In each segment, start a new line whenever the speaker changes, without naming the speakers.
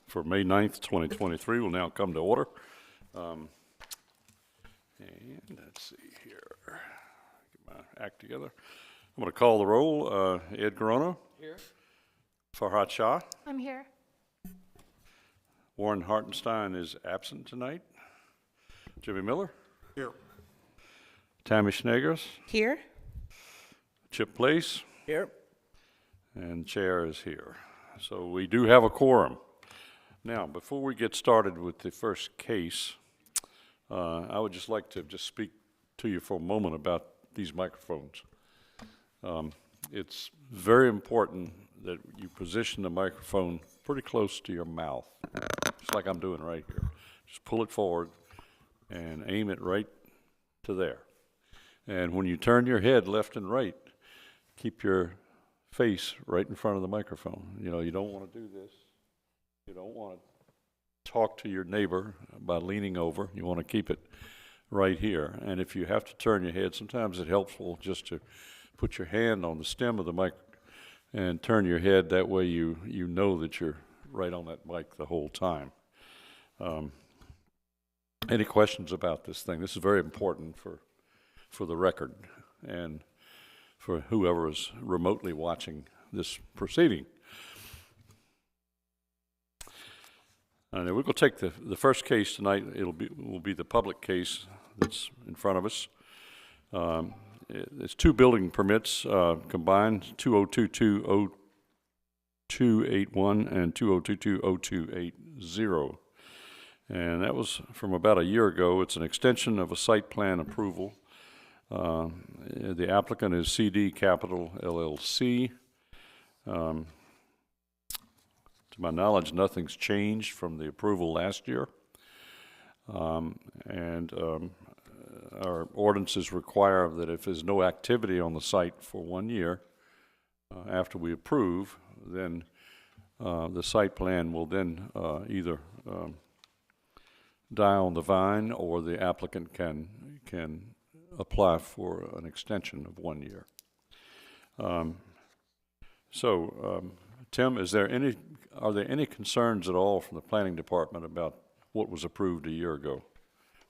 For May 9th, 2023 will now come to order. And let's see here, get my act together. I'm going to call the roll. Ed Corona. Here. Farhad Shah.
I'm here.
Warren Hartenstein is absent tonight. Jimmy Miller.
Here.
Tammy Snagers.
Here.
Chip Place.
Here.
And Chair is here. So we do have a quorum. Now, before we get started with the first case, I would just like to speak to you for a moment about these microphones. It's very important that you position the microphone pretty close to your mouth, just like I'm doing right here. Just pull it forward and aim it right to there. And when you turn your head left and right, keep your face right in front of the microphone. You know, you don't want to do this. You don't want to talk to your neighbor by leaning over. You want to keep it right here. And if you have to turn your head, sometimes it's helpful just to put your hand on the stem of the mic and turn your head. That way you know that you're right on that mic the whole time. Any questions about this thing? This is very important for the record and for whoever is remotely watching this proceeding. And we're going to take the first case tonight. Will be the public case that's in front of us. It's two building permits combined, 2022-0281 and 2022-0280. And that was from about a year ago. It's an extension of a site plan approval. The applicant is CD Capital LLC. To my knowledge, nothing's changed from the approval last year. Our ordinances require that if there's no activity on the site for 1 year after we approve, then the site plan will then either die on the vine, or the applicant can apply for an extension of 1 year. Tim, are there any concerns at all from the planning department about what was approved a year ago?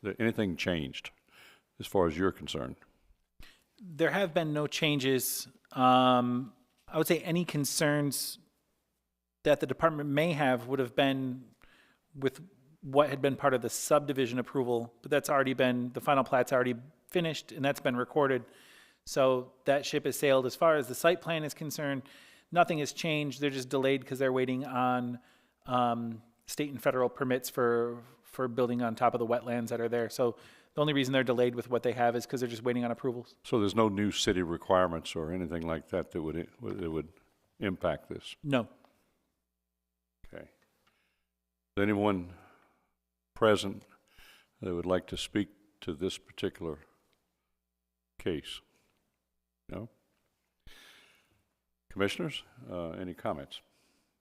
That anything changed as far as you're concerned?
There have been no changes. I would say any concerns that the department may have would have been with what had been part of the subdivision approval, but that's already been, the final plat's already finished and that's been recorded. So that ship has sailed. As far as the site plan is concerned, nothing has changed. They're just delayed because they're waiting on state and federal permits for building on top of the wetlands that are there. So the only reason they're delayed with what they have is because they're just waiting on approvals.
So there's no new city requirements or anything like that that would impact this?
No.
Okay. Is anyone present that would like to speak to this particular case? No? Commissioners, any comments?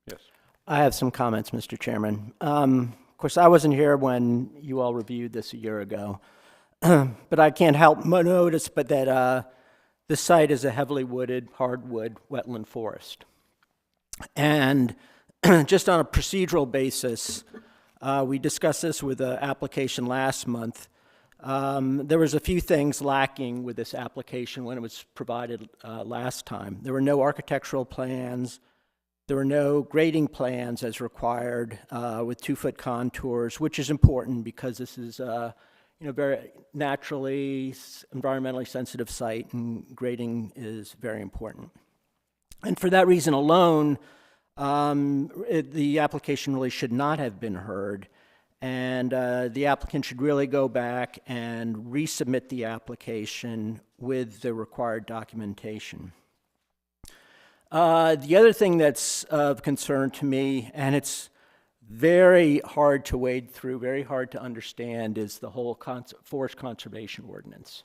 Yes.
I have some comments, Mr. Chairman. Of course, I wasn't here when you all reviewed this a year ago, but I can't help notice but that this site is a heavily wooded, hardwood wetland forest. And just on a procedural basis, we discussed this with the application last month. There was a few things lacking with this application when it was provided last time. There were no architectural plans. There were no grading plans as required with 2-foot contours, which is important because this is very naturally, environmentally sensitive site, and grading is very important. And for that reason alone, the application really should not have been heard. And the applicant should really go back and resubmit the application with the required documentation. The other thing that's of concern to me, and it's very hard to wade through, very hard to understand, is the whole forest conservation ordinance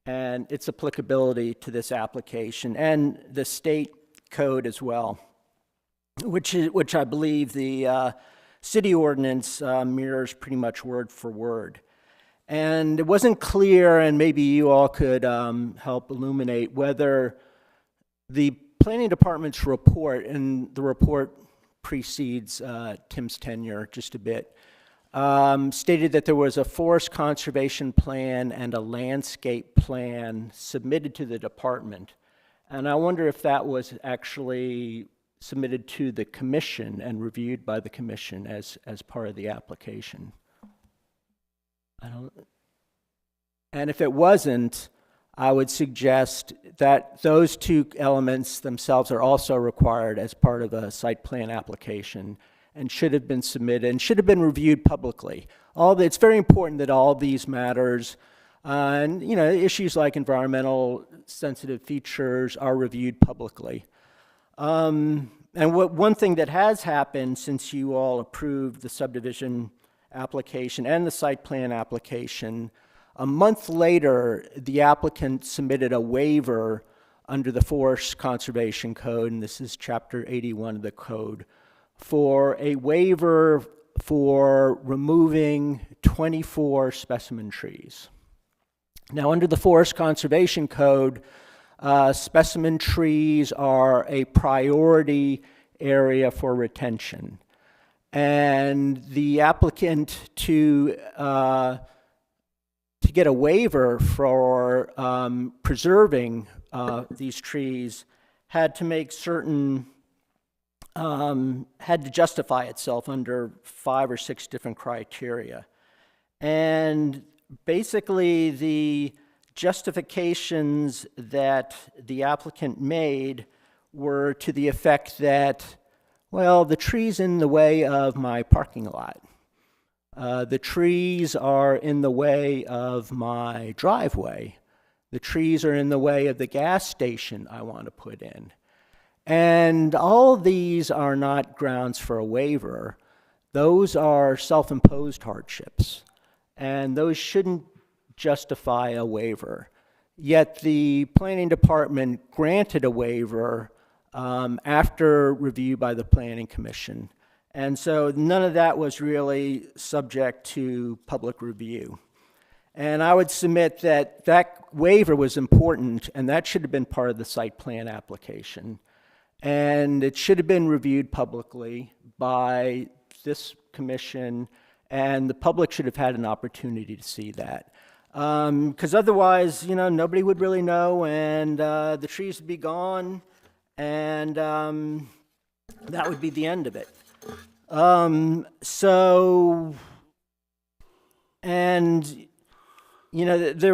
and its applicability to this application and the state code as well, which I believe the city ordinance mirrors pretty much word for word. And it wasn't clear, and maybe you all could help illuminate whether the planning department's report, and the report precedes Tim's tenure just a bit, stated that there was a forest conservation plan and a landscape plan submitted to the department. And I wonder if that was actually submitted to the commission and reviewed by the commission as part of the application. And if it wasn't, I would suggest that those two elements themselves are also required as part of a site plan application and should have been submitted and should have been reviewed publicly. It's very important that all these matters and issues like environmental sensitive features are reviewed publicly. And one thing that has happened since you all approved the subdivision application and the site plan application, a month later, the applicant submitted a waiver under the Forest Conservation Code, and this is Chapter 81 of the code, for a waiver for removing 24 specimen trees. Now, under the Forest Conservation Code, specimen trees are a priority area for retention. And the applicant to get a waiver for preserving these trees had to make certain, had to justify itself under 5 or 6 different criteria. And basically the justifications that the applicant made were to the effect that, well, the tree's in the way of my parking lot. The trees are in the way of my driveway. The trees are in the way of the gas station I want to put in. And all these are not grounds for a waiver. Those are self-imposed hardships. And those shouldn't justify a waiver. Yet the planning department granted a waiver after review by the planning commission. And so none of that was really subject to public review. And I would submit that that waiver was important, and that should have been part of the site plan application. And it should have been reviewed publicly by this commission, and the public should have had an opportunity to see that. Because otherwise, nobody would really know, and the trees would be gone, and that would be the end of it. There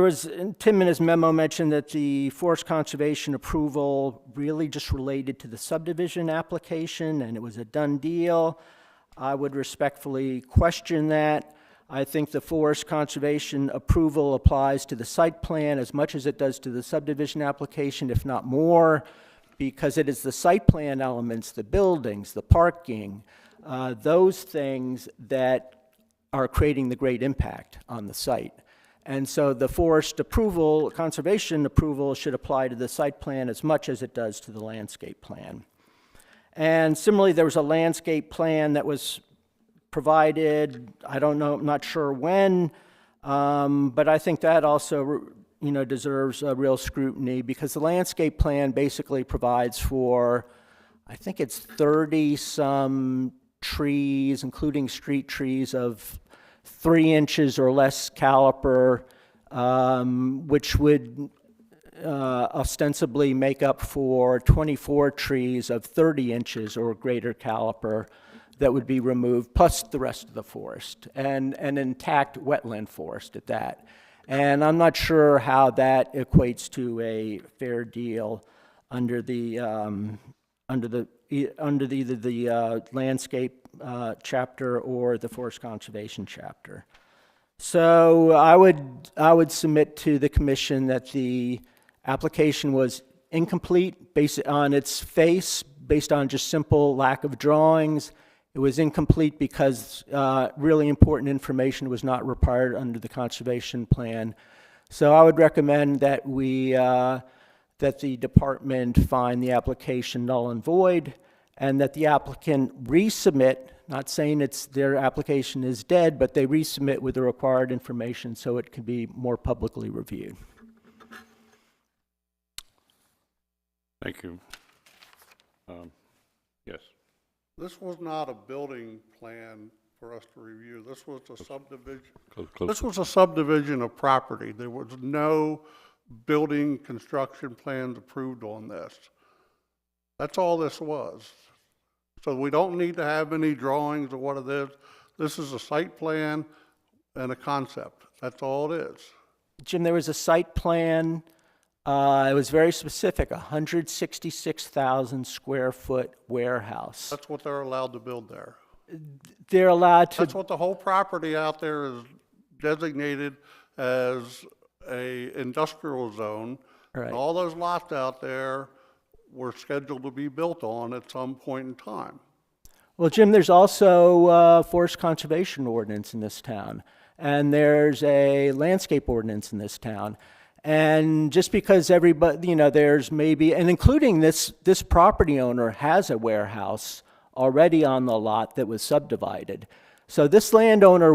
was, Tim in his memo mentioned that the forest conservation approval really just related to the subdivision application and it was a done deal. I would respectfully question that. I think the forest conservation approval applies to the site plan as much as it does to the subdivision application, if not more, because it is the site plan elements, the buildings, the parking, those things that are creating the great impact on the site. And so the forest approval, conservation approval should apply to the site plan as much as it does to the landscape plan. And similarly, there was a landscape plan that was provided, I don't know, I'm not sure when, but I think that also deserves a real scrutiny because the landscape plan basically provides for, I think it's 30-some trees, including street trees of 3 inches or less caliper, which would ostensibly make up for 24 trees of 30 inches or greater caliper that would be removed, plus the rest of the forest, and an intact wetland forest at that. And I'm not sure how that equates to a fair deal under either the landscape chapter or the forest conservation chapter. So I would submit to the commission that the application was incomplete based on its face, based on just simple lack of drawings. It was incomplete because really important information was not required under the conservation plan. So I would recommend that that the department find the application null and void, and that the applicant resubmit, not saying their application is dead, but they resubmit with the required information so it can be more publicly reviewed.
Thank you. Yes.
This was not a building plan for us to review. This was a subdivision.
Close.
This was a subdivision of property. There was no building construction plans approved on this. That's all this was. So we don't need to have any drawings of what it is. This is a site plan and a concept. That's all it is.
Jim, there was a site plan, it was very specific, 166,000 square foot warehouse.
That's what they're allowed to build there.
They're allowed to,
That's what the whole property out there is designated as a industrial zone.
Right.
And all those lots out there were scheduled to be built on at some point in time.
well, Jim, there's also forest conservation ordinance in this town, and there's a landscape ordinance in this town. And just because everybody, you know, there's maybe, and including this property owner has a warehouse already on the lot that was subdivided. So this landowner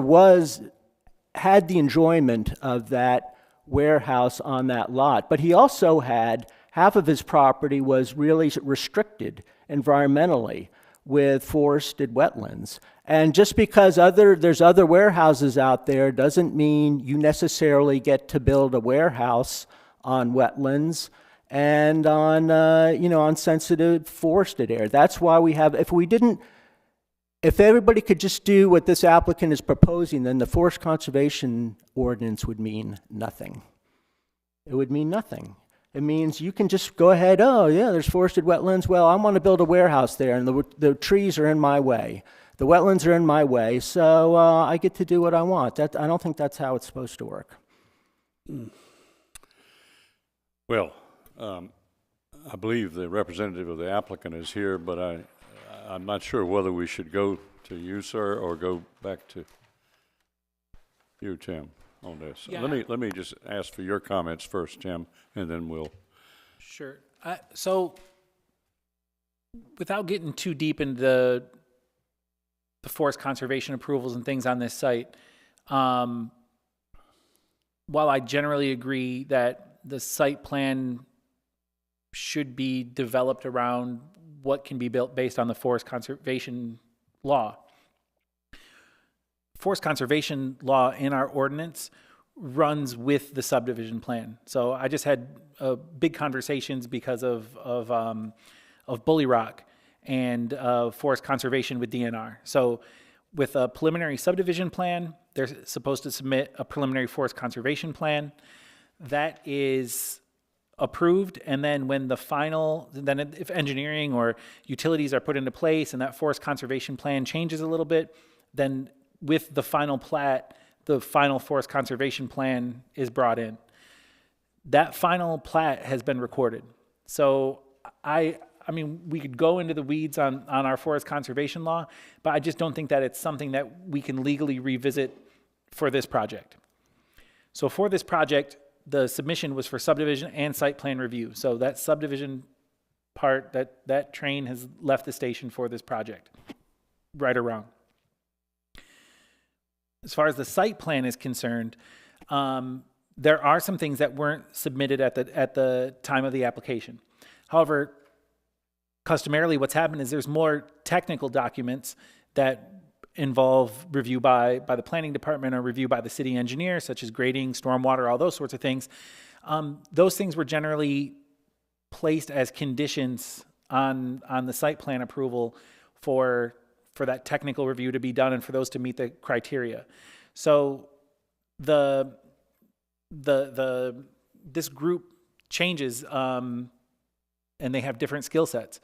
had the enjoyment of that warehouse on that lot, but he also had, half of his property was really restricted environmentally with forested wetlands. And just because there's other warehouses out there doesn't mean you necessarily get to build a warehouse on wetlands and on, on sensitive forested area. That's why we have, if everybody could just do what this applicant is proposing, then the forest conservation ordinance would mean nothing. It would mean nothing. It means you can just go ahead, oh yeah, there's forested wetlands, well, I want to build a warehouse there, and the trees are in my way. The wetlands are in my way, so I get to do what I want. I don't think that's how it's supposed to work.
Well, I believe the representative of the applicant is here, but I'm not sure whether we should go to you, sir, or go back to you, Tim, on this.
Yeah.
Let me just ask for your comments first, Tim, and then we'll.
Sure. So, without getting too deep into the forest conservation approvals and things on this site, while I generally agree that the site plan should be developed around what can be built based on the forest conservation law, forest conservation law in our ordinance runs with the subdivision plan. So I just had big conversations because of Bully Rock and forest conservation with DNR. So with a preliminary subdivision plan, they're supposed to submit a preliminary forest conservation plan. That is approved, and then when the final, then if engineering or utilities are put into place and that forest conservation plan changes a little bit, then with the final plat, the final forest conservation plan is brought in. That final plat has been recorded. So I mean, we could go into the weeds on our forest conservation law, but I just don't think that it's something that we can legally revisit for this project. So for this project, the submission was for subdivision and site plan review. So that subdivision part, that train has left the station for this project, right or wrong. As far as the site plan is concerned, there are some things that weren't submitted at the time of the application. However, customarily what's happened is there's more technical documents that involve review by the planning department or review by the city engineer, such as grading, stormwater, all those sorts of things. Those things were generally placed as conditions on the site plan approval for that technical review to be done and for those to meet the criteria. So this group changes and they have different skill sets.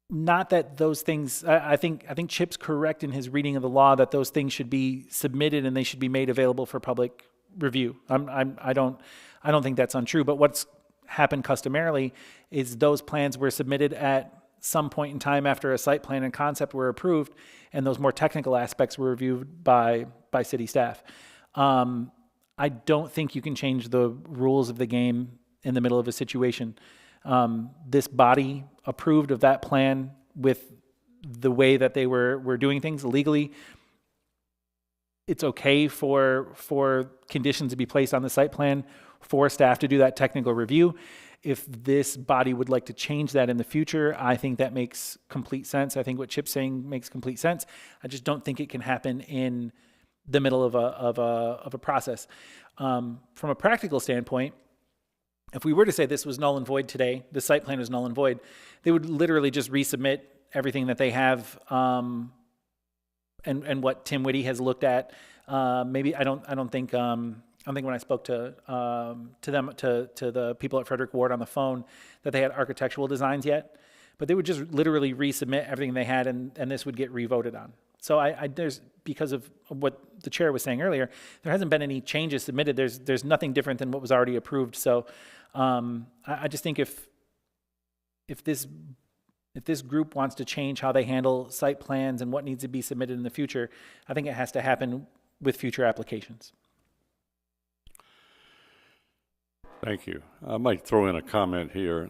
Not that those things, I think Chip's correct in his reading of the law that those things should be submitted and they should be made available for public review. I don't think that's untrue, but what's happened customarily is those plans were submitted at some point in time after a site plan and concept were approved, and those more technical aspects were reviewed by city staff. I don't think you can change the rules of the game in the middle of a situation. This body approved of that plan with the way that they were doing things legally. It's okay for conditions to be placed on the site plan for staff to do that technical review. If this body would like to change that in the future, I think that makes complete sense. I think what Chip's saying makes complete sense. I just don't think it can happen in the middle of a process. From a practical standpoint, if we were to say this was null and void today, the site plan was null and void, they would literally just resubmit everything that they have, and what Tim Whitty has looked at. Maybe I don't think when I spoke to the people at Frederick Ward on the phone that they had architectural designs yet, but they would just literally resubmit everything they had, and this would get revoted on. So there's, because of what the chair was saying earlier, there hasn't been any changes submitted. There's nothing different than what was already approved. So I just think if this group wants to change how they handle site plans and what needs to be submitted in the future, I think it has to happen with future applications.
Thank you. I might throw in a comment here.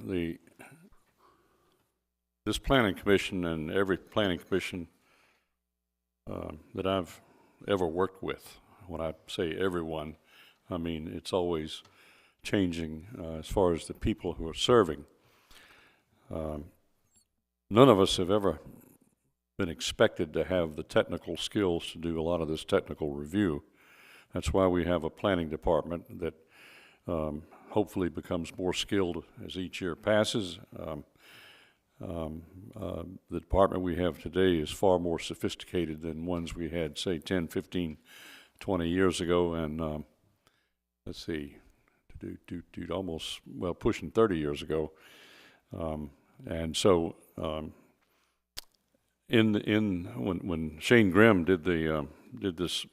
This planning commission and every planning commission that I've ever worked with, when I say everyone, I mean it's always changing as far as the people who are serving. None of us have ever been expected to have the technical skills to do a lot of this technical review. That's why we have a planning department that hopefully becomes more skilled as each year passes. The department we have today is far more sophisticated than ones we had, say, 10, 15, 20 years ago, and let's see, almost, well, pushing 30 years ago. And so when Shane Grimm did this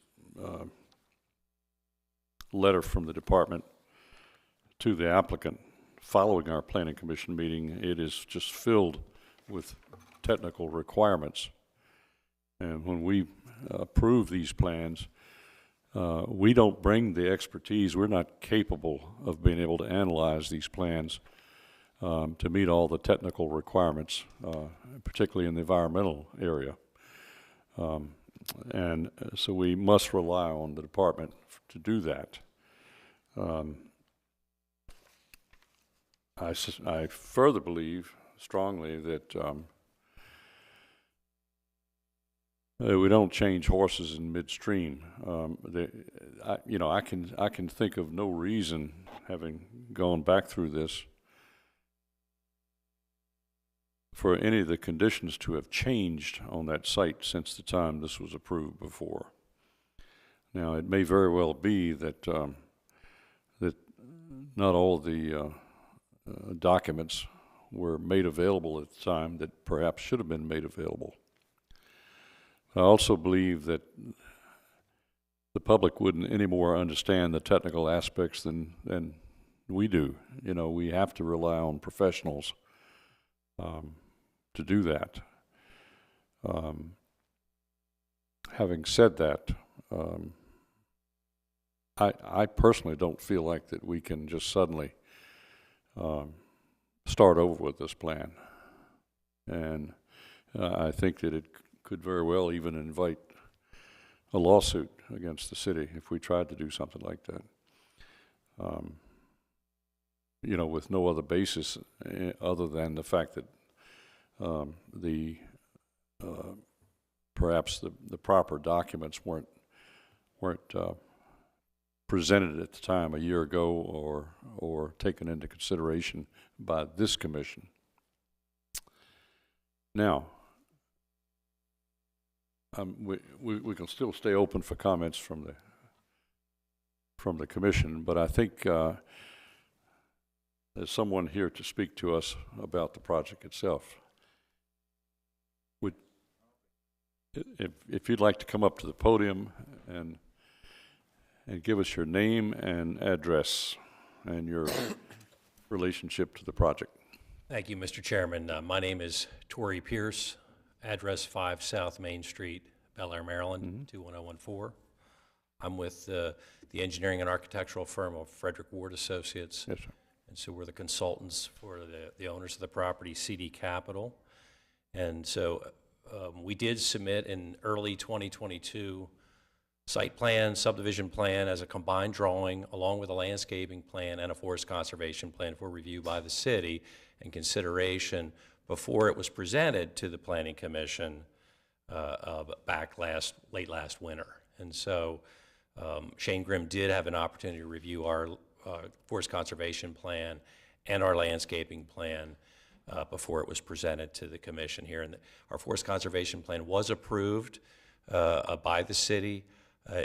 letter from the department to the applicant following our planning commission meeting, it is just filled with technical requirements. And when we approve these plans, we don't bring the expertise. We're not capable of being able to analyze these plans to meet all the technical requirements, particularly in the environmental area. And so we must rely on the department to do that. I further believe strongly that we don't change horses in midstream. I can think of no reason, having gone back through this, for any of the conditions to have changed on that site since the time this was approved before. Now, it may very well be that that not all the documents were made available at the time that perhaps should have been made available. I also believe that the public wouldn't any more understand the technical aspects than we do. You know, we have to rely on professionals to do that. Having said that, I personally don't feel like that we can just suddenly start over with this plan. And I think that it could very well even invite a lawsuit against the city if we tried to do something like that. You know, with no other basis other than the fact that perhaps the proper documents weren't presented at the time a year ago or taken into consideration by this commission. Now, we can still stay open for comments from the commission, but I think there's someone here to speak to us about the project itself. If you'd like to come up to the podium and give us your name and address and your relationship to the project.
Thank you, Mr. Chairman. My name is Torrey Pierce, address 5 South Main Street, Bel Air, Maryland, 21014. I'm with the engineering and architectural firm of Frederick Ward Associates.
Yes, sir.
And so we're the consultants for the owners of the property, CD Capital. And so we did submit in early 2022 site plan, subdivision plan as a combined drawing, along with a landscaping plan and a forest conservation plan for review by the city and consideration before it was presented to the Planning Commission late last winter. And so Shane Grimm did have an opportunity to review our forest conservation plan and our landscaping plan before it was presented to the commission here. And our forest conservation plan was approved by the city,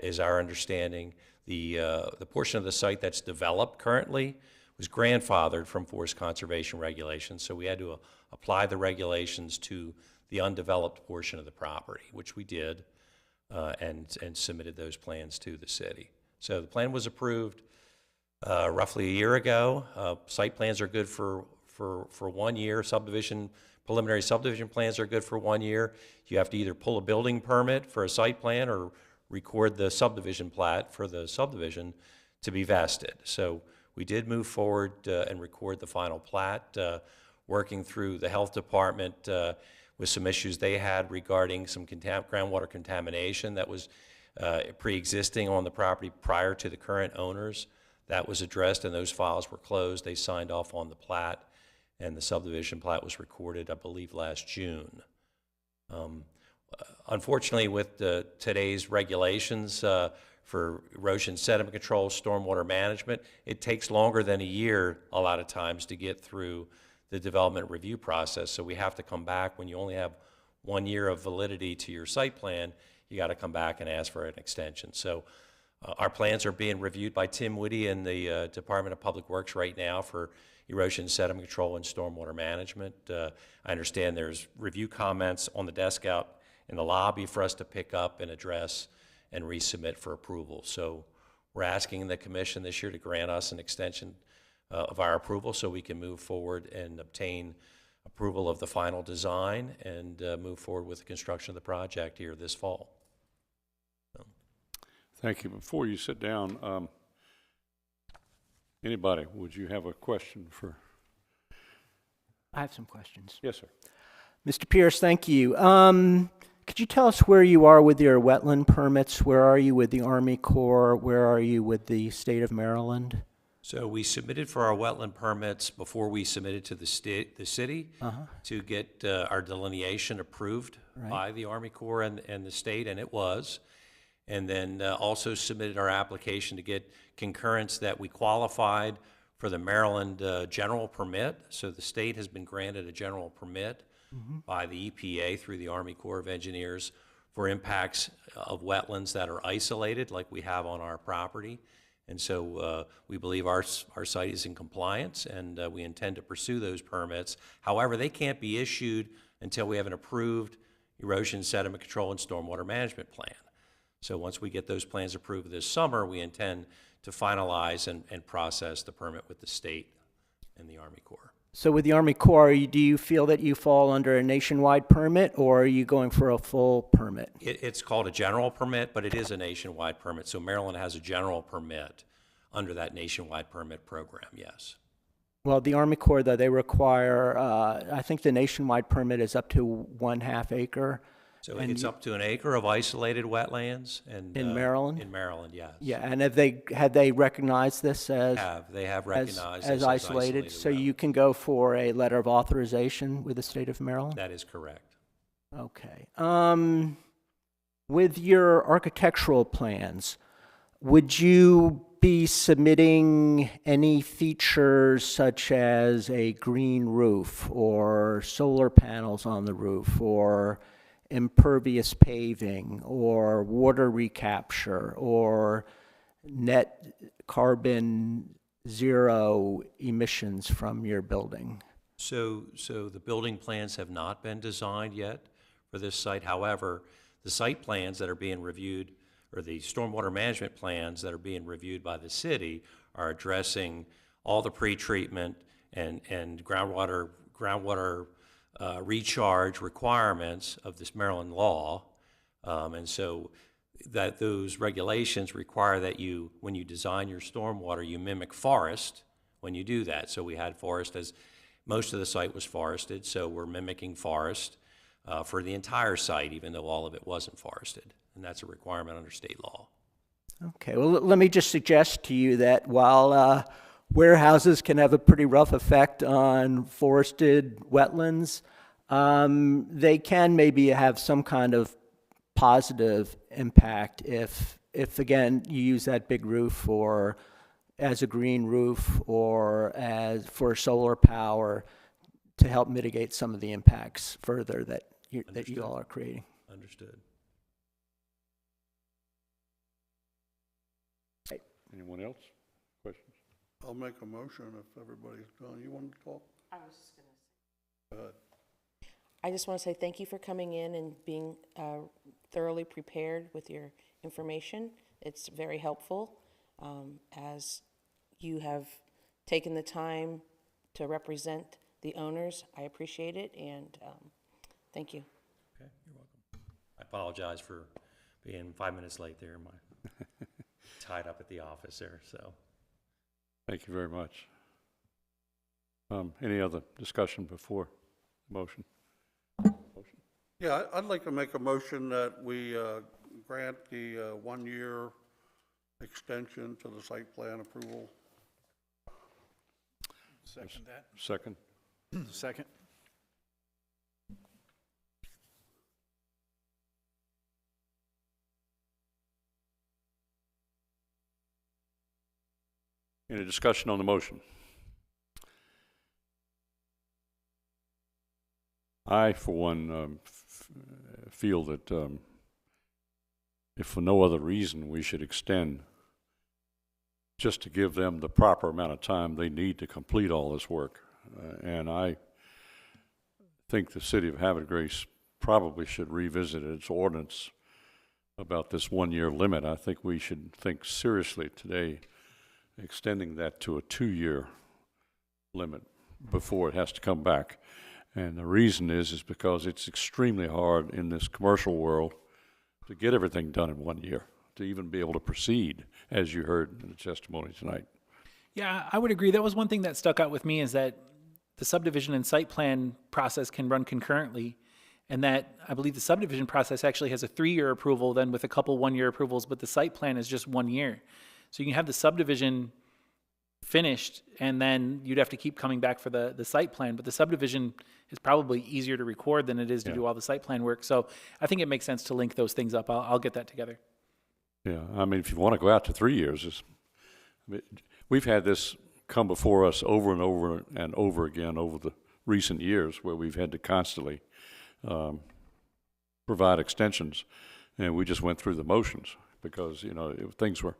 is our understanding. The portion of the site that's developed currently was grandfathered from forest conservation regulations, so we had to apply the regulations to the undeveloped portion of the property, which we did, and submitted those plans to the city. So the plan was approved roughly a year ago. Site plans are good for 1 year. Preliminary subdivision plans are good for 1 year. You have to either pull a building permit for a site plan or record the subdivision plat for the subdivision to be vested. So we did move forward and record the final plat, working through the health department with some issues they had regarding some groundwater contamination that was pre-existing on the property prior to the current owners. That was addressed and those files were closed. They signed off on the plat and the subdivision plat was recorded, I believe, last June. Unfortunately, with today's regulations for erosion sediment control, stormwater management, it takes longer than a year a lot of times to get through the development review process. So we have to come back when you only have 1 year of validity to your site plan. You got to come back and ask for an extension. So our plans are being reviewed by Tim Whitty in the Department of Public Works right now for erosion sediment control and stormwater management. I understand there's review comments on the desk out in the lobby for us to pick up and address and resubmit for approval. So we're asking the commission this year to grant us an extension of our approval so we can move forward and obtain approval of the final design and move forward with the construction of the project here this fall. So.
Thank you. Before you sit down, anybody, would you have a question for?
I have some questions.
Yes, sir.
Mr. Pierce, thank you. Could you tell us where you are with your wetland permits? Where are you with the Army Corps? Where are you with the state of Maryland?
So we submitted for our wetland permits before we submitted to the city to get our delineation approved by the Army Corps and the state, and it was. And then also submitted our application to get concurrence that we qualified for the Maryland general permit. So the state has been granted a general permit by the EPA through the Army Corps of Engineers for impacts of wetlands that are isolated like we have on our property. And so we believe our site is in compliance and we intend to pursue those permits. However, they can't be issued until we have an approved erosion sediment control and stormwater management plan. So once we get those plans approved this summer, we intend to finalize and process the permit with the state and the Army Corps.
So with the Army Corps, do you feel that you fall under a nationwide permit, or are you going for a full permit?
It's called a general permit, but it is a nationwide permit. So Maryland has a general permit under that nationwide permit program, yes.
Well, the Army Corps, though, they require, I think the nationwide permit is up to 1/2 acre.
So it's up to an acre of isolated wetlands. And
in Maryland?
In Maryland, yes.
Yeah, and had they recognized this as
They have recognized
as
this
isolated? So
wetland.
you can go for a letter of authorization with the state of Maryland?
That is correct.
Okay. With your architectural plans, would you be submitting any features such as a green roof or solar panels on the roof or impervious paving or water recapture or net carbon zero emissions from your building?
So the building plans have not been designed yet for this site. However, the site plans that are being reviewed, or the stormwater management plans that are being reviewed by the city, are addressing all the pretreatment and groundwater recharge requirements of this Maryland law. And so that those regulations require that you, when you design your stormwater, you mimic forest when you do that. So we had forest, as most of the site was forested, so we're mimicking forest for the entire site, even though all of it wasn't forested. And that's a requirement under state law.
Okay, well, let me just suggest to you that while warehouses can have a pretty rough effect on forested wetlands, they can maybe have some kind of positive impact if again, you use that big roof for, as a green roof or as for solar power to help mitigate some of the impacts further that you all are creating.
Understood.
Anyone else? Questions?
I'll make a motion if everybody's done. You want to talk?
I was just going to say.
Go ahead.
I just want to say thank you for coming in and being thoroughly prepared with your information. It's very helpful as you have taken the time to represent the owners. I appreciate it, and thank you.
Okay, you're welcome. I apologize for being 5 minutes late there. My tied up at the office there, so.
Thank you very much. Any other discussion before the motion?
Yeah, I'd like to make a motion that we grant the 1-year extension to the site plan approval.
Second that.
Second?
Second.
Any discussion on the motion? I, for one, feel that if for no other reason, we should extend just to give them the proper amount of time they need to complete all this work. And I think the city of Havre de Grace probably should revisit its ordinance about this 1-year limit. I think we should think seriously today extending that to a 2-year limit before it has to come back. And the reason is because it's extremely hard in this commercial world to get everything done in 1 year, to even be able to proceed, as you heard in the testimony tonight.
Yeah, I would agree. That was one thing that stuck out with me, is that the subdivision and site plan process can run concurrently, and that I believe the subdivision process actually has a 3-year approval, then with a couple 1-year approvals, but the site plan is just 1 year. So you can have the subdivision finished, and then you'd have to keep coming back for the site plan, but the subdivision is probably easier to record than it is to do all the site plan work. So I think it makes sense to link those things up. I'll get that together.
Yeah, I mean, if you want to go out to 3 years, we've had this come before us over and over and over again over the recent years, where we've had to constantly provide extensions, and we just went through the motions because, things were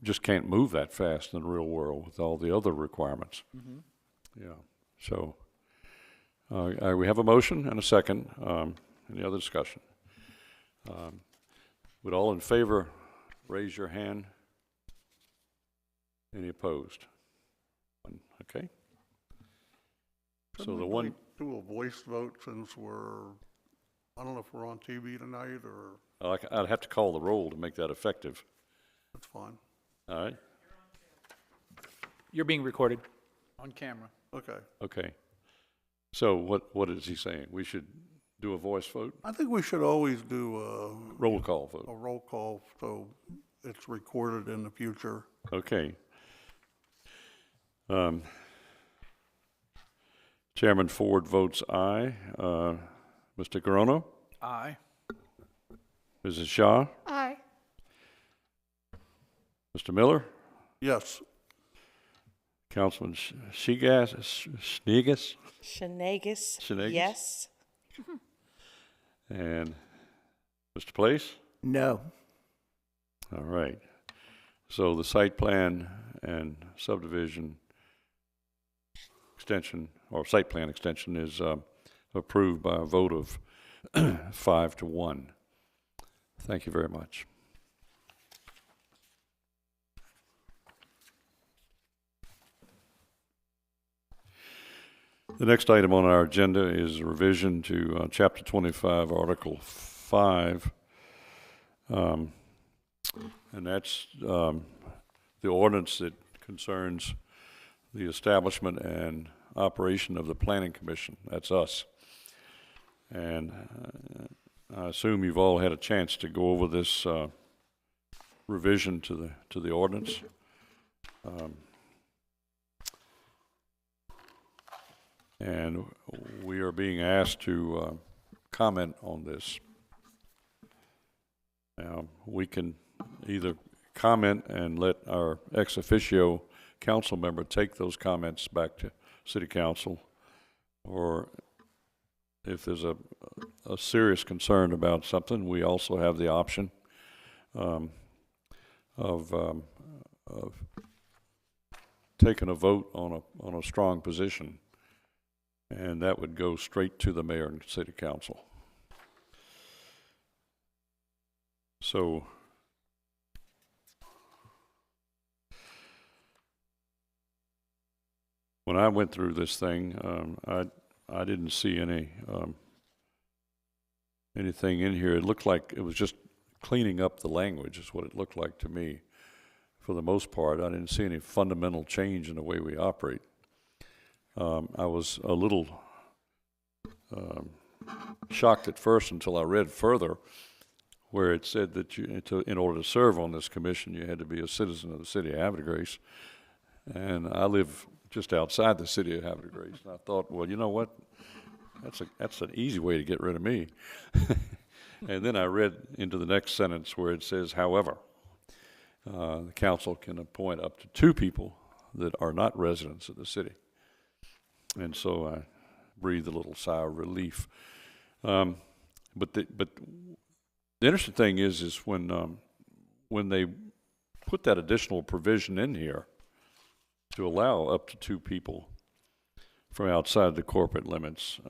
just can't move that fast in the real world with all the other requirements. Mm-hmm. Yeah. So we have a motion and a second. Any other discussion? Would all in favor raise your hand? Any opposed? Okay. So the one
Do a voice vote since I don't know if we're on TV tonight or,
I'd have to call the roll to make that effective.
that's fine.
All right.
You're being recorded.
On camera.
Okay.
Okay. So what is he saying? We should do a voice vote?
I think we should always do
Roll call vote.
a roll call so it's recorded in the future.
Okay. Chairman Ford votes aye. Mr. Garono?
Aye.
Mrs. Shaw?
Aye.
Mr. Miller?
Yes.
Councilman Snegas?
Shenagus.
Shenagus?
Yes.
And Mr. Place?
No.
All right. So the site plan and subdivision extension, or site plan extension, is approved by a vote of 5-1. Thank you very much. The next item on our agenda is a revision to Chapter 25, Article 5, and that's the ordinance that concerns the establishment and operation of the Planning Commission. That's us. And I assume you've all had a chance to go over this revision to the ordinance. And we are being asked to comment on this. Now, we can either comment and let our ex officio council member take those comments back to city council, or if there's a serious concern about something, we also have the option of taking a vote on a strong position, and that would go straight to the mayor and city council. So when I went through this thing, I didn't see anything in here. It looked like it was just cleaning up the language is what it looked like to me. For the most part, I didn't see any fundamental change in the way we operate. I was a little shocked at first until I read further, where it said that in order to serve on this commission, you had to be a citizen of the city of Havre de Grace. And I live just outside the city of Havre de Grace. And I thought, well, you know what? That's an easy way to get rid of me. And then I read into the next sentence where it says, however, the council can appoint up to 2 people that are not residents of the city. And so I breathed a little sigh of relief. But the interesting thing is when they put that additional provision in here to allow up to 2 people from outside the corporate limits,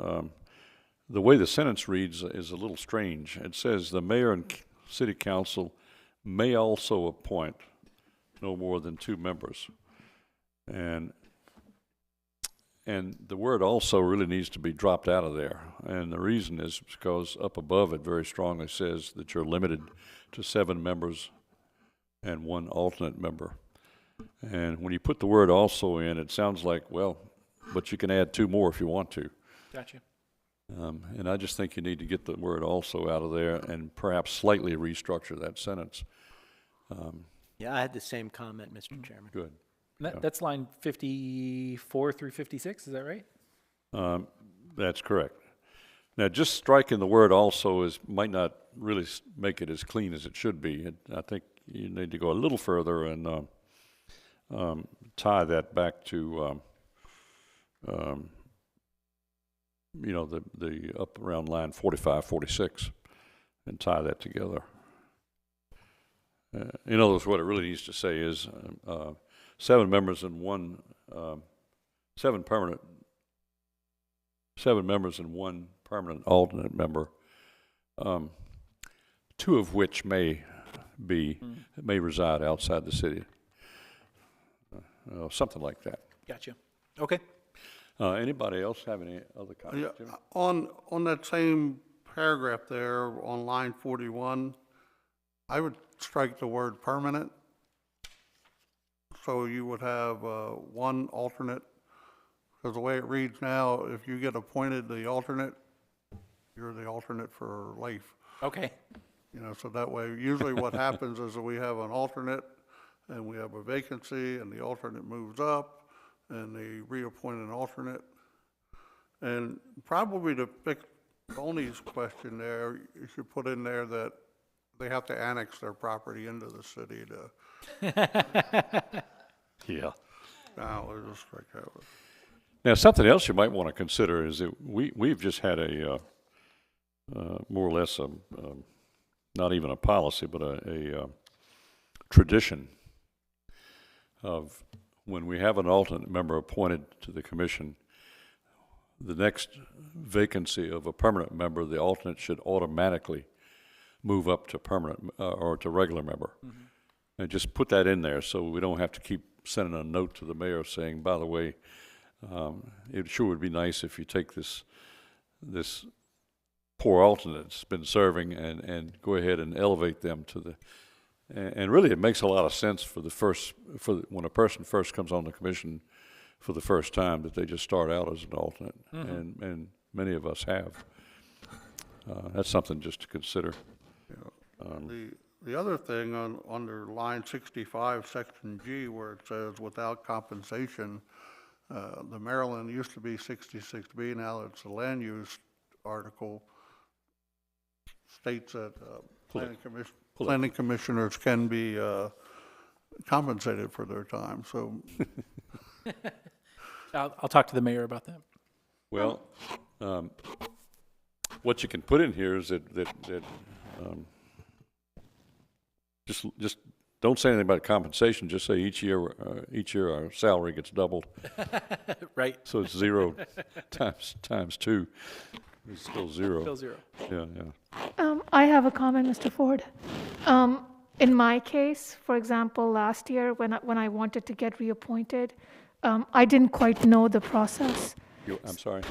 the way the sentence reads is a little strange. It says the mayor and city council may also appoint no more than 2 members. And the word also really needs to be dropped out of there. And the reason is because up above it very strongly says that you're limited to 7 members and 1 alternate member. And when you put the word also in, it sounds like, well, but you can add 2 more if you want to.
Gotcha.
And I just think you need to get the word also out of there and perhaps slightly restructure that sentence.
Yeah, I had the same comment, Mr. Chairman.
Good.
That's line 54 through 56, is that right?
That's correct. Now, just striking the word also might not really make it as clean as it should be. I think you need to go a little further and tie that back to the up around line 45, 46, and tie that together. In other words, what it really needs to say is 7 members and 1 7 members and 1 permanent alternate member, 2 of which may reside outside the city. Something like that.
Gotcha. Okay.
Anybody else have any other comments?
Yeah, on that same paragraph there, on line 41, I would strike the word permanent. So you would have 1 alternate, because the way it reads now, if you get appointed the alternate, you're the alternate for life.
Okay.
So that way, usually what happens is that we have an alternate, and we have a vacancy, and the alternate moves up, and they reappoint an alternate. And probably to fix Tony's question there, you should put in there that they have to annex their property into the city to.
Yeah.
Now, let's just strike that one.
Now, something else you might want to consider is that we've just had a more or less not even a policy, but a tradition of when we have an alternate member appointed to the commission, the next vacancy of a permanent member, the alternate should automatically move up to permanent or to regular member. Mm-hmm. And just put that in there so we don't have to keep sending a note to the mayor saying, by the way, it sure would be nice if you take this poor alternate that's been serving and go ahead and elevate them to the. And really, it makes a lot of sense for when a person first comes on the commission for the first time that they just start out as an alternate, mm-hmm. and many of us have. That's something just to consider.
The other thing under line 65, section G, where it says without compensation, the Maryland used to be 66B, now it's the land use article, states that planning commissioners can be compensated for their time, so.
I'll talk to the mayor about that.
Well, what you can put in here is that just don't say anything about compensation. Just say each year our salary gets doubled.
Right.
So it's 0 times 2. It's still 0.
Still 0.
Yeah.
I have a comment, Mr. Ford. In my case, for example, last year when I wanted to get reappointed, I didn't quite know the process
I'm sorry.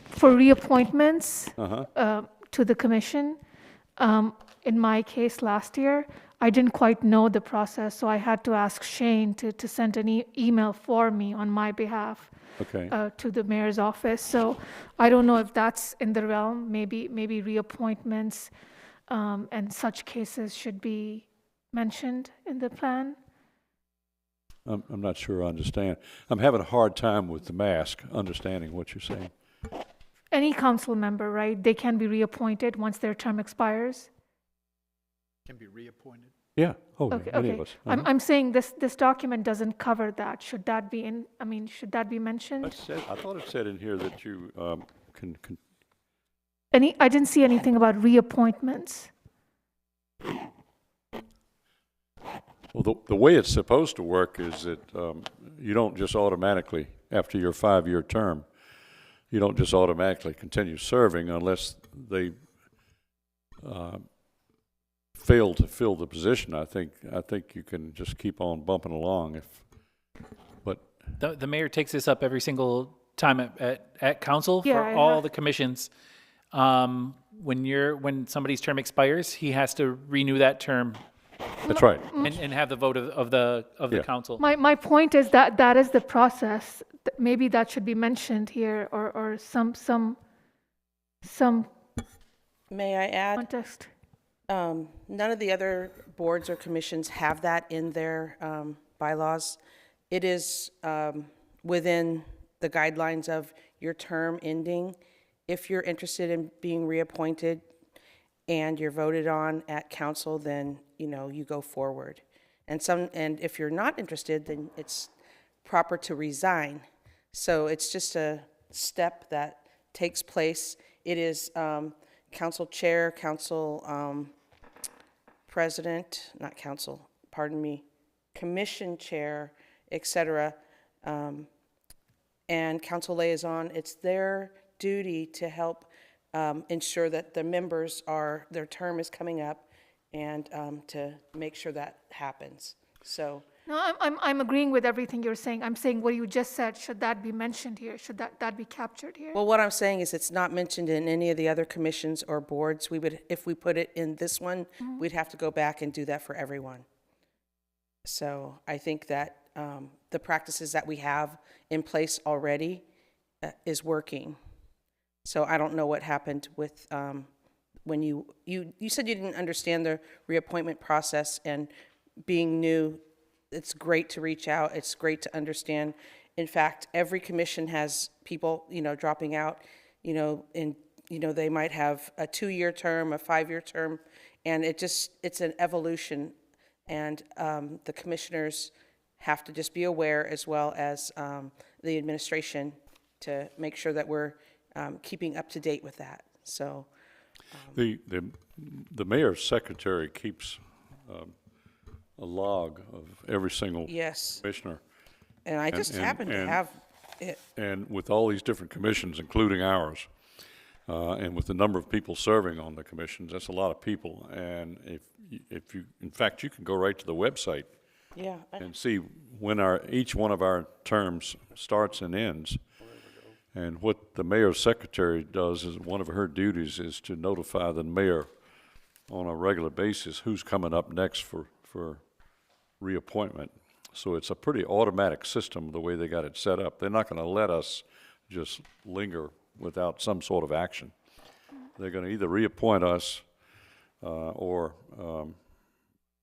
for reappointments
Uh-huh.
to the commission. In my case last year, I didn't quite know the process, so I had to ask Shane to send an email for me on my behalf
Okay.
to the mayor's office. So I don't know if that's in the realm. Maybe reappointments and such cases should be mentioned in the plan.
I'm not sure I understand. I'm having a hard time with the mask, understanding what you're saying.
Any council member, right? They can be reappointed once their term expires.
Can be reappointed.
Yeah. Oh, yeah,
Okay,
many
okay.
of us.
I'm saying this document doesn't cover that. Should that be should that be mentioned?
I thought it said in here that you can
I didn't see anything about reappointments.
Well, the way it's supposed to work is that you don't just automatically, after your 5-year term, you don't just automatically continue serving unless they fail to fill the position. I think you can just keep on bumping along. But
The mayor takes this up every single time at council
Yeah,
for
I
all
have-
the commissions. When somebody's term expires, he has to renew that term
that's right.
and have the vote of the
Yeah.
council.
My point is that is the process. Maybe that should be mentioned here or some
May I add?
context.
None of the other boards or commissions have that in their bylaws. It is within the guidelines of your term ending. If you're interested in being reappointed and you're voted on at council, then, you go forward. And if you're not interested, then it's proper to resign. So it's just a step that takes place. It is council chair, council president, not council, pardon me, commission chair, et cetera, and council liaison. It's their duty to help ensure that the members their term is coming up and to make sure that happens. So,
No, I'm agreeing with everything you're saying. I'm saying what you just said, should that be mentioned here? Should that be captured here?
well, what I'm saying is it's not mentioned in any of the other commissions or boards. If we put it in this one, we'd have to go back and do that for everyone. So I think that the practices that we have in place already is working. So I don't know what happened with when you said you didn't understand the reappointment process, and being new, it's great to reach out. It's great to understand. In fact, every commission has people, dropping out, they might have a 2-year term, a 5-year term, and it's an evolution. And the commissioners have to just be aware, as well as the administration, to make sure that we're keeping up to date with that. So
The mayor's secretary keeps a log of every single
yes,
commissioner.
and I just happen to have it.
And with all these different commissions, including ours, and with the number of people serving on the commissions, that's a lot of people. And if you, in fact, you can go right to the website
Yeah,
and see when each one of our terms starts and ends. And what the mayor's secretary does is, one of her duties is to notify the mayor on a regular basis who's coming up next for reappointment. So it's a pretty automatic system, the way they got it set up. They're not going to let us just linger without some sort of action. They're going to either reappoint us or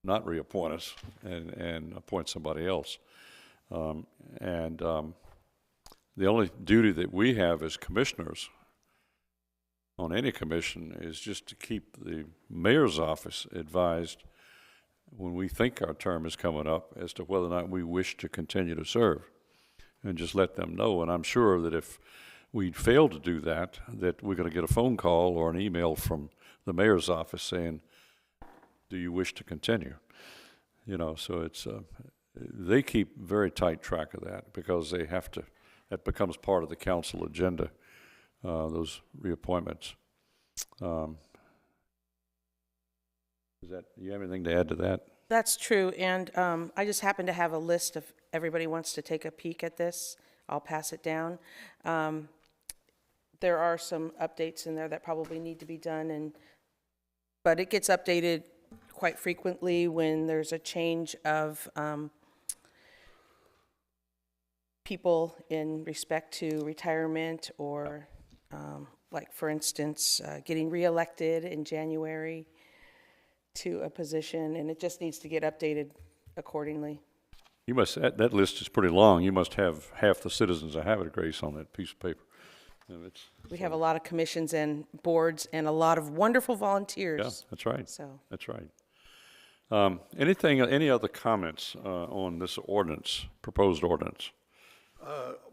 not reappoint us and appoint somebody else. The only duty that we have as commissioners on any commission is just to keep the mayor's office advised when we think our term is coming up as to whether or not we wish to continue to serve, and just let them know. And I'm sure that if we fail to do that, that we're going to get a phone call or an email from the mayor's office saying, do you wish to continue? You know, so it's, they keep very tight track of that because they have to, that becomes part of the council agenda, those reappointments. Is that, you have anything to add to that?
That's true, and I just happen to have a list of everybody wants to take a peek at this. I'll pass it down. There are some updates in there that probably need to be done, but it gets updated quite frequently when there's a change of people in respect to retirement or, like for instance, getting reelected in January to a position, and it just needs to get updated accordingly.
You must, that list is pretty long. You must have half the citizens of Havre, Grace, on that piece of paper. And
We have a lot of commissions and boards and a lot of wonderful volunteers.
Yeah, that's right.
So,
That's right. Any other comments on this ordinance, proposed ordinance?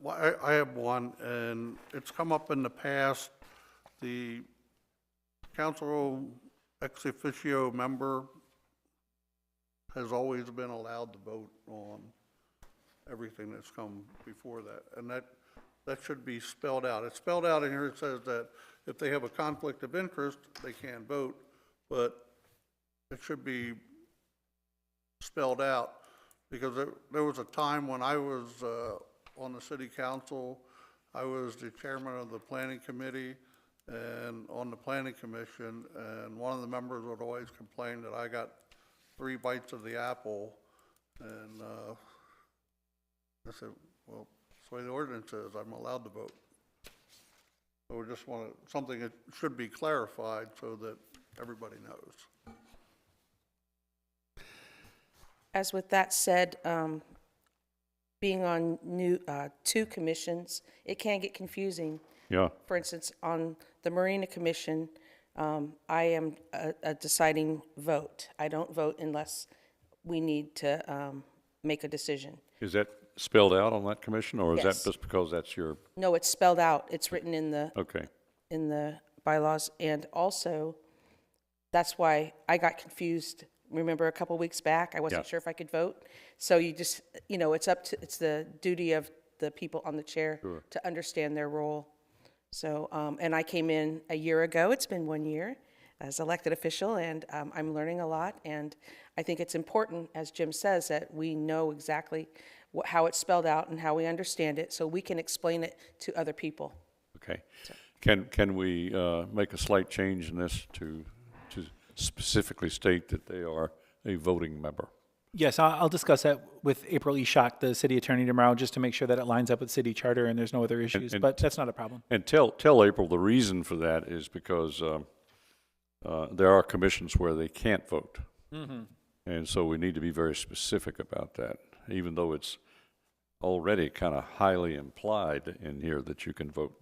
Well, I have one, and it's come up in the past. The council ex officio member has always been allowed to vote on everything that's come before that, and that should be spelled out. It's spelled out in here. It says that if they have a conflict of interest, they can't vote, but it should be spelled out, because there was a time when I was on the city council. I was the chairman of the planning committee and on the planning commission, and one of the members would always complain that I got 3 bites of the apple, and I said, well, that's the way the ordinance is. I'm allowed to vote. So we just want something that should be clarified so that everybody knows.
as with that said, being on 2 commissions, it can get confusing.
Yeah.
For instance, on the Marina Commission, I am a deciding vote. I don't vote unless we need to make a decision.
Is that spelled out on that commission, or is
Yes.
that just because that's your,
No, it's spelled out. It's written in
okay,
the bylaws. And also, that's why I got confused. Remember a couple weeks back, I wasn't
Yeah.
sure if I could vote. So you just, it's the duty of the people on the chair
Sure.
to understand their role. So, and I came in a year ago. It's been 1 year as elected official, and I'm learning a lot. And I think it's important, as Jim says, that we know exactly how it's spelled out and how we understand it, so we can explain it to other people.
okay. Can we make a slight change in this to specifically state that they are a voting member?
Yes, I'll discuss that with April Eshok, the city attorney, tomorrow, just to make sure that it lines up with city charter and there's no other issues, but that's not a problem.
And tell April the reason for that is because there are commissions where they can't vote.
Mm-hmm.
And so we need to be very specific about that, even though it's already kind of highly implied in here that you can vote.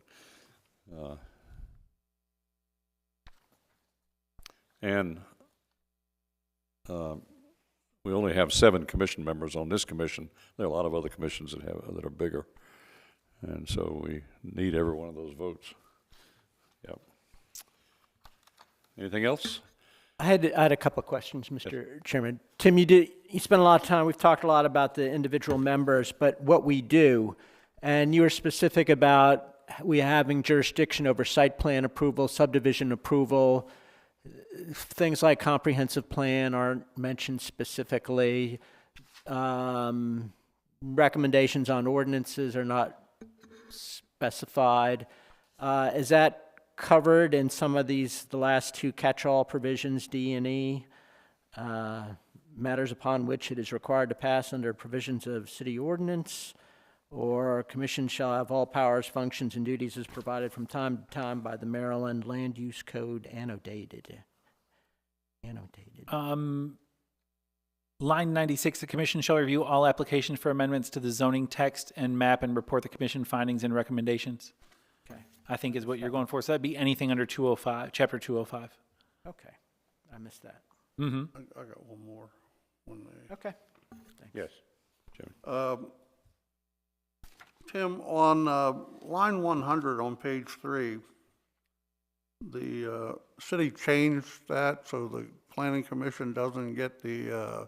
We only have 7 commission members on this commission. There are a lot of other commissions that are bigger. And so we need every one of those votes. Yep. Anything else?
I had a couple of questions, Mr. Chairman. Tim, you spent a lot of time, we've talked a lot about the individual members, but what we do, and you were specific about we having jurisdiction over site plan approval, subdivision approval, things like comprehensive plan aren't mentioned specifically. Recommendations on ordinances are not specified. Is that covered in some of the last 2 catch-all provisions, D and E? Matters upon which it is required to pass under provisions of city ordinance, or commission shall have all powers, functions, and duties as provided from time to time by the Maryland Land Use Code annotated.
Line 96, the commission shall review all applications for amendments to the zoning text and map and report the commission findings and recommendations.
Okay,
I think is what you're going for. So that'd be anything under 205, chapter 205.
okay. I missed that.
Mm-hmm.
I got one more.
Okay.
Yes, Jimmy.
Tim, on line 100 on page 3, the city changed that so the planning commission doesn't get the,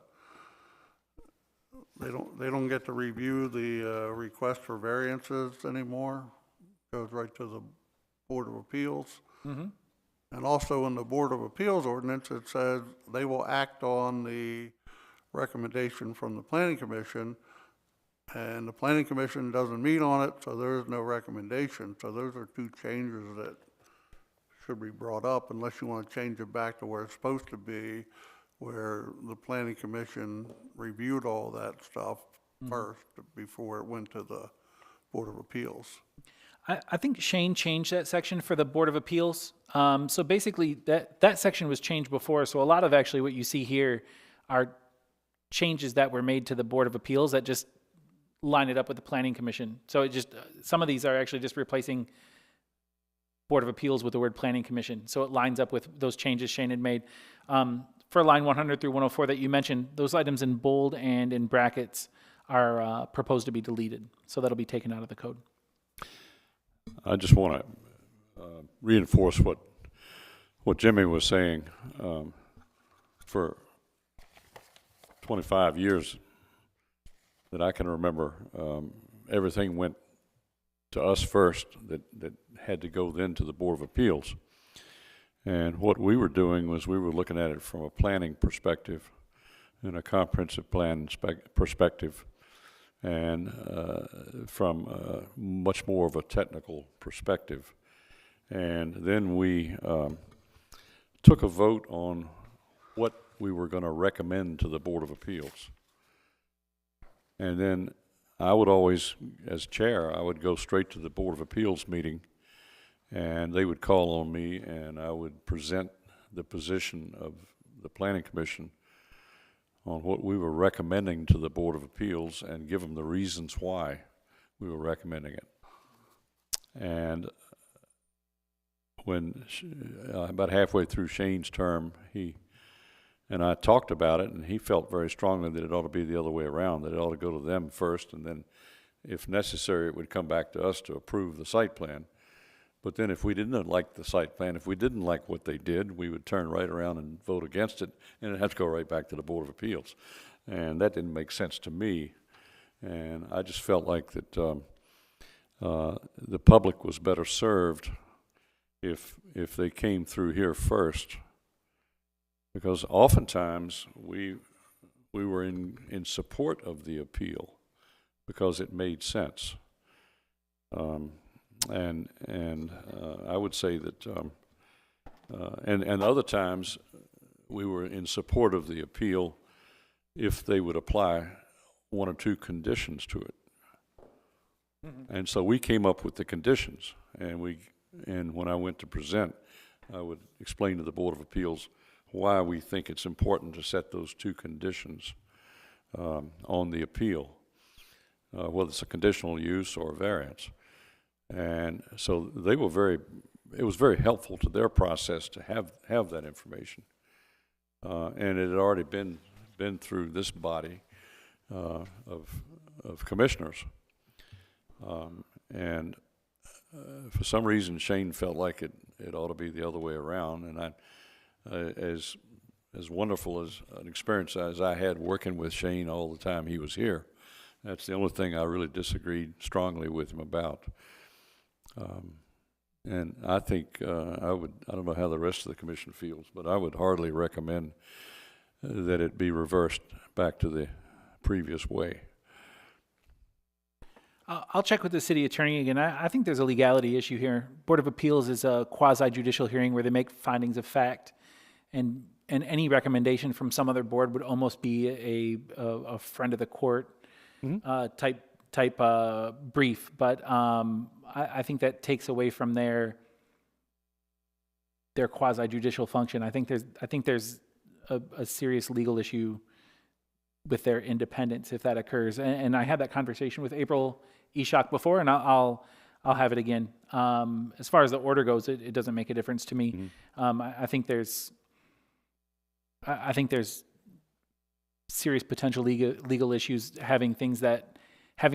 they don't get to review the request for variances anymore. Goes right to the Board of Appeals.
Mm-hmm.
And also in the Board of Appeals ordinance, it says they will act on the recommendation from the planning commission, and the planning commission doesn't meet on it, so there is no recommendation. So those are two changes that should be brought up, unless you want to change it back to where it's supposed to be, where the planning commission reviewed all that stuff first before it went to the Board of Appeals.
I think Shane changed that section for the Board of Appeals. So basically, that section was changed before. So a lot of actually what you see here are changes that were made to the Board of Appeals that just line it up with the Planning Commission. So it just, some of these are actually just replacing Board of Appeals with the word Planning Commission. So it lines up with those changes Shane had made. For line 100 through 104 that you mentioned, those items in bold and in brackets are proposed to be deleted. So that'll be taken out of the code.
I just want to reinforce what Jimmy was saying. For 25 years that I can remember, everything went to us first that had to go then to the Board of Appeals. And what we were doing was we were looking at it from a planning perspective and a comprehensive plan perspective, and from much more of a technical perspective. And then we took a vote on what we were going to recommend to the Board of Appeals. And then I would always, as chair, I would go straight to the Board of Appeals meeting, and they would call on me, and I would present the position of the Planning Commission on what we were recommending to the Board of Appeals and give them the reasons why we were recommending it. And when about halfway through Shane's term, he and I talked about it, and he felt very strongly that it ought to be the other way around, that it ought to go to them first, and then if necessary, it would come back to us to approve the site plan. But then if we didn't like the site plan, if we didn't like what they did, we would turn right around and vote against it, and it'd have to go right back to the Board of Appeals. And that didn't make sense to me. And I just felt like that the public was better served if they came through here first, because oftentimes we were in support of the appeal because it made sense. And I would say that, and other times we were in support of the appeal if they would apply one or two conditions to it. Mm-hmm. And so we came up with the conditions, and when I went to present, I would explain to the Board of Appeals why we think it's important to set those two conditions on the appeal, whether it's a conditional use or a variance. And so they were it was very helpful to their process to have that information. And it had already been through this body of commissioners. And for some reason, Shane felt like it ought to be the other way around. And as wonderful as an experience as I had working with Shane all the time he was here, that's the only thing I really disagreed strongly with him about. And I think I don't know how the rest of the commission feels, but I would hardly recommend that it be reversed back to the previous way.
I'll check with the city attorney again. I think there's a legality issue here. Board of Appeals is a quasi-judicial hearing where they make findings of fact, and any recommendation from some other board would almost be a friend of the court type brief. But I think that takes away from their quasi-judicial function. I think there's a serious legal issue with their independence if that occurs. And I had that conversation with April Eshok before, and I'll have it again. As far as the order goes, it doesn't make a difference to me. I think there's serious potential legal issues having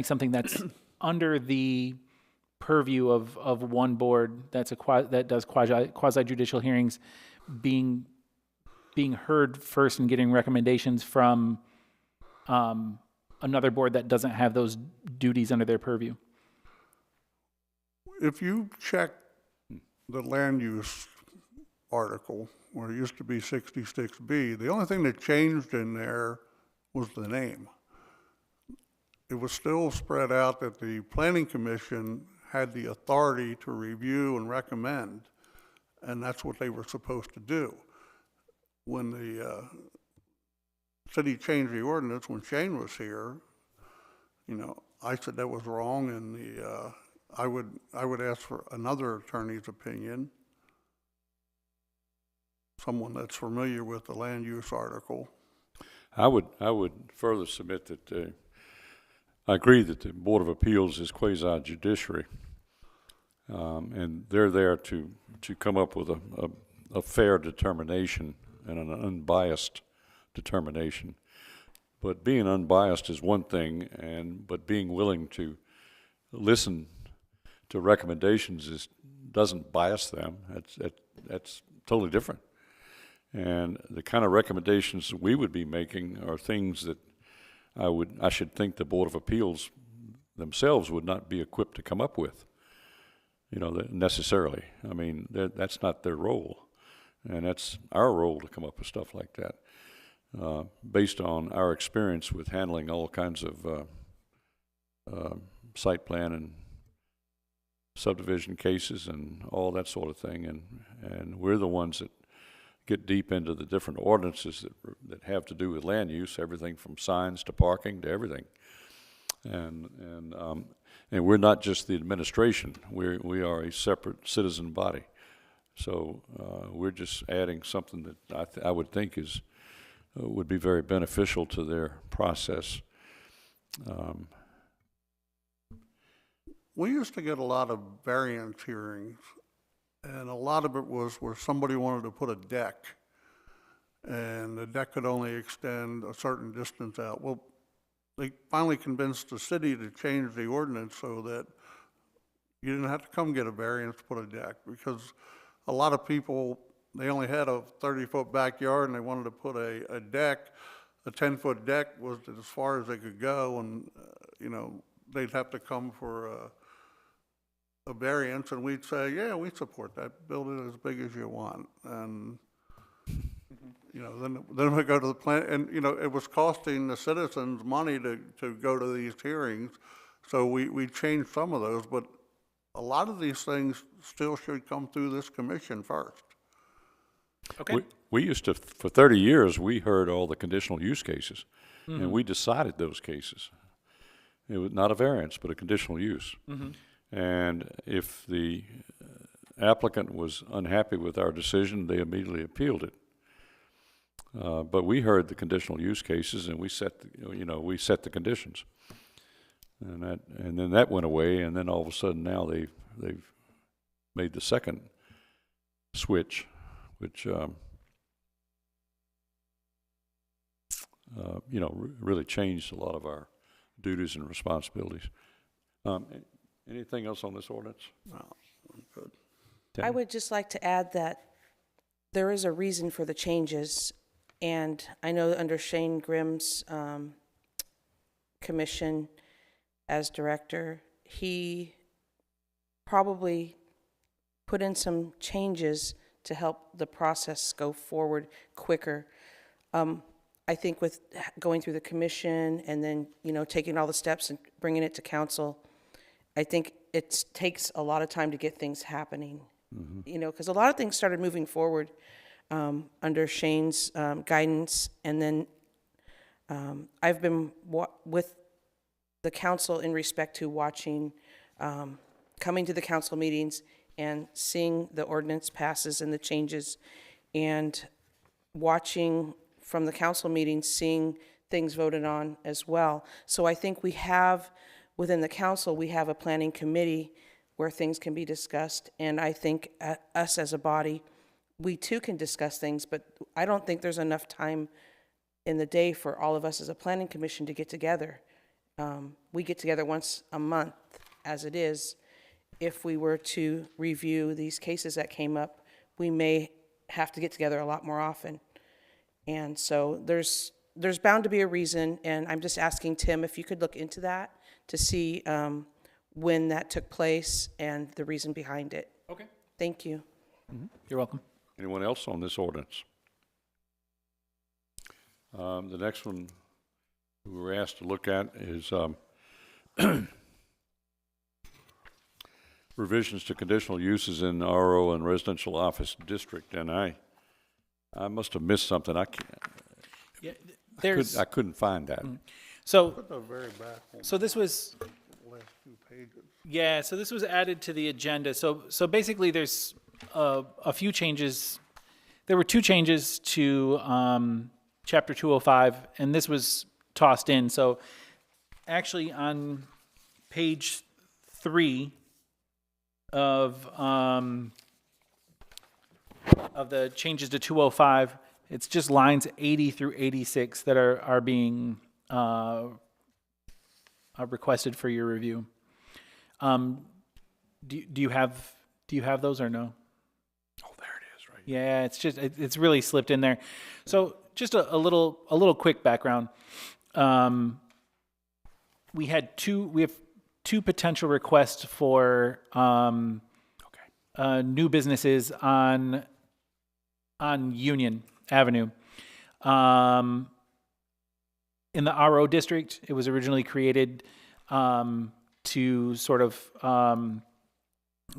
something that's under the purview of one board that does quasi judicial hearings being heard first and getting recommendations from another board that doesn't have those duties under their purview.
If you check the land use article, where it used to be 66B, the only thing that changed in there was the name. It was still spread out that the Planning Commission had the authority to review and recommend, and that's what they were supposed to do. When the city changed the ordinance, when Shane was here, I said that was wrong, and I would ask for another attorney's opinion, someone that's familiar with the land use article.
I would further submit that I agree that the Board of Appeals is quasi judiciary, and they're there to come up with a fair determination and an unbiased determination. But being unbiased is one thing, but being willing to listen to recommendations doesn't bias them. That's totally different. And the kind of recommendations we would be making are things that I should think the Board of Appeals themselves would not be equipped to come up with, necessarily. I mean, that's not their role, and that's our role to come up with stuff like that, based on our experience with handling all kinds of site plan and subdivision cases and all that sort of thing, and we're the ones that get deep into the different ordinances that have to do with land use, everything from signs to parking to everything. And we're not just the administration. We are a separate citizen body. So we're just adding something that I would think would be very beneficial to their process.
We used to get a lot of variance hearings, and a lot of it was where somebody wanted to put a deck, and the deck could only extend a certain distance out. Well, they finally convinced the city to change the ordinance so that you didn't have to come get a variance to put a deck, because a lot of people, they only had a 30-foot backyard and they wanted to put a deck. A 10-foot deck was as far as they could go, and they'd have to come for a variance, and we'd say, yeah, we support that, build it as big as you want. And then we go to the plan, and it was costing the citizens money to go to these hearings, so we changed some of those, but a lot of these things still should come through this commission first.
Okay.
We used to, for 30 years, we heard all the conditional use cases, and we decided those cases. It was not a variance, but a conditional use. And if the applicant was unhappy with our decision, they immediately appealed it. But we heard the conditional use cases, and we set the conditions, and then that went away, and then all of a sudden now they've made the second switch, which really changed a lot of our duties and responsibilities. Anything else on this ordinance?
No, I'm good.
I would just like to add that there is a reason for the changes, and I know under Shane Grimm's commission as director, he probably put in some changes to help the process go forward quicker. I think with going through the commission and then, taking all the steps and bringing it to council, I think it takes a lot of time to get things happening, because a lot of things started moving forward under Shane's guidance. And then I've been with the council in respect to watching, coming to the council meetings and seeing the ordinance passes and the changes, and watching from the council meetings, seeing things voted on as well. So I think we have, within the council, we have a planning committee where things can be discussed, and I think us as a body, we too can discuss things, but I don't think there's enough time in the day for all of us as a planning commission to get together. We get together once a month as it is. If we were to review these cases that came up, we may have to get together a lot more often. And so there's bound to be a reason, and I'm just asking Tim if you could look into that to see when that took place and the reason behind it.
Okay.
Thank you.
You're welcome.
Anyone else on this ordinance? The next one we were asked to look at is revisions to conditional uses in RO and residential office district, and I must have missed something.
Yeah, there's,
I couldn't find that.
so,
Put the very back on
so this was,
the last 2 pages.
yeah, so this was added to the agenda. So basically, there's a few changes. There were 2 changes to Chapter 205, and this was tossed in. So actually, on page 3 of the changes to 205, it's just lines 80 through 86 that are being requested for your review. Do you have those or no?
Oh, there it is, right.
Yeah, it's really slipped in there. So just a little quick background. We have 2 potential requests for new businesses on Union Avenue. In the RO district, it was originally created to sort of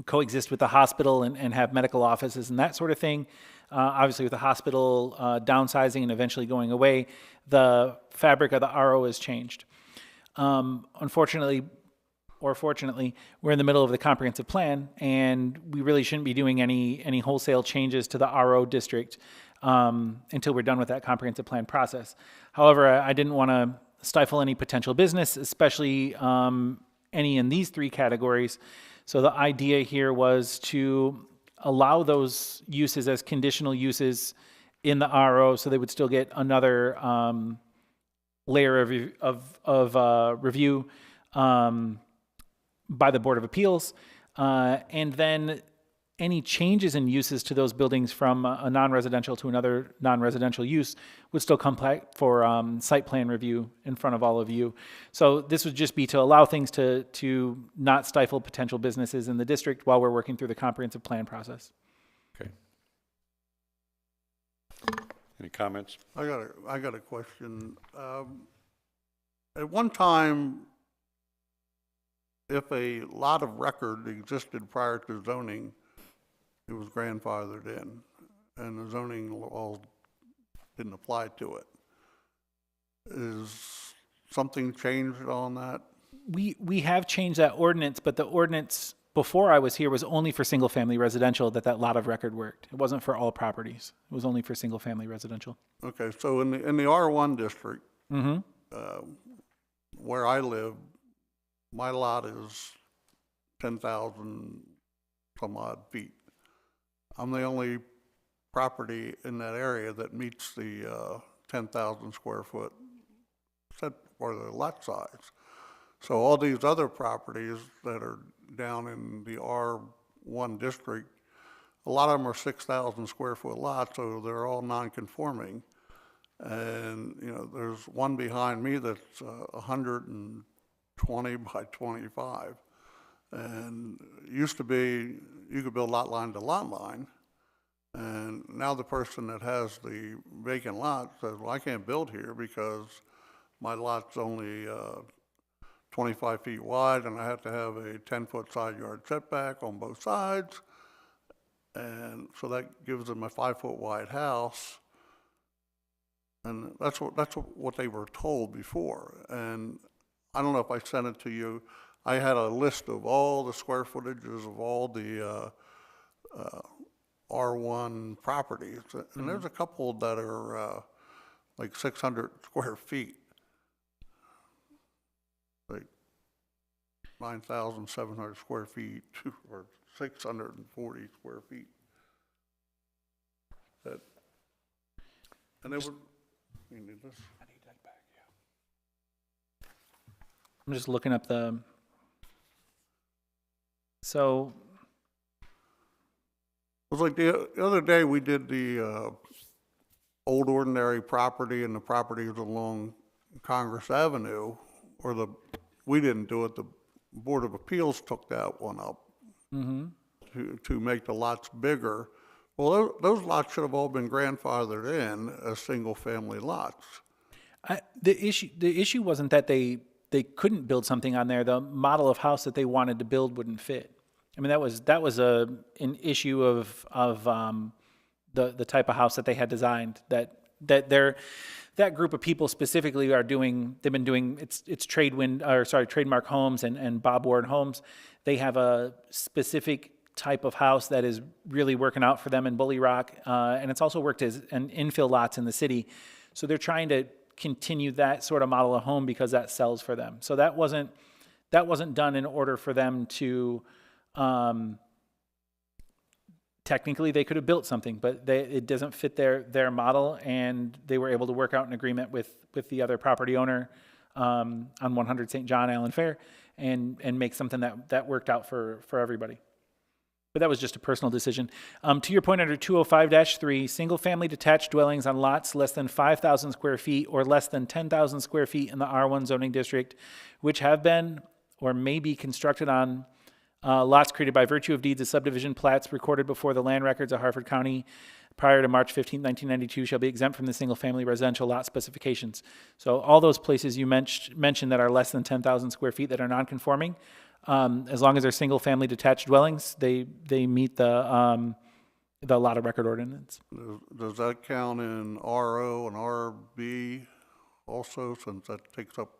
coexist with the hospital and have medical offices and that sort of thing. Obviously, with the hospital downsizing and eventually going away, the fabric of the RO has changed. Unfortunately, or fortunately, we're in the middle of the comprehensive plan, and we really shouldn't be doing any wholesale changes to the RO district until we're done with that comprehensive plan process. However, I didn't want to stifle any potential business, especially any in these 3 categories. So the idea here was to allow those uses as conditional uses in the RO, so they would still get another layer of review by the Board of Appeals, and then any changes in uses to those buildings from a non-residential to another non-residential use would still come back for site plan review in front of all of you. So this would just be to allow things to not stifle potential businesses in the district while we're working through the comprehensive plan process.
Okay. Any comments?
I got a question. At one time, if a lot of record existed prior to zoning, it was grandfathered in, and the zoning law didn't apply to it. Is something changed on that?
We have changed that ordinance, but the ordinance before I was here was only for single-family residential that lot of record worked. It wasn't for all properties. It was only for single-family residential.
Okay, so in the R1 district, where I live, my lot is 10,000 some odd feet. I'm the only property in that area that meets the 10,000 square foot set for the lot size. So all these other properties that are down in the R1 district, a lot of them are 6,000 square foot lots, so they're all non-conforming. And, you know, there's one behind me that's 120 by 25. And it used to be you could build lot line to lot line. And now the person that has the vacant lot says, well, I can't build here because my lot's only 25 feet wide and I have to have a 10-foot side yard setback on both sides. And so that gives them a 5-foot wide house. And that's what they were told before. And I don't know if I sent it to you. I had a list of all the square footages of all the R1 properties. And there's a couple that are like 600 square feet. 9,700 square feet or 640 square feet. That, and it would, you need this?
I'm just looking up so,
It was like the other day, we did the Old Ordinary property and the properties along Congress Avenue, we didn't do it, the Board of Appeals took that one up to make the lots bigger. Well, those lots should have all been grandfathered in as single-family lots.
the issue wasn't that they couldn't build something on there. The model of house that they wanted to build wouldn't fit. I mean, that was an issue of the type of house that they had designed, that group of people specifically are doing. They've been doing it's Trademark Homes and Bob Ward Homes. They have a specific type of house that is really working out for them in Bully Rock, and it's also worked as an infill lots in the city. So they're trying to continue that sort of model of home because that sells for them. So that wasn't done in order for them to. Technically, they could have built something, but it doesn't fit their model, and they were able to work out an agreement with the other property owner on 100 St. John Allen Fair and make something that worked out for everybody. But that was just a personal decision. To your point, under 205-3, single-family detached dwellings on lots less than 5,000 square feet or less than 10,000 square feet in the R1 zoning district, which have been or may be constructed on lots created by virtue of deeds of subdivision plats recorded before the land records of Harford County prior to March 15, 1992 shall be exempt from the single-family residential lot specifications. So all those places you mentioned that are less than 10,000 square feet that are non-conforming, as long as they're single-family detached dwellings, they meet the lot of record ordinance.
Does that count in RO and RB also, since that takes up?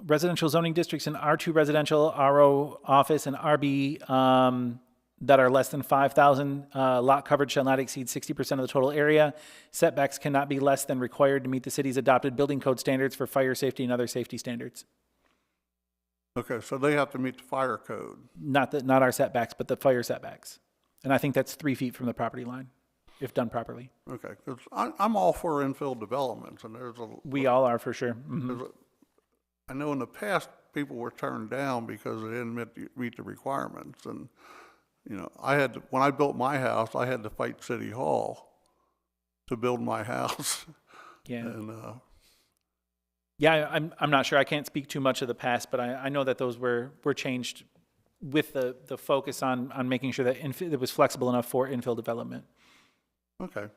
Residential zoning districts in R2 residential, RO office, and RB that are less than 5,000 lot coverage shall not exceed 60% of the total area. Setbacks cannot be less than required to meet the city's adopted building code standards for fire safety and other safety standards.
Okay, so they have to meet the fire code.
Not our setbacks, but the fire setbacks. And I think that's 3 feet from the property line, if done properly.
Okay, because I'm all for infill developments, and
We all are, for sure. Mm-hmm.
I know in the past, people were turned down because they didn't meet the requirements. And, you know, when I built my house, I had to fight City Hall to build my house.
Yeah.
And,
yeah, I'm not sure. I can't speak too much of the past, but I know that those were changed with the focus on making sure that it was flexible enough for infill development.
Okay.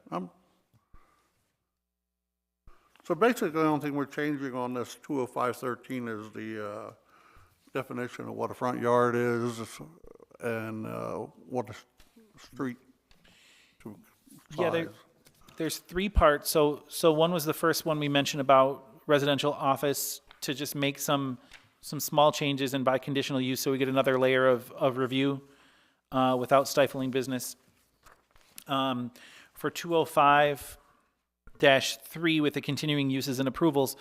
So basically, the only thing we're changing on this 205-13 is the definition of what a front yard is and what a street to size.
Yeah, there's 3 parts. So one was the first one we mentioned about residential office, to just make some small changes and by conditional use, so we get another layer of review without stifling business. For 205-3 with the continuing uses and approvals,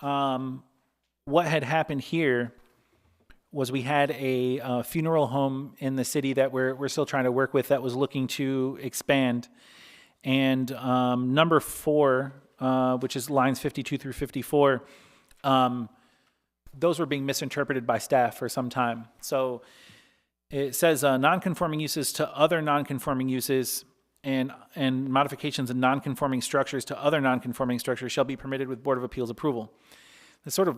what had happened here was we had a funeral home in the city that we're still trying to work with that was looking to expand. And number 4, which is lines 52 through 54, those were being misinterpreted by staff for some time. So it says non-conforming uses to other non-conforming uses and modifications of non-conforming structures to other non-conforming structures shall be permitted with Board of Appeals approval. This sort of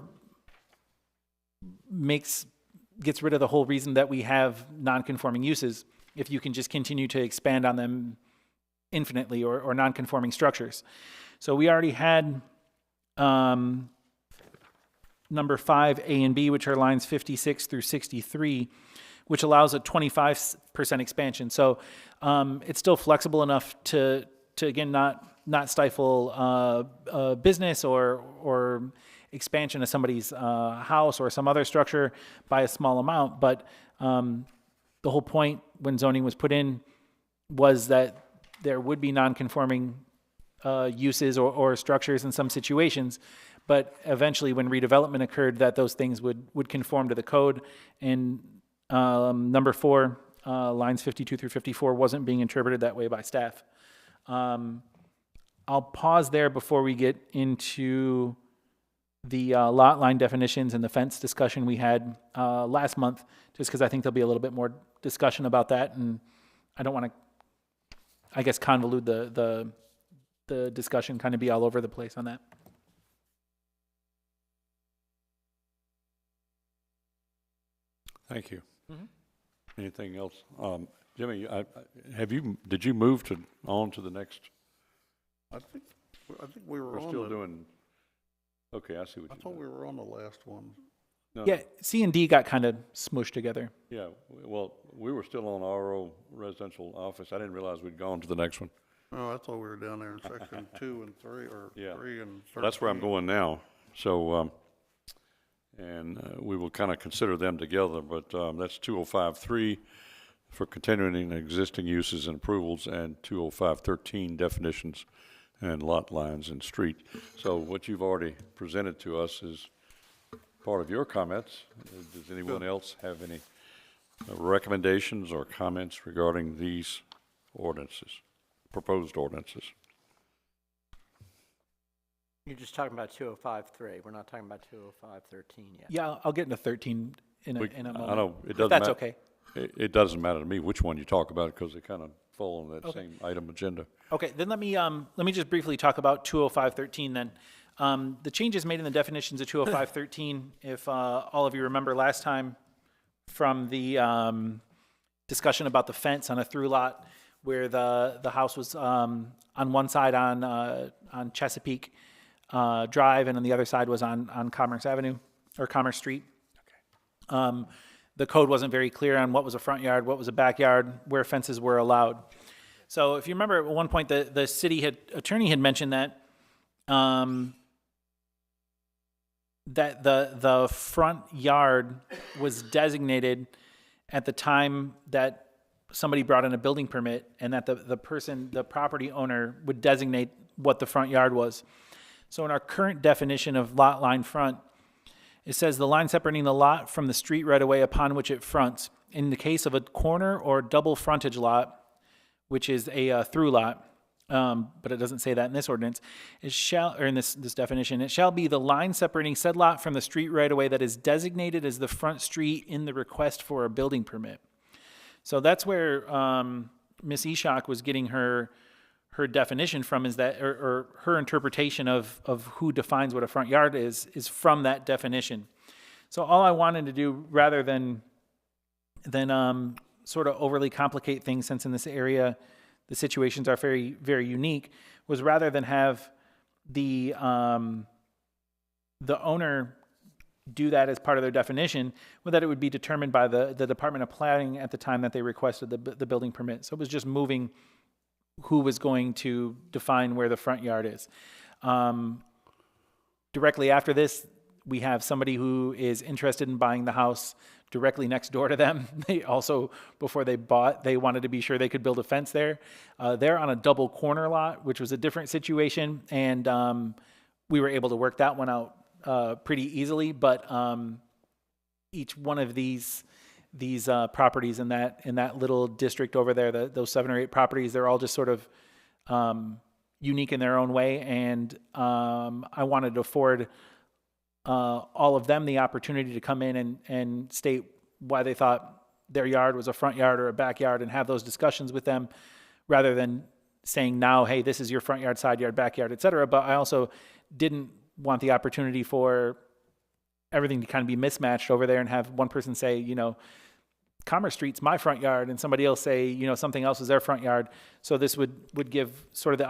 gets rid of the whole reason that we have non-conforming uses if you can just continue to expand on them infinitely, or non-conforming structures. So we already had number 5, A and B, which are lines 56 through 63, which allows a 25% expansion. So it's still flexible enough to again, not stifle business or expansion of somebody's house or some other structure by a small amount. But the whole point when zoning was put in was that there would be non-conforming uses or structures in some situations, but eventually when redevelopment occurred, that those things would conform to the code. And number 4, lines 52 through 54 wasn't being interpreted that way by staff. I'll pause there before we get into the lot line definitions and the fence discussion we had last month, just because I think there'll be a little bit more discussion about that, and I don't want to, I guess, convolute the discussion, kind of be all over the place on that.
Thank you. Anything else? Jimmy, did you move on to the next?
I think we were
We're
on
still
the,
doing, okay, I see what
I
you're
thought
doing.
we were on the last one.
No,
Yeah, C and D got kind of smooshed together.
Yeah, well, we were still on RO residential office. I didn't realize we'd gone to the next one.
Oh, I thought we were down there in section 2 and 3, or
Yeah.
3 and 13.
So that's where I'm going now. So, we will kind of consider them together, but that's 205.3 for continuing existing uses and approvals, and 205.13 definitions and lot lines and street. So what you've already presented to us is part of your comments. Does anyone else have any recommendations or comments regarding these ordinances, proposed ordinances?
You're just talking about 205.3. We're not talking about 205.13 yet.
Yeah, I'll get into 13 in a
I
moment.
know it
If
doesn't
that's
matter.
okay.
It doesn't matter to me which one you talk about, because they kind of fall on that
Okay.
same item agenda.
Okay, then let me just briefly talk about 205.13 then. The changes made in the definitions of 205.13, if all of you remember last time from the discussion about the fence on a through lot where the house was on one side on Chesapeake Drive, and on the other side was on Commerce Avenue or Commerce Street. The code wasn't very clear on what was a front yard, what was a backyard, where fences were allowed. So if you remember at one point, the city attorney had mentioned that that the front yard was designated at the time that somebody brought in a building permit, and that the property owner would designate what the front yard was. So in our current definition of lot line front, it says the line separating the lot from the street right away upon which it fronts. In the case of a corner or double frontage lot, which is a through lot, but it doesn't say that in this ordinance, in this definition, it shall be the line separating said lot from the street right away that is designated as the front street in the request for a building permit. So that's where Ms. Eshok was getting her definition from, is that, or her interpretation of who defines what a front yard is from that definition. So all I wanted to do, rather than sort of overly complicate things, since in this area the situations are very, very unique, was rather than have the owner do that as part of their definition, well, that it would be determined by the Department of Planning at the time that they requested the building permit. So it was just moving who was going to define where the front yard is. Directly after this, we have somebody who is interested in buying the house directly next door to them. They also, before they bought, they wanted to be sure they could build a fence there. They're on a double corner lot, which was a different situation, and we were able to work that one out pretty easily. But each one of these properties in that little district over there, those 7 or 8 properties, they're all just sort of unique in their own way, and I wanted to afford all of them the opportunity to come in and state why they thought their yard was a front yard or a backyard, and have those discussions with them, rather than saying now, hey, this is your front yard, side yard, backyard, et cetera. But I also didn't want the opportunity for everything to kind of be mismatched over there, and have one person say, Commerce Street's my front yard, and somebody else say, something else is their front yard. So this would give sort of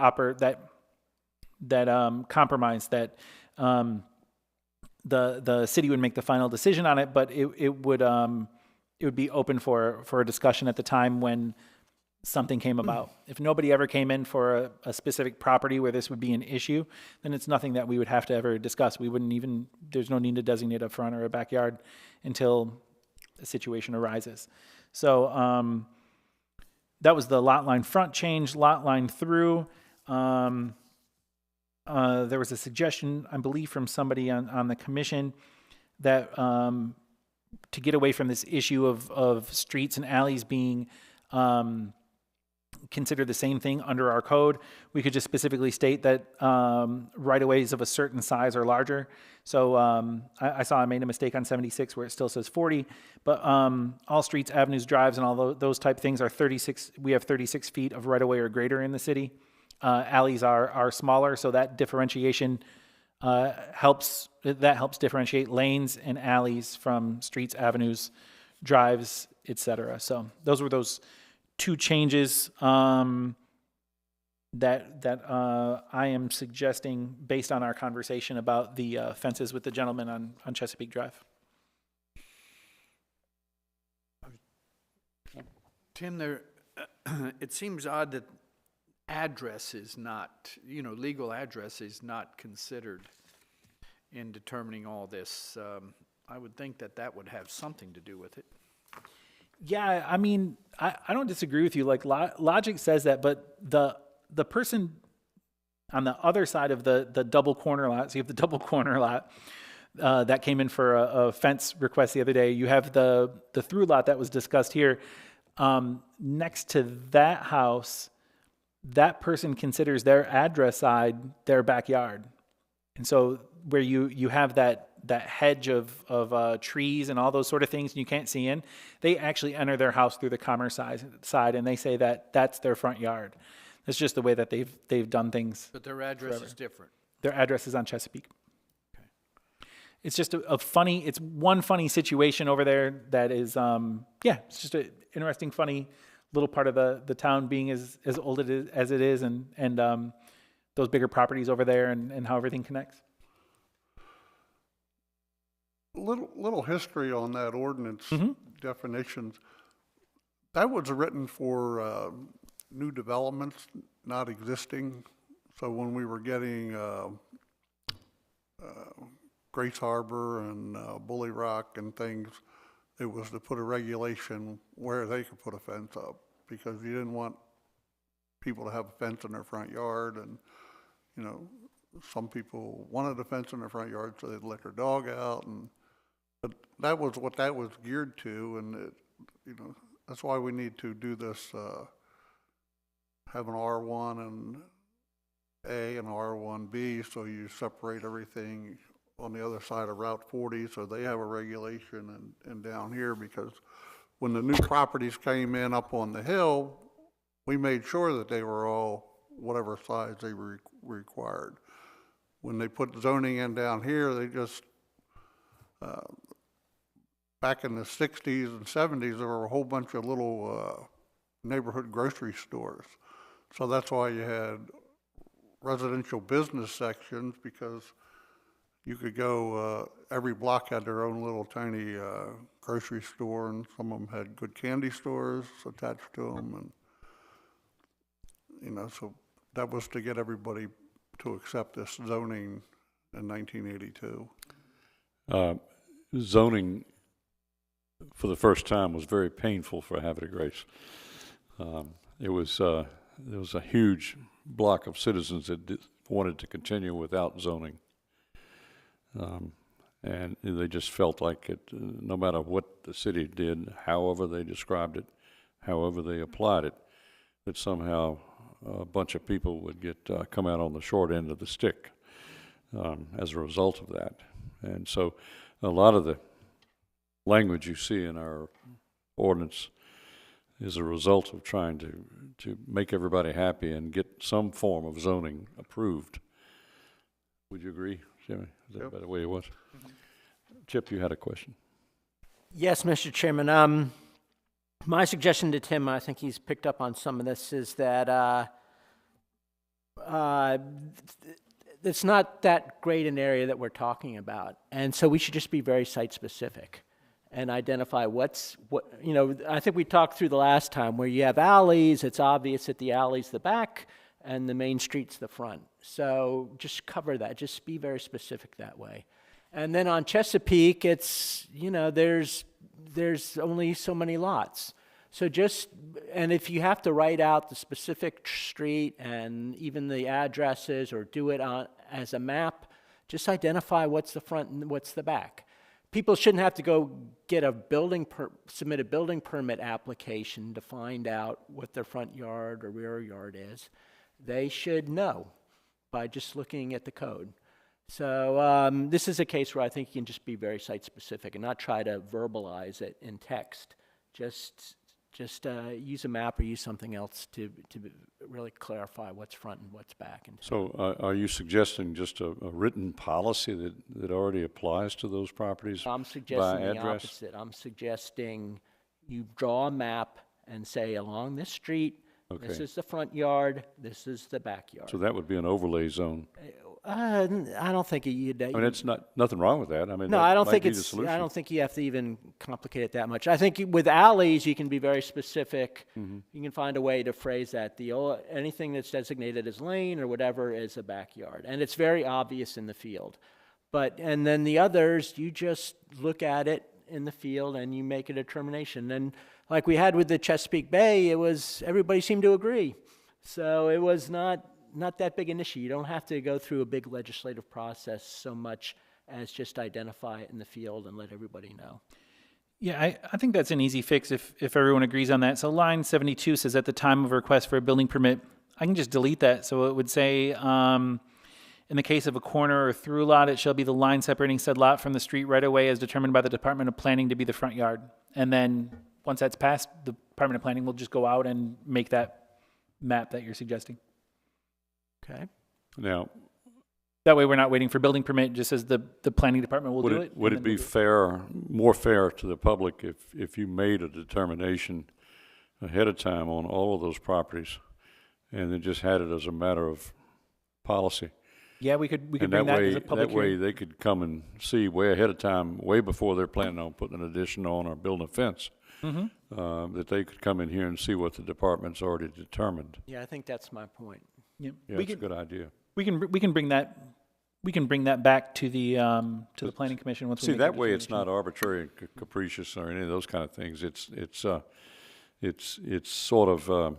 that compromise that the city would make the final decision on it, but it would be open for a discussion at the time when something came about. If nobody ever came in for a specific property where this would be an issue, then it's nothing that we would have to ever discuss. There's no need to designate a front or a backyard until a situation arises. So that was the lot line front change. Lot line through. there was a suggestion, I believe, from somebody on the commission that to get away from this issue of streets and alleys being considered the same thing under our code, we could just specifically state that right-of-ways of a certain size or larger. So I saw I made a mistake on 76 where it still says 40, but all streets, avenues, drives, and all those type things are 36. We have 36 feet of right-of-way or greater in the city. Alleys are smaller, so that differentiation helps differentiate lanes and alleys from streets, avenues, drives, etc. So those were those two changes that I am suggesting based on our conversation about the fences with the gentleman on Chesapeake Drive.
Tim, there, it seems odd that address is not, legal address is not considered in determining all this. I would think that would have something to do with it.
Yeah, I mean, I don't disagree with you. Like logic says that, but the person on the other side of the double corner lot, so you have the double corner lot that came in for a fence request the other day. You have the through lot that was discussed here. Next to that house, that person considers their address side their backyard. And so where you have that hedge of trees and all those sort of things you can't see in, they actually enter their house through the commerce side, and they say that that's their front yard. That's just the way that they've done things.
But their address
forever.
is different.
Their address is on Chesapeake. Okay. It's just it's one funny situation over there that is, it's just an interesting, funny little part of the town being as old as it is, and those bigger properties over there and how everything connects.
Little history on that ordinance definitions. That was written for new developments, not existing. So when we were getting Grace Harbor and Bully Rock and things, it was to put a regulation where they could put a fence up, because you didn't want people to have a fence in their front yard. And some people wanted a fence in their front yard so they'd let their dog out, but that was what that was geared to. And that's why we need to do this, have an R1 and A and R1B, so you separate everything on the other side of Route 40, so they have a regulation, and down here, because when the new properties came in up on the hill, we made sure that they were all whatever size they required. When they put zoning in down here, they just, back in the 60s and 70s, there were a whole bunch of little neighborhood grocery stores. So that's why you had residential business sections, because you could go, every block had their own little tiny grocery store, and some of them had good candy stores attached to them. And, so that was to get everybody to accept this zoning in 1982.
Zoning, for the first time, was very painful for Havre Grace. There was a huge block of citizens that wanted to continue without zoning. And they just felt like it, no matter what the city did, however they described it, however they applied it, that somehow a bunch of people would come out on the short end of the stick as a result of that. And so a lot of the language you see in our ordinance is a result of trying to make everybody happy and get some form of zoning approved. Would you agree, Jimmy? Is that the way it was? Chip, you had a question.
Yes, Mr. Chairman. My suggestion to Tim, I think he's picked up on some of this, is that it's not that great an area that we're talking about. And so we should just be very site-specific and identify I think we talked through the last time where you have alleys, it's obvious that the alley's the back and the main street's the front. So just cover that, just be very specific that way. And then on Chesapeake, it's, there's only so many lots. So and if you have to write out the specific street and even the addresses or do it as a map, just identify what's the front and what's the back. People shouldn't have to go get submit a building permit application to find out what their front yard or rear yard is. They should know by just looking at the code. So this is a case where I think you can just be very site-specific and not try to verbalize it in text. Just use a map or use something else to really clarify what's front and what's back.
So are you suggesting just a written policy that already applies to those properties
I'm suggesting
by
the
address?
opposite. I'm suggesting you draw a map and say along this street, this
Okay.
is the front yard, this is the backyard.
So that would be an overlay zone.
I don't think you'd.
I mean, it's nothing wrong with that. I mean,
No,
that
I don't
might
think
be the
it's. I
solution.
don't think you have to even complicate it that much. I think with alleys, you can be very specific.
Mm-hmm.
You can find a way to phrase that. Anything that's designated as lane or whatever is a backyard, and it's very obvious in the field. And then the others, you just look at it in the field and you make a determination. And like we had with the Chesapeake Bay, everybody seemed to agree, so it was not that big an issue. You don't have to go through a big legislative process so much as just identify it in the field and let everybody know.
Yeah, I think that's an easy fix if everyone agrees on that. So line 72 says at the time of request for a building permit, I can just delete that. So it would say, in the case of a corner or through lot, it shall be the line separating said lot from the street right away as determined by the Department of Planning to be the front yard. And then once that's passed, the Department of Planning will just go out and make that map that you're suggesting.
Okay.
Now,
That way we're not waiting for building permit, just as the planning department will
would
do
it
it.
would
and
it
then
be
we'll do
more fair to the public if you made a determination ahead of time on all of those properties, and then just had it as a matter of policy?
Yeah, we could
And
bring that as a public
that way
hearing.
they could come and see way ahead of time, way before they're planning on putting an addition on or building a fence.
Mm-hmm.
That they could come in here and see what the department's already determined.
Yeah, I think that's my point.
Yeah.
Yeah,
We
it's a
can,
good idea.
we can bring that back to the planning commission once we
See,
make
that
a
way it's
determination.
not arbitrary and capricious or any of those kind of things. It's sort of,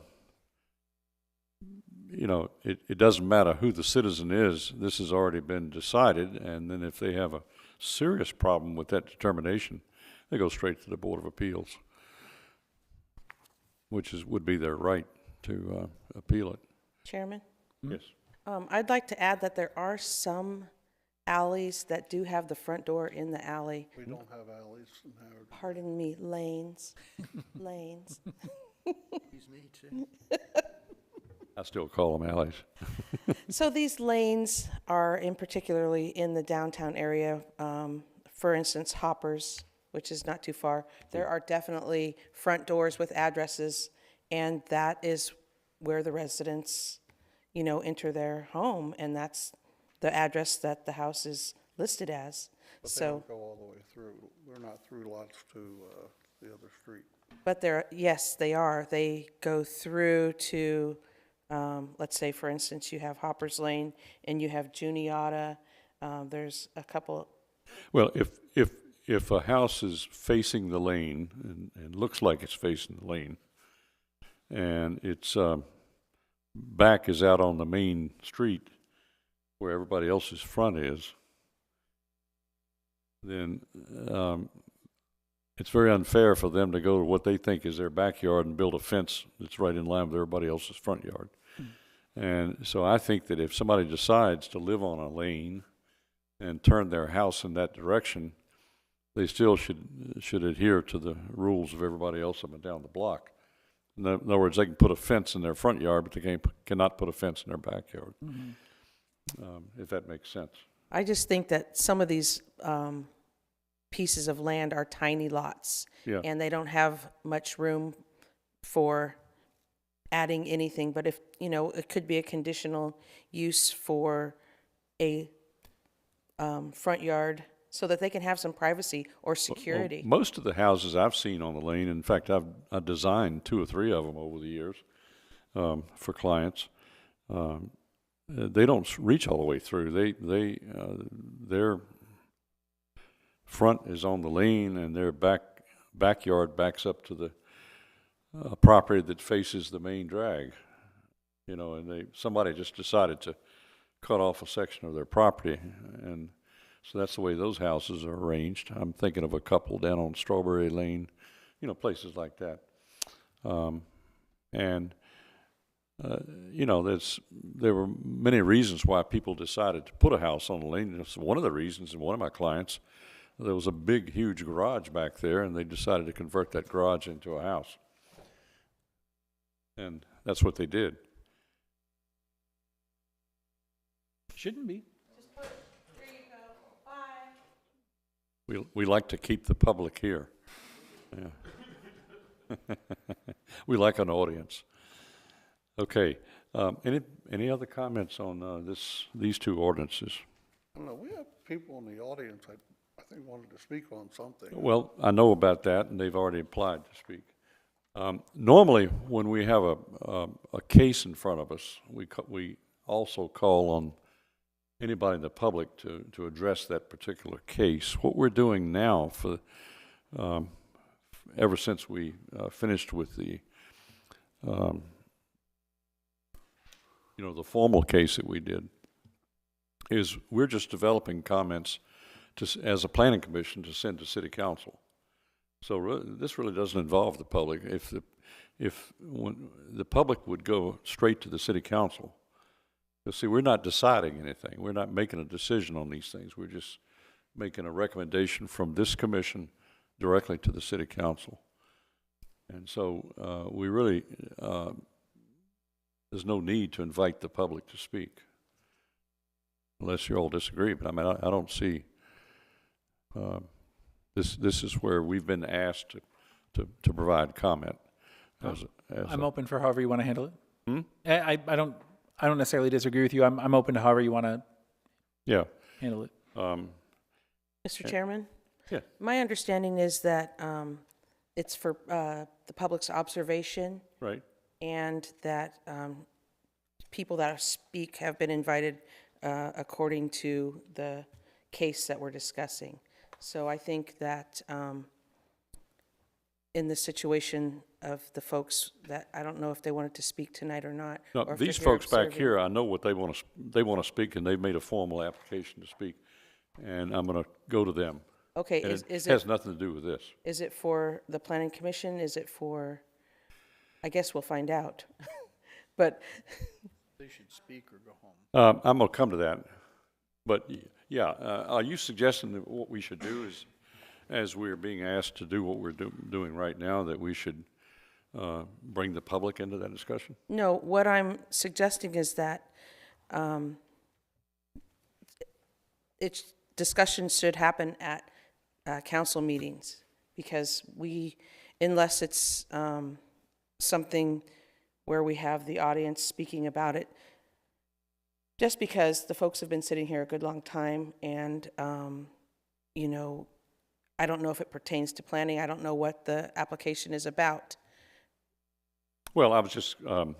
it doesn't matter who the citizen is. This has already been decided, and then if they have a serious problem with that determination, they go straight to the Board of Appeals, which would be their right to appeal it.
Chairman?
Yes.
I'd like to add that there are some alleys that do have the front door in the alley.
We don't have alleys in Howard.
Pardon me, lanes. Lanes.
Excuse me, too.
I still call them alleys.
So these lanes are particularly in the downtown area. For instance, Hoppers, which is not too far. There are definitely front doors with addresses, and that is where the residents, enter their home, and that's the address that the house is listed as.
But they
So,
don't go all the way through. They're not through lots to the other street.
but yes, they are. They go through to, let's say, for instance, you have Hoppers Lane and you have Juniata. There's a couple.
Well, if a house is facing the lane and looks like it's facing the lane, and its back is out on the main street where everybody else's front is, then it's very unfair for them to go to what they think is their backyard and build a fence that's right in line with everybody else's front yard. And so I think that if somebody decides to live on a lane and turn their house in that direction, they still should adhere to the rules of everybody else up and down the block. In other words, they can put a fence in their front yard, but they cannot put a fence in their backyard, if that makes sense.
I just think that some of these pieces of land are tiny lots.
Yeah.
And they don't have much room for adding anything. But if, it could be a conditional use for a front yard so that they can have some privacy or security.
Well, most of the houses I've seen on the lane, in fact, I've designed 2 or 3 of them over the years for clients. They don't reach all the way through. Their front is on the lane, and their backyard backs up to a property that faces the main drag, you know, and somebody just decided to cut off a section of their property, and so that's the way those houses are arranged. I'm thinking of a couple down on Strawberry Lane, you know, places like that. You know, there were many reasons why people decided to put a house on the lane. That's one of the reasons, and one of my clients, there was a big, huge garage back there, and they decided to convert that garage into a house. And that's what they did.
Shouldn't be.
We like to keep the public here. Yeah. We like an audience. Okay. Any other comments on these two ordinances?
I don't know, we have people in the audience, I think wanted to speak on something.
Well, I know about that, and they've already applied to speak. Normally, when we have a case in front of us, we also call on anybody in the public to address that particular case. What we're doing now, ever since we finished with the you know, the formal case that we did, is we're just developing comments as a planning commission to send to city council. So this really doesn't involve the public. If the public would go straight to the city council, you see, we're not deciding anything. We're not making a decision on these things. We're just making a recommendation from this commission directly to the city council. And so we really, there's no need to invite the public to speak, unless you all disagree. But I mean, I don't see, this is where we've been asked to provide comment.
I'm open for however you want to handle it. I don't necessarily disagree with you. I'm open to however you want to handle it.
Mr. Chairman?
Yeah.
My understanding is that it's for the public's observation,
Right.
and that people that speak have been invited according to the case that we're discussing. So I think that in the situation of the folks that, I don't know if they wanted to speak tonight or not.
No,
or if
these
they're here
folks back
observing.
here, I know what they want to speak, and they've made a formal application to speak, and I'm going to go to them.
Okay,
And
is
it has
it,
nothing to do with this.
is it for the planning commission? Is it for, I guess we'll find out. But
They should speak or go home.
I'm going to come to that, but yeah, are you suggesting that what we should do is, as we're being asked to do what we're doing right now, that we should bring the public into that discussion?
no, what I'm suggesting is that discussions should happen at council meetings, because unless it's something where we have the audience speaking about it, just because the folks have been sitting here a good long time, and you know, I don't know if it pertains to planning. I don't know what the application is about.
Well, I was just, I'm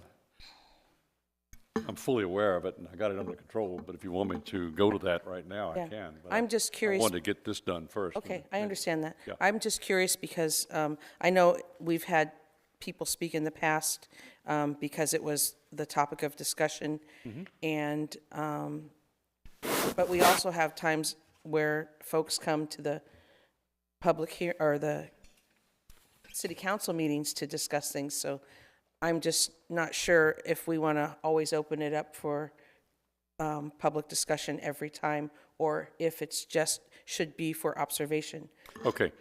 fully aware of it, and I got it under control, but if you want me to go to that right now,
Yeah.
I can. But
I'm just curious.
I wanted to get this done first.
Okay, I understand that.
Yeah.
I'm just curious because I know we've had people speak in the past because it was the topic of discussion, and but we also have times where folks come to the public here or the city council meetings to discuss things. So I'm just not sure if we want to always open it up for public discussion every time, or if it's just should be for observation.
Okay.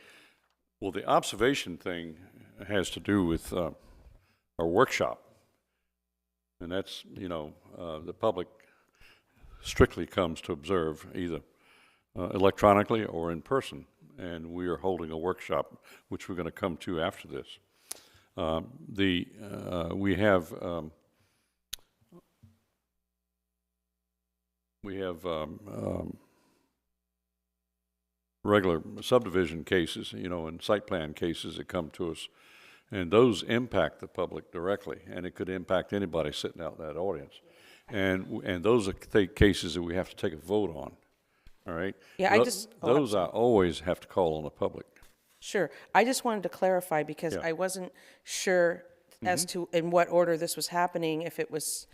Well, the observation thing has to do with our workshop. And that's, you know, the public strictly comes to observe either electronically or in person. And we are holding a workshop, which we're going to come to after this. We have regular subdivision cases, you know, and site plan cases that come to us, and those impact the public directly, and it could impact anybody sitting out in that audience. And those are cases that we have to take a vote on, all right?
Yeah, I just-
Those I always have to call on the public.
Sure. I just wanted to clarify because
Yeah.
I wasn't sure as to in what order this was happening, if it was,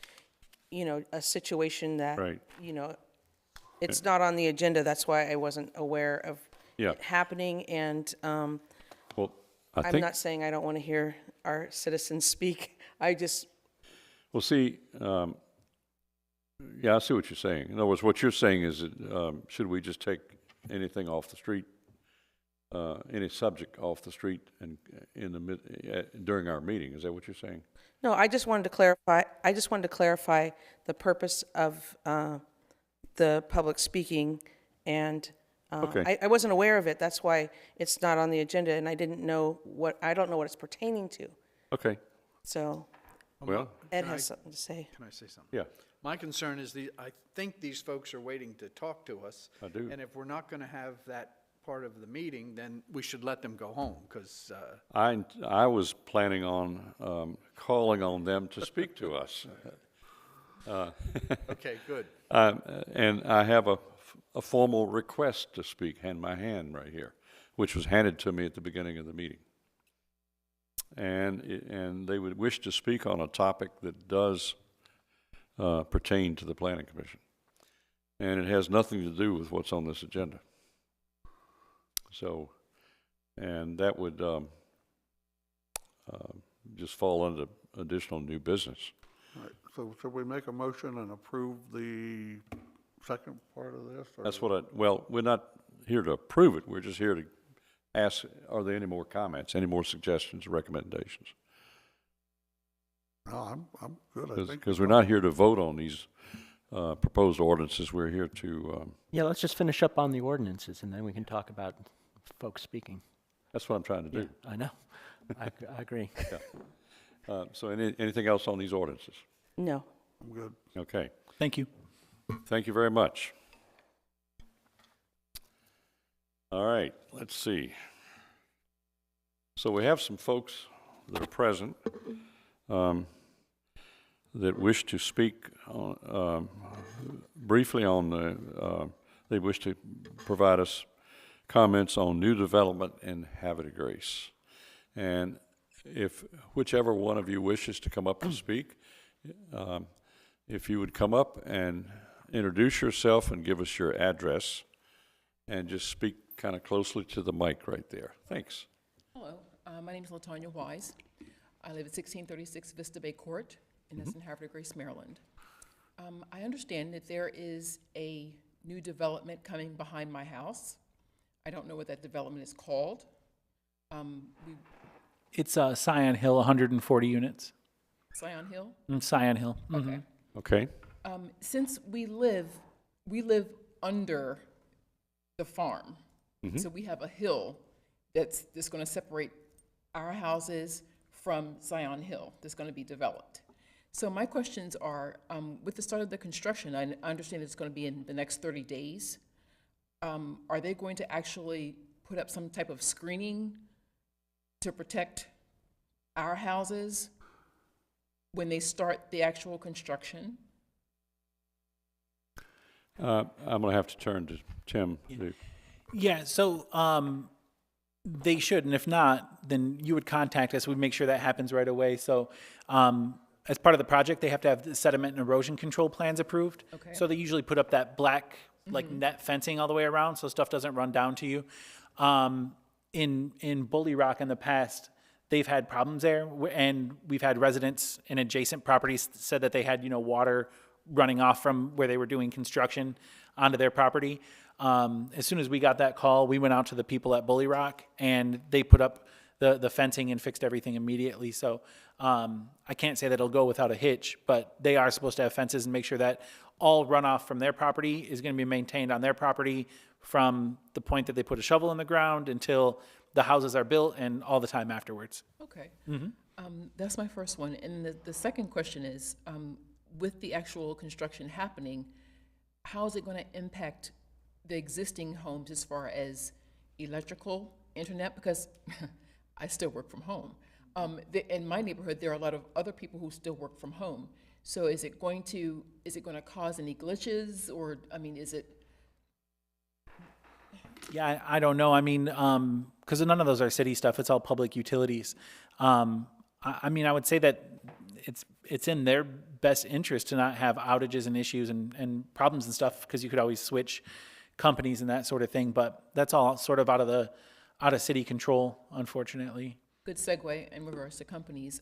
a situation that,
Right.
it's not on the agenda, that's why I wasn't aware of
Yeah.
it happening, and
Well, I
I'm
think,
not saying I don't want to hear our citizens speak. I just,
well, see, yeah, I see what you're saying. In other words, what you're saying is that, should we just take anything off the street, any subject off the street and during our meeting? Is that what you're saying?
no, I just wanted to clarify the purpose of the public speaking, and
Okay.
I wasn't aware of it, that's why it's not on the agenda, and I don't know what it's pertaining to.
Okay,
So
well,
Ed
Can I-
has something to say.
Can I say something?
yeah,
My concern is I think these folks are waiting to talk to us.
I do.
And if we're not going to have that part of the meeting, then we should let them go home, because,
I was planning on calling on them to speak to us.
okay, good.
And I have a formal request to speak, my hand right here, which was handed to me at the beginning of the meeting. And they would wish to speak on a topic that does pertain to the Planning Commission. And it has nothing to do with what's on this agenda. So, and that would just fall under additional new business.
All right, so should we make a motion and approve the second part of this? or-
That's what well, we're not here to approve it, we're just here to ask, are there any more comments, any more suggestions or recommendations?
No, I'm good, I think.
Because we're not here to vote on these proposed ordinances, we're here to,
Yeah, let's just finish up on the ordinances, and then we can talk about folks speaking.
that's what I'm trying to
Yeah,
do.
I know. I agree.
So anything else on these ordinances?
No.
I'm good.
Okay,
Thank you.
thank you very much. All right, let's see. So we have some folks that are present that wish to speak briefly on they wish to provide us comments on new development in Havre Grace. And if whichever one of you wishes to come up and speak, if you would come up and introduce yourself and give us your address and just speak kind of closely to the mic right there. Thanks.
Hello, my name is LaTanya Wise. I live at 1636 Vista Bay Court, and that's in Havre de Grace, Maryland. I understand that there is a new development coming behind my house. I don't know what that development is called.
It's Scion Hill, 140 units.
Scion Hill?
Scion Hill.
Okay.
Okay.
Since we live under the farm, so we have a hill that's going to separate our houses from Scion Hill that's going to be developed. So my questions are, with the start of the construction, I understand it's going to be in the next 30 days. Are they going to actually put up some type of screening to protect our houses when they start the actual construction?
I'm going to have to turn to Tim.
Yeah, so they should, and if not, then you would contact us. We'd make sure that happens right away. So as part of the project, they have to have the sediment and erosion control plans approved.
Okay.
So they usually put up that black, like net fencing all the way around so stuff doesn't run down to you. In Bully Rock in the past, they've had problems there, and we've had residents in adjacent properties said that they had, water running off from where they were doing construction onto their property. As soon as we got that call, we went out to the people at Bully Rock, and they put up the fencing and fixed everything immediately. So I can't say that it'll go without a hitch, but they are supposed to have fences and make sure that all runoff from their property is going to be maintained on their property from the point that they put a shovel in the ground until the houses are built and all the time afterwards.
Okay. That's my first one. And the second question is, with the actual construction happening, how is it going to impact the existing homes as far as electrical, internet? Because I still work from home. In my neighborhood, there are a lot of other people who still work from home. So is it going to cause any glitches, or, is it?
Yeah, I don't know. I mean, because none of those are city stuff. It's all public utilities. I mean, I would say that it's in their best interest to not have outages and issues and problems and stuff, because you could always switch companies and that sort of thing. But that's all sort of out of city control, unfortunately.
Good segue in regards to companies,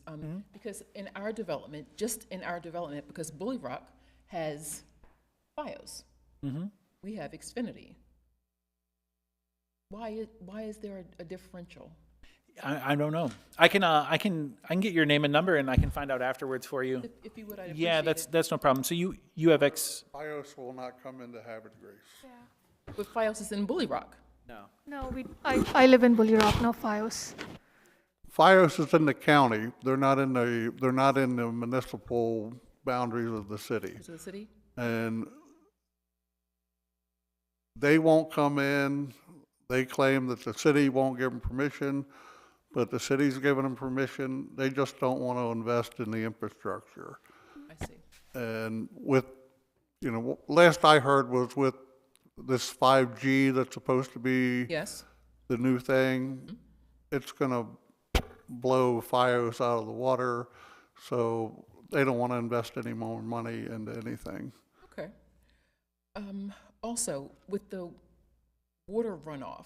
because in our development, just in our development, because Bully Rock has FiOS, we have Xfinity. Why is there a differential?
I don't know. I can get your name and number, and I can find out afterwards for you.
If you would, I'd appreciate
Yeah,
it.
that's no problem. So you have
FiOS will not come into Havre, Greece.
But FiOS is in Bully Rock.
No, I live in Bully Rock, no FiOS.
FiOS is in the county. They're not in the municipal boundaries of the city.
Is it the city?
And they won't come in. They claim that the city won't give them permission, but the city's given them permission. They just don't want to invest in the infrastructure.
I see.
And with, last I heard was with this 5G that's supposed to be
Yes.
the new thing, it's going to blow FiOS out of the water, so they don't want to invest any more money into anything.
Okay. Also, with the water runoff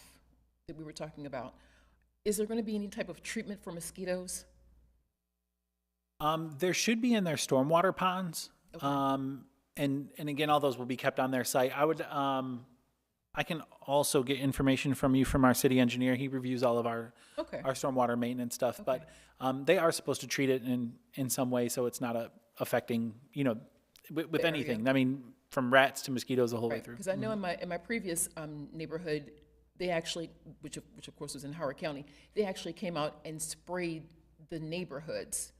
that we were talking about, is there going to be any type of treatment for mosquitoes?
There should be in their stormwater ponds.
Okay.
And again, all those will be kept on their site. I can also get information from you from our city engineer. He reviews all of our
Okay.
stormwater maintenance stuff,
Okay.
but they are supposed to treat it in some way so it's not affecting, with
The area.
anything. I mean, from rats to mosquitoes the whole way
Right,
through.
because I know in my previous neighborhood, they actually, which of course was in Howard County, they actually came out and sprayed the neighborhoods.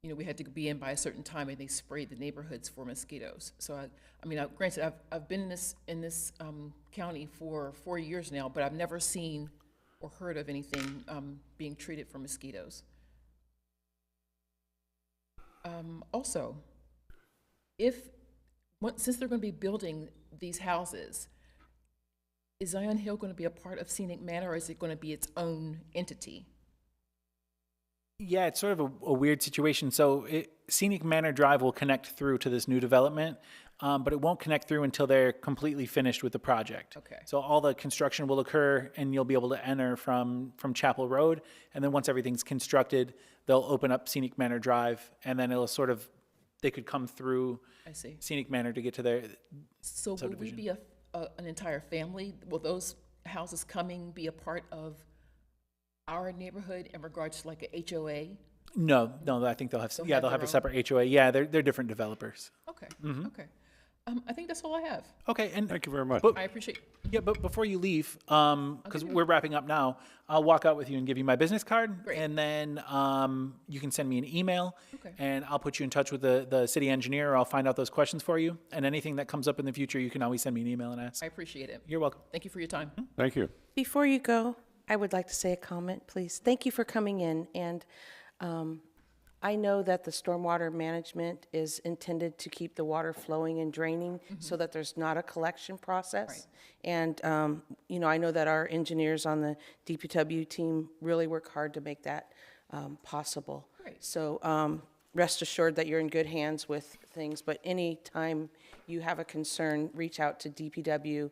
We had to be in by a certain time, and they sprayed the neighborhoods for mosquitoes. So I mean, granted, I've been in this county for 4 years now, but I've never seen or heard of anything being treated for mosquitoes. Also, since they're going to be building these houses, is Zion Hill going to be a part of Scenic Manor, or is it going to be its own entity?
Yeah, it's sort of a weird situation. So Scenic Manor Drive will connect through to this new development, but it won't connect through until they're completely finished with the project.
Okay.
So all the construction will occur, and you'll be able to enter from Chapel Road. And then once everything's constructed, they'll open up Scenic Manor Drive, and then it'll they could come through
I see.
Scenic Manor to get to their
So will we
subdivision.
be an entire family? Will those houses coming be a part of our neighborhood in regards to like a HOA?
No, I think they'll have,
They'll
yeah,
have
they'll
their
have a
own?
separate HOA. Yeah, they're different developers.
Okay, okay. I think that's all I have.
Okay, and
Thank you very much.
But-
I appreciate,
yeah, but before you leave, because we're wrapping up now, I'll walk out with you and give you my business card.
Great.
And then you can send me an email.
Okay.
And I'll put you in touch with the city engineer, or I'll find out those questions for you. And anything that comes up in the future, you can always send me an email and ask.
I appreciate it.
You're welcome.
Thank you for your time.
Thank you.
Before you go, I would like to say a comment, please. Thank you for coming in, and I know that the stormwater management is intended to keep the water flowing and draining so that there's not a collection process. And, I know that our engineers on the DPW team really work hard to make that possible.
Great.
So rest assured that you're in good hands with things, but anytime you have a concern, reach out to DPW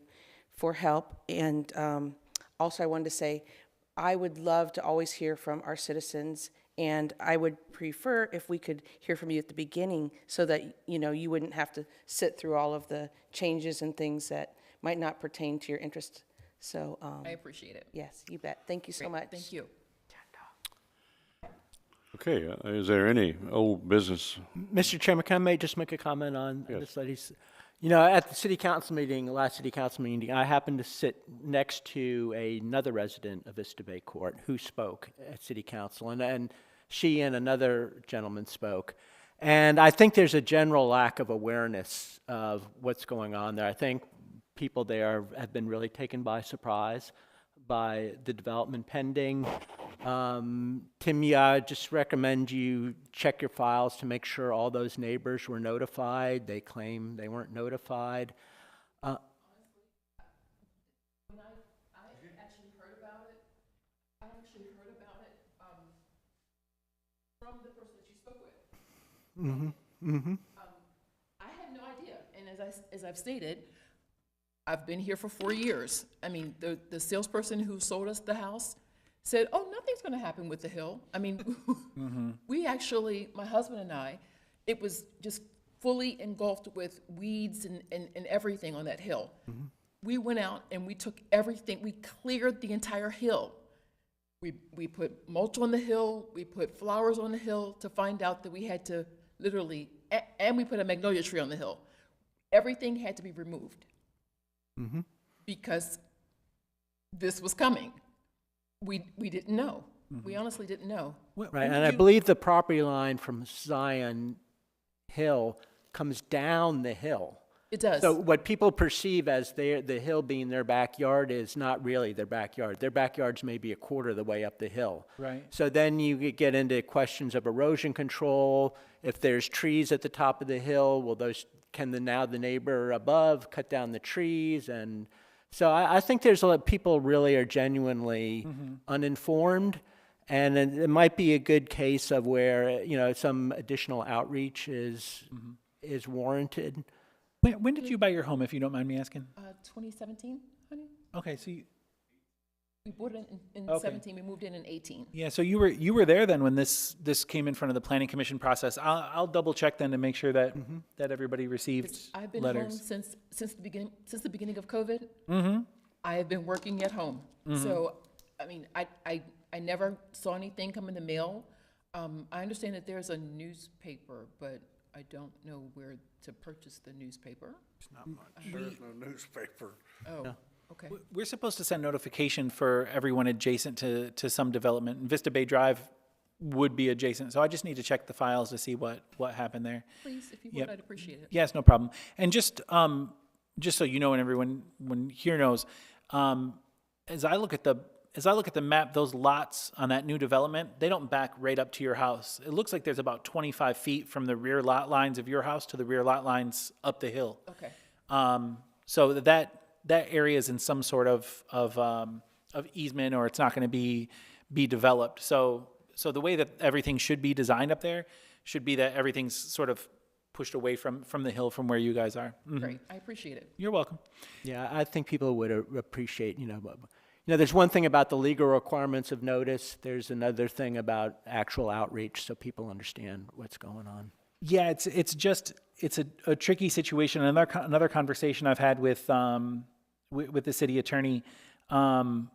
for help. And also, I wanted to say, I would love to always hear from our citizens, and I would prefer if we could hear from you at the beginning so that, you wouldn't have to sit through all of the changes and things that might not pertain to your interest. So,
I appreciate it.
yes, you bet. Thank you so
Great.
much.
Thank you.
Okay, is there any old business?
Mr. Chairman, can I just make a comment on
Yes.
this lady's? At the city council meeting, the last city council meeting, I happened to sit next to another resident of Vista Bay Court who spoke at city council, and she and another gentleman spoke. And I think there's a general lack of awareness of what's going on there. I think people there have been really taken by surprise by the development pending. Tim, I just recommend you check your files to make sure all those neighbors were notified. They claim they weren't notified.
actually heard about it. I actually heard about it from the person that you spoke with. I had no idea, and as I've stated, I've been here for 4 years. I mean, the salesperson who sold us the house said, "Oh, nothing's going to happen with the hill." I mean, we actually, my husband and I, it was just fully engulfed with weeds and everything on that hill. We went out and we took everything. We cleared the entire hill. We put mulch on the hill. We put flowers on the hill to find out that we had to literally, and we put a magnolia tree on the hill. Everything had to be removed because this was coming. We didn't know. We honestly didn't know.
Right, and I believe the property line from Zion Hill comes down the hill.
It does.
So what people perceive as the hill being their backyard is not really their backyard. Their backyard's maybe a quarter of the way up the hill.
Right.
So then you get into questions of erosion control. If there's trees at the top of the hill, can now the neighbor above cut down the trees? And so I think there's a lot of people really are genuinely uninformed. And it might be a good case of where, some additional outreach is warranted.
When did you buy your home, if you don't mind me asking?
2017, honey?
Okay, so
We bought it in
Okay.
17, we moved in 18.
yeah, so you were there then when this came in front of the planning commission process. I'll double check then to make sure that that everybody received
I've been home
letters.
since the beginning of COVID. I have been working at home. So, I mean, I never saw anything come in the mail. I understand that there's a newspaper, but I don't know where to purchase the newspaper.
There's no newspaper.
Oh, okay.
We're supposed to send notification for everyone adjacent to some development. And Vista Bay Drive would be adjacent, so I just need to check the files to see what happened there.
Please, if you
Yep.
would, I'd appreciate it.
Yes, no problem. And just so you know, and everyone here knows, as I look at the map, those lots on that new development, they don't back right up to your house. It looks like there's about 25 feet from the rear lot lines of your house to the rear lot lines up the hill.
Okay.
So that area is in some sort of easement, or it's not going to be developed. So the way that everything should be designed up there should be that everything's sort of pushed away from the hill from where you guys are.
Great, I appreciate it.
You're welcome.
Yeah, I think people would appreciate, there's one thing about the legal requirements of notice. There's another thing about actual outreach, so people understand what's going on.
Yeah, it's a tricky situation. Another conversation I've had with the city attorney. The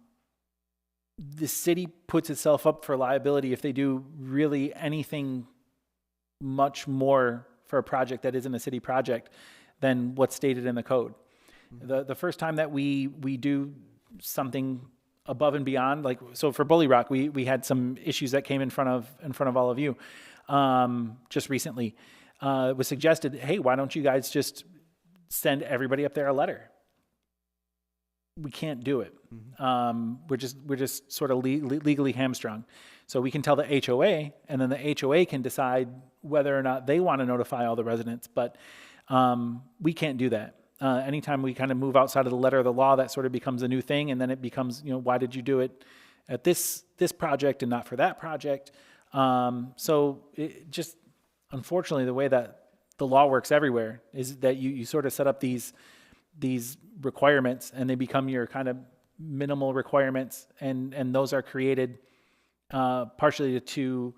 city puts itself up for liability if they do really anything much more for a project that isn't a city project than what's stated in the code. The first time that we do something above and beyond, like, so for Bully Rock, we had some issues that came in front of all of you just recently. It was suggested, hey, why don't you guys just send everybody up there a letter? We can't do it. We're just sort of legally hamstrung. So we can tell the HOA, and then the HOA can decide whether or not they want to notify all the residents, but we can't do that. Anytime we kind of move outside of the letter of the law, that sort of becomes a new thing, and then it becomes, why did you do it at this project and not for that project? So it just, unfortunately, the way that the law works everywhere is that you sort of set up these requirements, and they become your kind of minimal requirements, and those are created partially to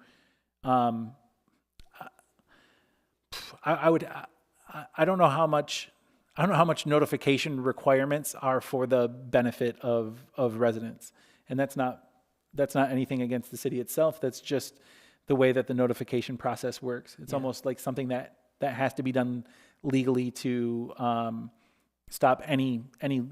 I don't know how much notification requirements are for the benefit of residents, and that's not anything against the city itself. That's just the way that the notification process works. It's almost like something that has to be done legally to stop any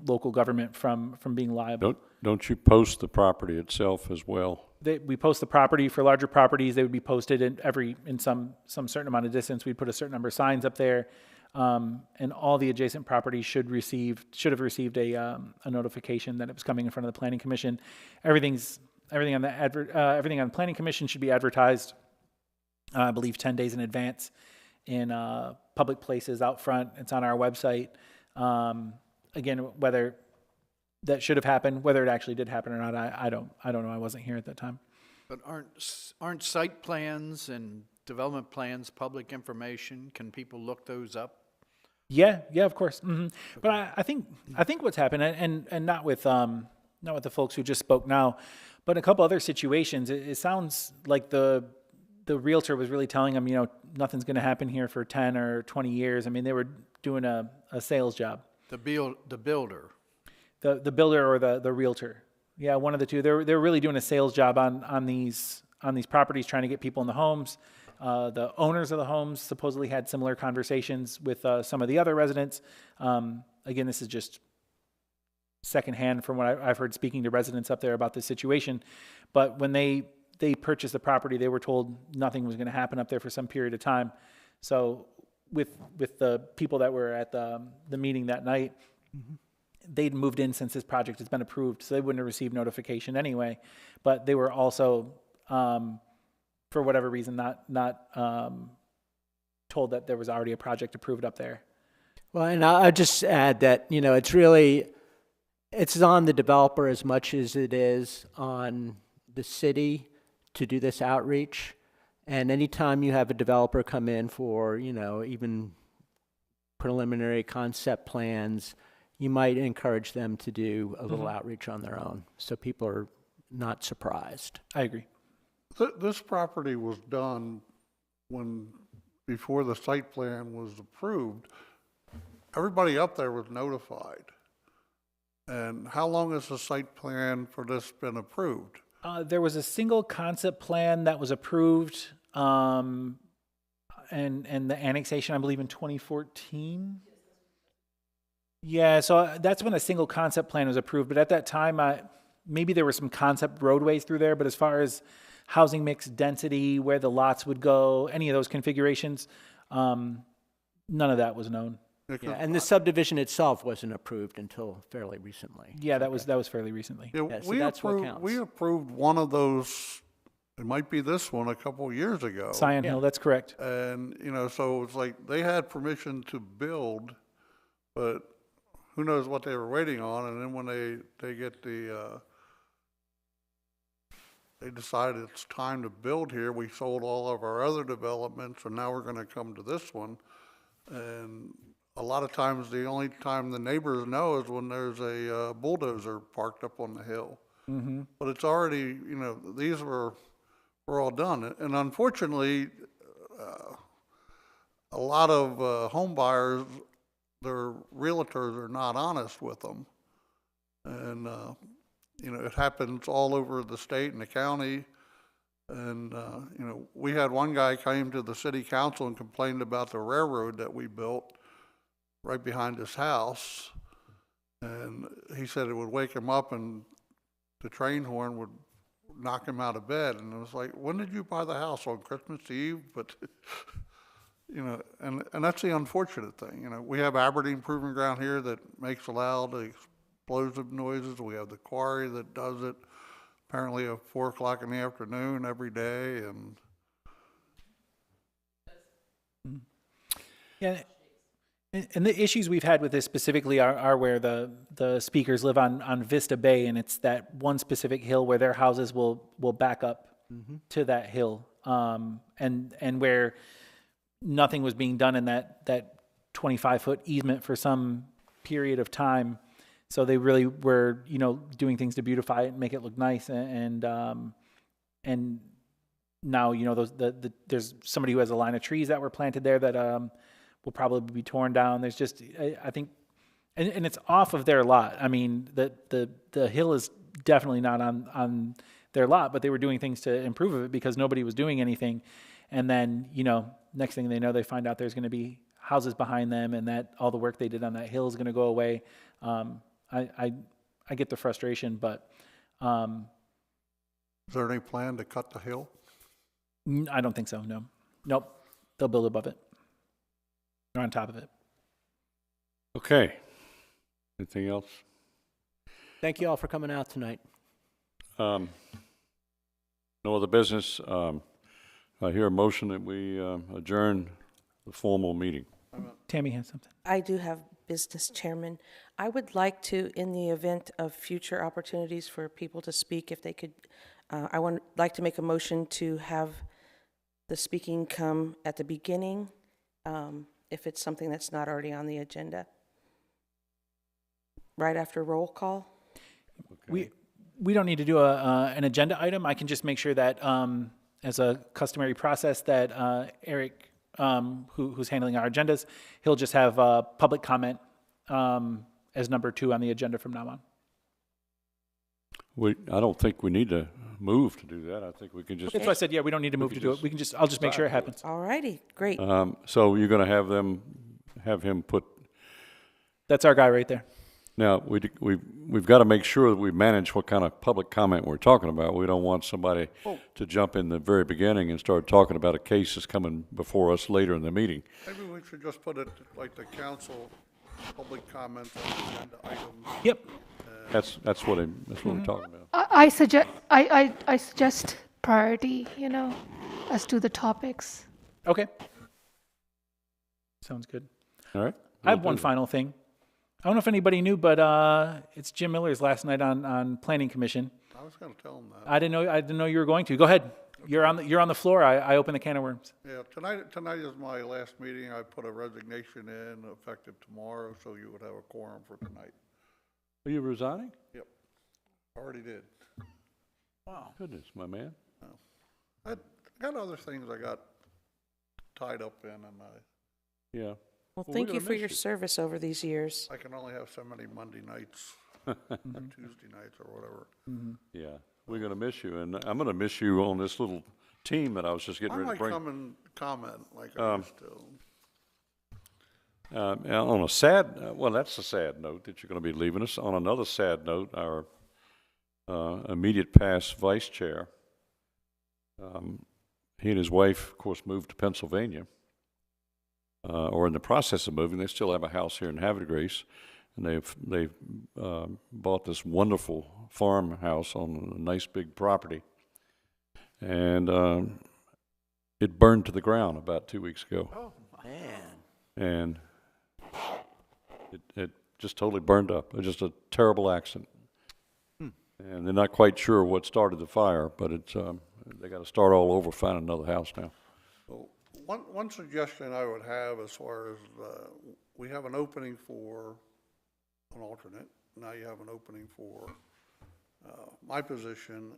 local government from being liable.
Don't you post the property itself as well?
We post the property. For larger properties, they would be posted in some certain amount of distance. We'd put a certain number of signs up there, and all the adjacent properties should have received a notification that it was coming in front of the planning commission. Everything on the planning commission should be advertised, I believe, 10 days in advance in public places out front. It's on our website. Again, whether that should have happened. Whether it actually did happen or not, I don't know. I wasn't here at that time.
But aren't site plans and development plans public information? Can people look those up?
Yeah, of course. But I think what's happened, and not with the folks who just spoke now, but in a couple other situations, it sounds like the realtor was really telling them, nothing's going to happen here for 10 or 20 years. I mean, they were doing a sales job.
The builder.
The builder or the realtor. Yeah, one of the two. They're really doing a sales job on these properties, trying to get people in the homes. The owners of the homes supposedly had similar conversations with some of the other residents. Again, this is just secondhand from what I've heard speaking to residents up there about this situation. But when they purchased the property, they were told nothing was going to happen up there for some period of time. So with the people that were at the meeting that night, they'd moved in since this project has been approved, so they wouldn't have received notification anyway. But they were also, for whatever reason, not told that there was already a project approved up there.
Well, and I'll just add that, it's on the developer as much as it is on the city to do this outreach. And anytime you have a developer come in for, even preliminary concept plans, you might encourage them to do a little outreach on their own, so people are not surprised.
I agree.
This property was done before the site plan was approved. Everybody up there was notified. And how long has the site plan for this been approved?
There was a single concept plan that was approved, and the annexation, I believe, in 2014. Yeah, so that's when a single concept plan was approved. But at that time, maybe there were some concept roadways through there. But as far as housing mix density, where the lots would go, any of those configurations, none of that was known.
Yeah, and the subdivision itself wasn't approved until fairly recently.
Yeah, that was fairly recently.
Yeah,
so that's what counts.
We approved one of those, it might be this one, a couple of years ago.
Scion Hill, that's correct.
And, so it's like they had permission to build, but who knows what they were waiting on. And then when they get they decided it's time to build here, we sold all of our other developments, and now we're going to come to this one. And a lot of times, the only time the neighbors know is when there's a bulldozer parked up on the hill. But it's already, these were all done. And unfortunately, a lot of home buyers, their realtors are not honest with them. And, it happens all over the state and the county. And, we had one guy came to the city council and complained about the railroad that we built right behind his house. And he said it would wake him up and the train horn would knock him out of bed. And it was like, when did you buy the house? On Christmas Eve? But, and that's the unfortunate thing. We have Aberdeen Proving Ground here that makes loud explosive noises. We have the quarry that does it apparently at 4 o'clock in the afternoon every day. And
Yeah, and the issues we've had with this specifically are where the speakers live on Vista Bay, and it's that one specific hill where their houses will back up to that hill, and where nothing was being done in that 25-foot easement for some period of time. So they really were, doing things to beautify it and make it look nice, and now there's somebody who has a line of trees that were planted there that will probably be torn down. There's just, I think, and it's off of their lot. I mean, the hill is definitely not on their lot, but they were doing things to improve it because nobody was doing anything. And then, next thing they know, they find out there's going to be houses behind them, and that all the work they did on that hill is going to go away. I get the frustration, but
is there any plan to cut the hill?
I don't think so. No, nope. They'll build above it. Or on top of it.
Okay. Anything else?
Thank you all for coming out tonight.
No other business. I hear a motion that we adjourn the formal meeting.
Tammy has something.
I do have business chairman. I would like to, in the event of future opportunities for people to speak, if they could, I would like to make a motion to have the speaking come at the beginning, if it's something that's not already on the agenda. Right after roll call?
We don't need to do an agenda item. I can just make sure that, as a customary process, that Eric, who's handling our agendas, he'll just have public comment as number 2 on the agenda from now on.
I don't think we need to move to do that. I think we can just.
That's why I said, yeah, we don't need to move to do it. We can just, I'll just make sure it happens.
All righty, great.
So you're going to have him put.
That's our guy right there.
Now we've got to make sure that we manage what kind of public comment we're talking about. We don't want somebody to jump in the very beginning and start talking about a case that's coming before us later in the meeting.
Maybe we should just put it like the council, public comments on the agenda items.
Yep.
That's what we're talking about.
I suggest priority, as to the topics.
Okay. Sounds good.
All right.
I have one final thing. I don't know if anybody knew, but it's Jim Miller's last night on Planning Commission.
I was going to tell them that.
I didn't know you were going to. Go ahead. You're on the floor. I open the can of worms.
Yeah, tonight is my last meeting. I put a resignation in effective tomorrow, so you would have a quorum for tonight.
Are you resigning?
Yep, already did.
Wow. Goodness, my man.
I got other things I got tied up in, and
Yeah.
Well,
we're
thank
gonna
you for
miss
your service over these years.
I can only have so many Monday nights, or Tuesday nights, or whatever.
Yeah. We're going to miss you, and I'm going to miss you on this little team that I was just getting
I
ready to
might
bring.
come and comment like I used to.
On a sad, well, that's a sad note that you're going to be leaving us. On another sad note, our immediate past vice chair, he and his wife, of course, moved to Pennsylvania, or in the process of moving. They still have a house here in Havre, Grace, and they've bought this wonderful farmhouse on a nice big property, and it burned to the ground about 2 weeks ago.
Oh, man.
And it just totally burned up. It was just a terrible accident. And they're not quite sure what started the fire, but it's they got to start all over, find another house now.
So one suggestion I would have as far as, we have an opening for an alternate. Now you have an opening for my position,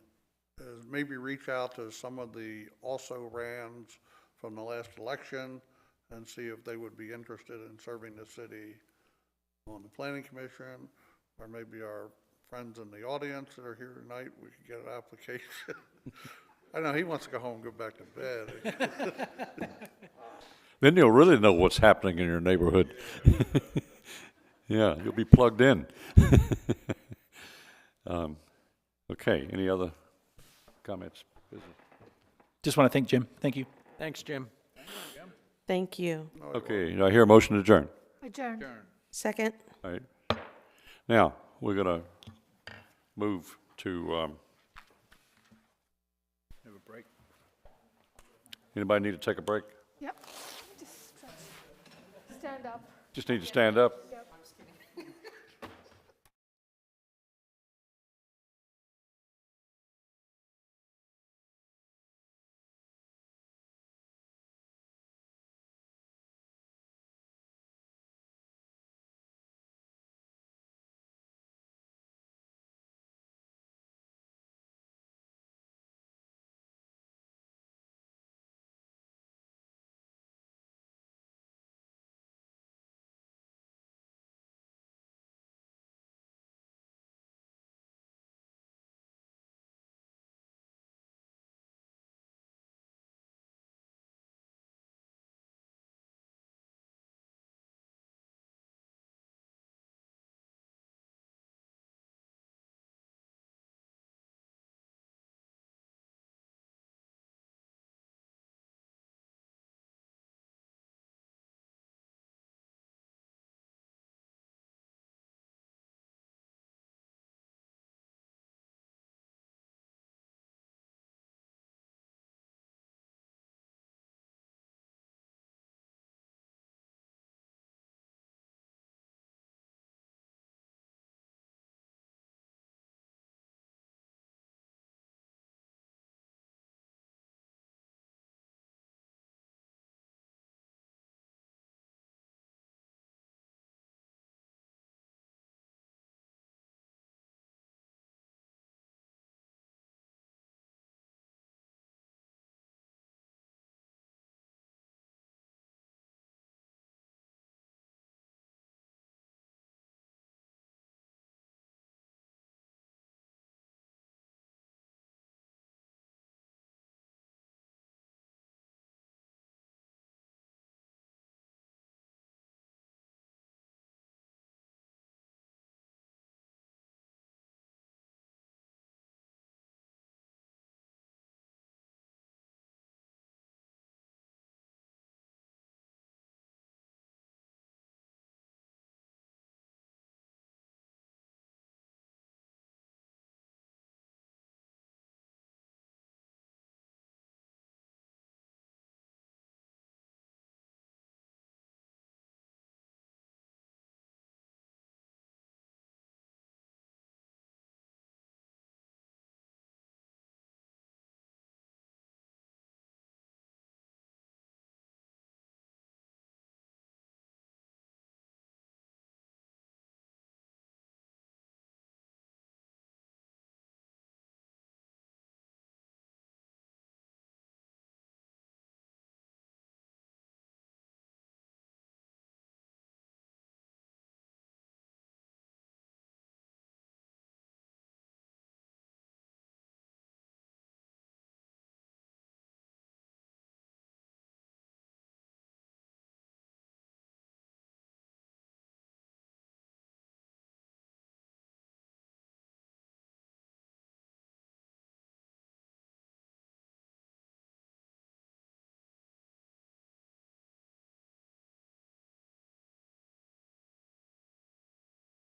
is maybe reach out to some of the also-rans from the last election and see if they would be interested in serving the city on the planning commission, or maybe our friends in the audience that are here tonight, we could get an application. I know he wants to go home and go back to bed.
Then you'll really know what's happening in your neighborhood. Yeah, you'll be plugged in. Okay, any other comments?
Just want to thank Jim. Thank you.
Thanks, Jim.
Thank you.
Okay, I hear a motion to adjourn.
Adjourn.
Second?
All right. Now, we're going to move to,
Have a break.
anybody need to take a break?
Yep. Just stand up.
Just need to stand up.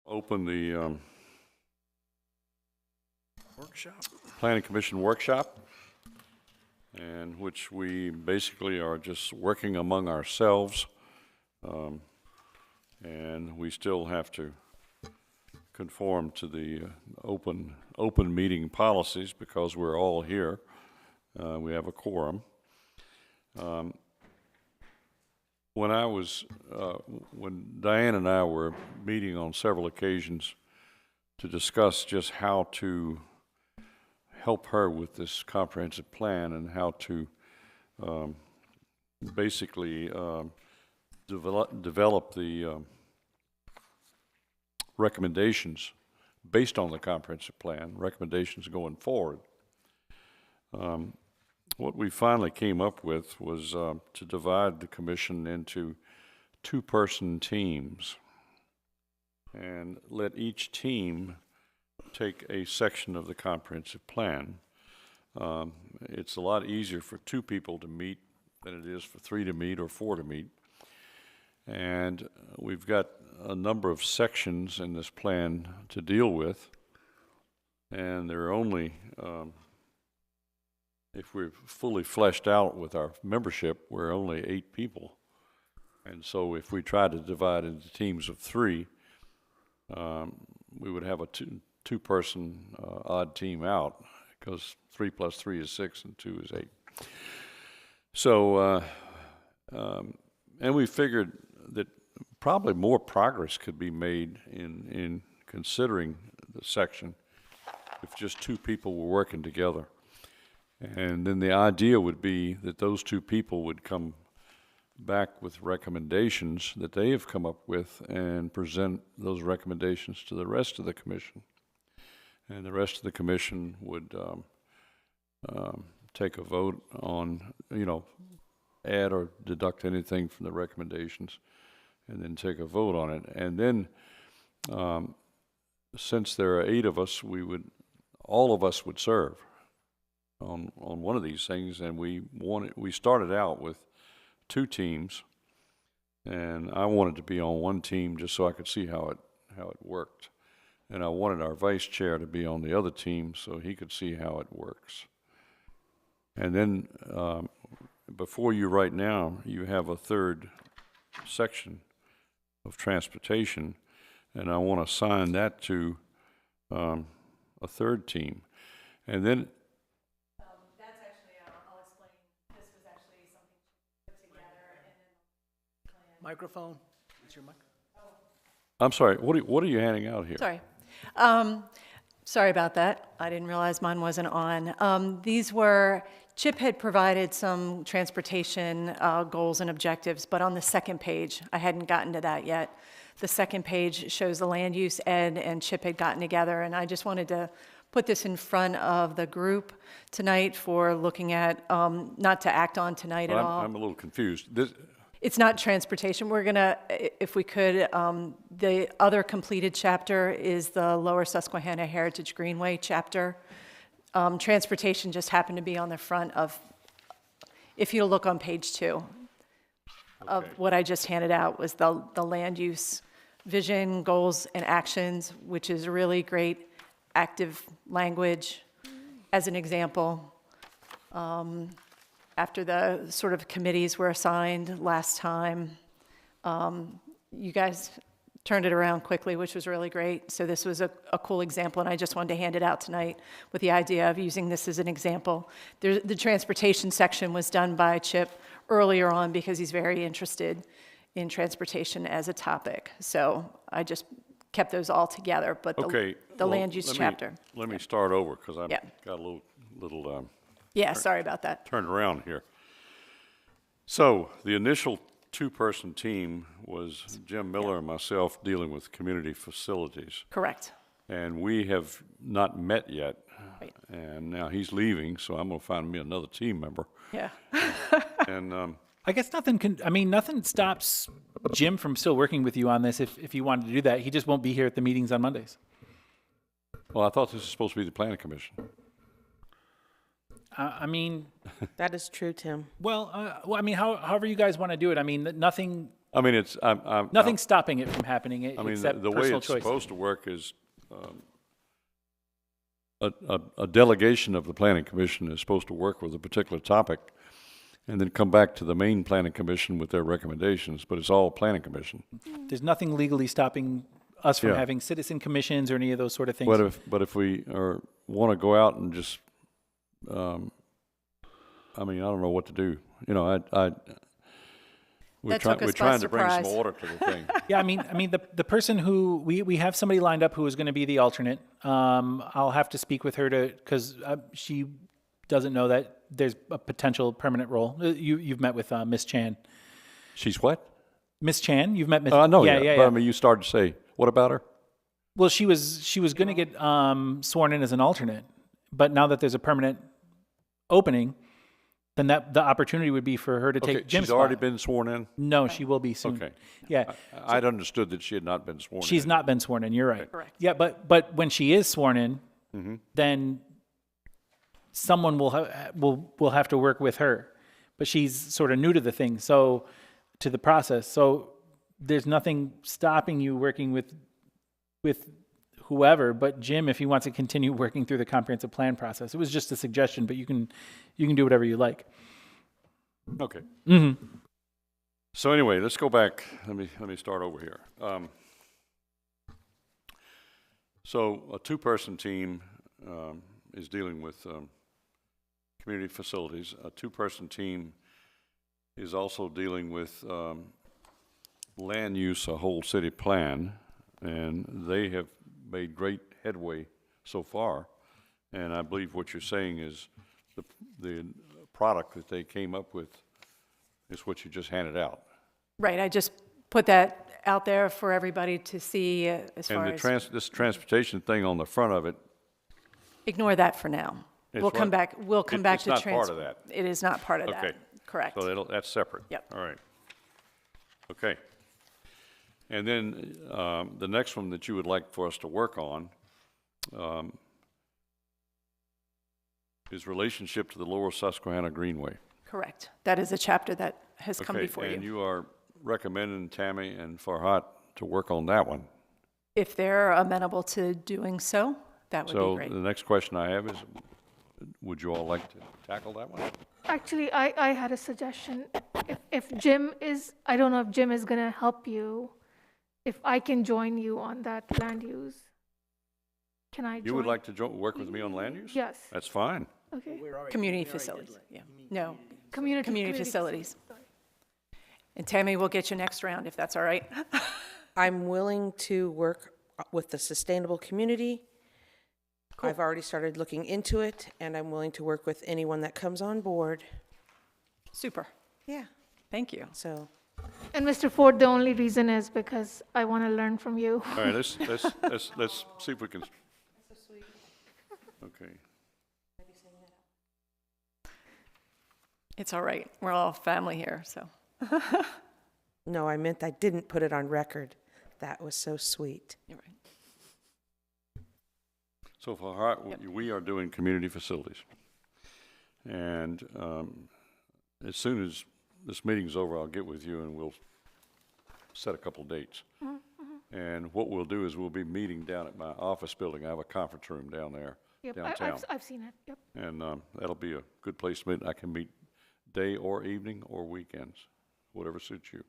open the Planning Commission workshop, and which we basically are just working among ourselves, and we still have to conform to the open meeting policies because we're all here. We have a quorum. When Diane and I were meeting on several occasions to discuss just how to help her with this comprehensive plan and how to basically develop the recommendations based on the comprehensive plan, recommendations going forward. What we finally came up with was to divide the commission into two-person teams and let each team take a section of the comprehensive plan. It's a lot easier for two people to meet than it is for three to meet or four to meet. And we've got a number of sections in this plan to deal with, and there are only, if we're fully fleshed out with our membership, we're only 8 people. And so if we try to divide into teams of 3, we would have a two-person odd team out, because 3 plus 3 is 6 and 2 is 8. So, and we figured that probably more progress could be made in considering the section if just 2 people were working together. And then the idea would be that those 2 people would come back with recommendations that they have come up with and present those recommendations to the rest of the commission. And the rest of the commission would take a vote on, add or deduct anything from the recommendations, and then take a vote on it. And then, since there are 8 of us, all of us would serve on one of these things. And we started out with 2 teams, and I wanted to be on one team just so I could see how it worked. And I wanted our vice chair to be on the other team so he could see how it works. And then before you right now, you have a 3rd section of transportation, and I want to assign that to a 3rd team. And then
That's actually, I'll explain, this was actually something put together and then.
Microphone? Is your mic?
I'm sorry, what are you handing out here?
Sorry. Sorry about that. I didn't realize mine wasn't on. Chip had provided some transportation goals and objectives, but on the second page, I hadn't gotten to that yet. The second page shows the land use. Ed and Chip had gotten together, and I just wanted to put this in front of the group tonight for looking at, not to act on tonight at all.
I'm a little confused.
It's not transportation. We're gonna, if we could, the other completed chapter is the Lower Susquehanna Heritage Greenway chapter. Transportation just happened to be on the front of, if you look on page 2 of what I just handed out, was the land use vision, goals, and actions, which is really great active language as an example. After the sort of committees were assigned last time, you guys turned it around quickly, which was really great. So this was a cool example, and I just wanted to hand it out tonight with the idea of using this as an example. The transportation section was done by Chip earlier on because he's very interested in transportation as a topic. So I just kept those all together, but the land use chapter.
Let me start over, because I've
Yeah.
got a little
Yeah, sorry about that.
turned around here. So the initial 2-person team was Jim Miller and myself dealing with community facilities.
Correct.
And we have not met yet.
Right.
And now he's leaving, so I'm going to find me another team member.
Yeah.
And
I guess nothing stops Jim from still working with you on this if you wanted to do that. He just won't be here at the meetings on Mondays.
well, I thought this was supposed to be the planning commission.
That is true, Tim.
However you guys want to do it. Nothing
I mean, it's,
Nothing's stopping it from happening,
I mean,
except
the way
personal
it's
choice.
supposed to work is, a delegation of the planning commission is supposed to work with a particular topic and then come back to the main planning commission with their recommendations, but it's all planning commission.
There's nothing legally stopping us from
Yeah.
having citizen commissions or any of those sort of things.
But if we want to go out and just, I mean, I don't know what to do. You know,
That took us
we're
by
trying to bring some
surprise.
order to the thing.
Yeah, I mean, the person who, we have somebody lined up who is going to be the alternate. I'll have to speak with her because she doesn't know that there's a potential permanent role. You've met with Miss Chan.
She's what?
Miss Chan, you've met Miss.
Oh, I know,
Yeah,
yeah.
yeah,
But
yeah.
I mean, you started to say, what about her?
Well, she was going to get sworn in as an alternate, but now that there's a permanent opening, then the opportunity would be for her to
Okay,
take Jim's
she's already
spot.
been sworn in?
No, she will be soon.
Okay.
Yeah.
I'd understood that she had not been sworn in.
She's not been sworn in, you're right.
Correct.
Yeah, but when she is sworn in,
Mm-hmm.
then someone will have to work with her. But she's sort of new to the thing, so to the process. So there's nothing stopping you working with whoever, but Jim, if he wants to continue working through the comprehensive plan process. It was just a suggestion, but you can do whatever you like.
Okay.
Mm-hmm.
So anyway, let's go back. Let me start over here. So a two-person team is dealing with community facilities. A two-person team is also dealing with land use, a whole city plan, and they have made great headway so far. And I believe what you're saying is the product that they came up with is what you just handed out.
Right, I just put that out there for everybody to see as far
And
as,
this transportation thing on the front of it,
ignore that for now.
It's
We'll come
what?
back, we'll come back
It's
to
not part of
trans.
that.
It is not part of that.
Okay.
Correct.
so that's separate?
Yep.
All right. Okay. And then the next one that you would like for us to work on is relationship to the Lower Susquehanna Greenway.
Correct. That is a chapter that has come
Okay,
before
and
you.
you are recommending Tammy and Farhat to work on that one.
If they're amenable to doing so, that would be
So
great.
the next question I have is, would you all like to tackle that one?
Actually, I had a suggestion. If Jim is, I don't know if Jim is going to help you, if I can join you on that land use. Can I join?
You would like to work with me on land use?
Yes.
That's fine.
Okay.
Community facilities, yeah. No,
Community
facilities. And Tammy, we'll get you next round if that's all right.
I'm willing to work with the sustainable community. I've already started looking into it, and I'm willing to work with anyone that comes on board.
Super.
Yeah,
Thank you.
so
And Mr. Ford, the only reason is because I want to learn from you.
All right, let's see if we can. Okay.
It's all right. We're all family here, so.
no, I meant I didn't put it on record. That was so sweet.
You're right.
So for Hart, we are doing community facilities. And as soon as this meeting's over, I'll get with you and we'll set a couple dates. And what we'll do is we'll be meeting down at my office building. I have a conference room down there
Yep,
downtown.
I've seen it, yep.
And that'll be a good place to meet. I can meet day or evening or weekends, whatever suits you.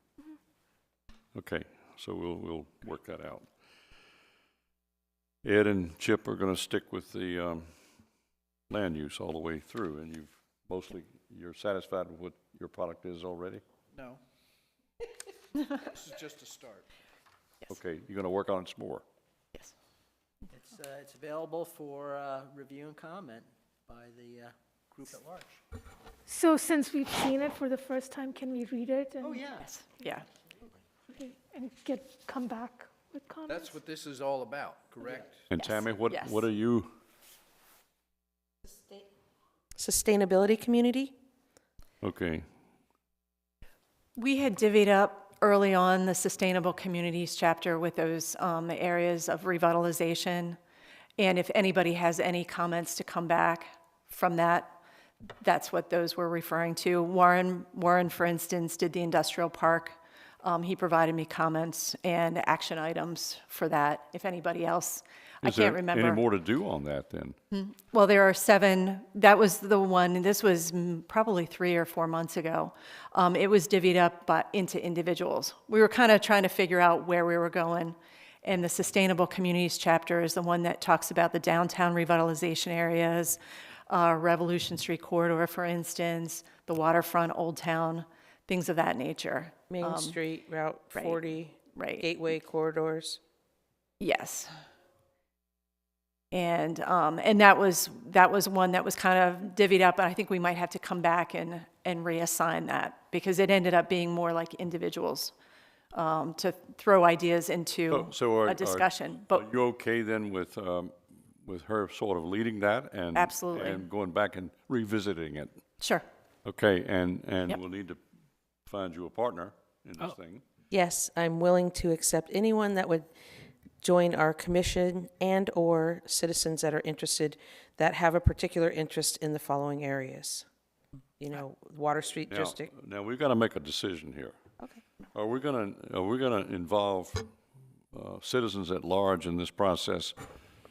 Okay, so we'll work that out. Ed and Chip are going to stick with the land use all the way through, and you're satisfied with what your product is already?
No. This is just a start.
Okay, you're going to work on it some more.
Yes.
It's available for review and comment by the group at large.
So since we've seen it for the first time, can we read it? And,
Yes, yeah.
okay, and come back with comments?
That's what this is all about, correct?
And
Yes,
Tammy,
yes.
what are you?
Sustainability community?
Okay,
We had divvied up early on the Sustainable Communities chapter with those areas of revitalization. And if anybody has any comments to come back from that, that's what those were referring to. Warren, for instance, did the industrial park He provided me comments and action items for that, if anybody else. I
Is there
can't remember.
any more to do on that then?
Well, there are 7, that was the one, this was probably 3 or 4 months ago. It was divvied up into individuals. We were kind of trying to figure out where we were going. And the Sustainable Communities chapter is the one that talks about the downtown revitalization areas, Revolution Street corridor, for instance, the waterfront, Old Town, things of that nature.
Main Street, Route 40,
right.
Gateway corridors.
Yes. And that was one that was kind of divvied up, and I think we might have to come back and reassign that, because it ended up being more like individuals to throw ideas into a discussion.
Are you okay then with her sort of leading that and
Absolutely.
and going back and revisiting it?
Sure.
Okay, and
Yep.
we'll need to find you a partner in this thing.
Yes, I'm willing to accept anyone that would join our commission and/or citizens that are interested, that have a particular interest in the following areas. You know, Water Street District.
Now we've got to make a decision here.
Okay.
Are we gonna involve citizens at large in this process,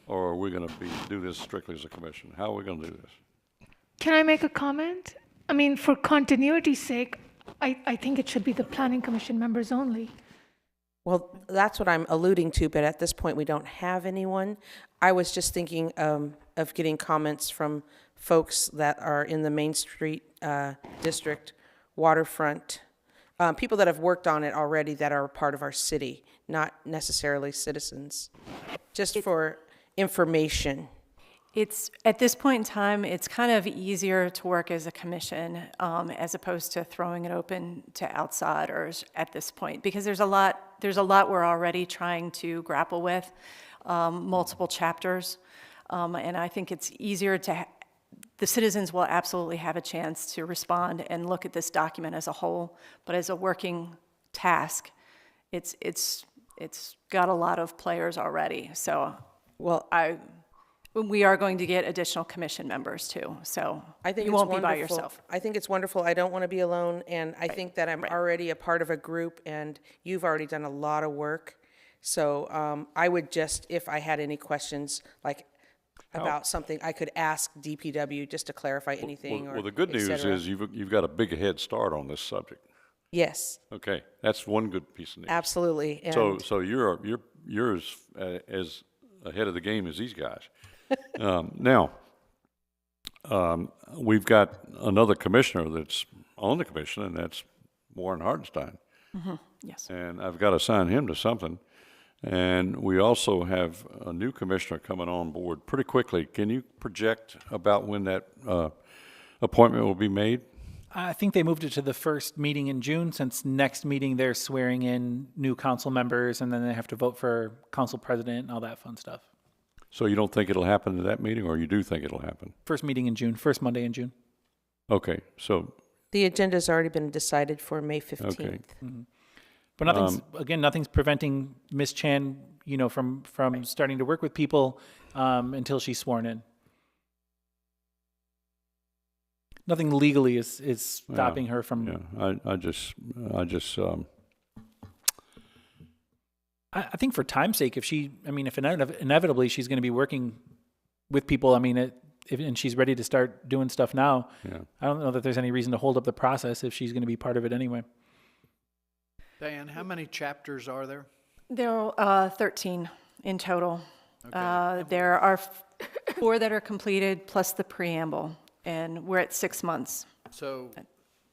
or are we gonna do this strictly as a commission? How are we gonna do this?
Can I make a comment? I mean, for continuity's sake, I think it should be the planning commission members only.
Well, that's what I'm alluding to, but at this point, we don't have anyone. I was just thinking of getting comments from folks that are in the Main Street District, waterfront, people that have worked on it already that are part of our city, not necessarily citizens, just for information.
It's, at this point in time, it's kind of easier to work as a commission as opposed to throwing it open to outsiders at this point, because there's a lot we're already trying to grapple with, multiple chapters, and I think it's easier to, the citizens will absolutely have a chance to respond and look at this document as a whole, but as a working task, it's got a lot of players already, so,
Well,
we are going to get additional commission members too, so
I think
you
it's
won't be by
wonderful.
yourself.
I think it's wonderful. I don't want to be alone, and I think that I'm already a part of a group, and you've already done a lot of work. So I would just, if I had any questions, like about something, I could ask DPW just to clarify anything.
Well, the good news is you've got a big head start on this subject.
Yes,
Okay, that's one good piece of news.
absolutely. And
So you're as ahead of the game as these guys. Now, we've got another commissioner that's on the commission, and that's Warren Hartenstein.
Yes.
And I've got to assign him to something. And we also have a new commissioner coming on board pretty quickly. Can you project about when that appointment will be made?
I think they moved it to the first meeting in June, since next meeting they're swearing in new council members, and then they have to vote for council president and all that fun stuff.
So you don't think it'll happen at that meeting, or you do think it'll happen?
First meeting in June, first Monday in June.
Okay, so,
the agenda's already been decided for May 15th.
okay.
But nothing's preventing Ms. Chan, from starting to work with people until she's sworn in. Nothing legally is stopping her from.
Yeah, I just
I think for time's sake, if inevitably she's going to be working with people, and she's ready to start doing stuff now,
yeah.
I don't know that there's any reason to hold up the process if she's going to be part of it anyway.
Diane, how many chapters are there?
There are 13 in total. There are 4 that are completed, plus the preamble, and we're at 6 months.
So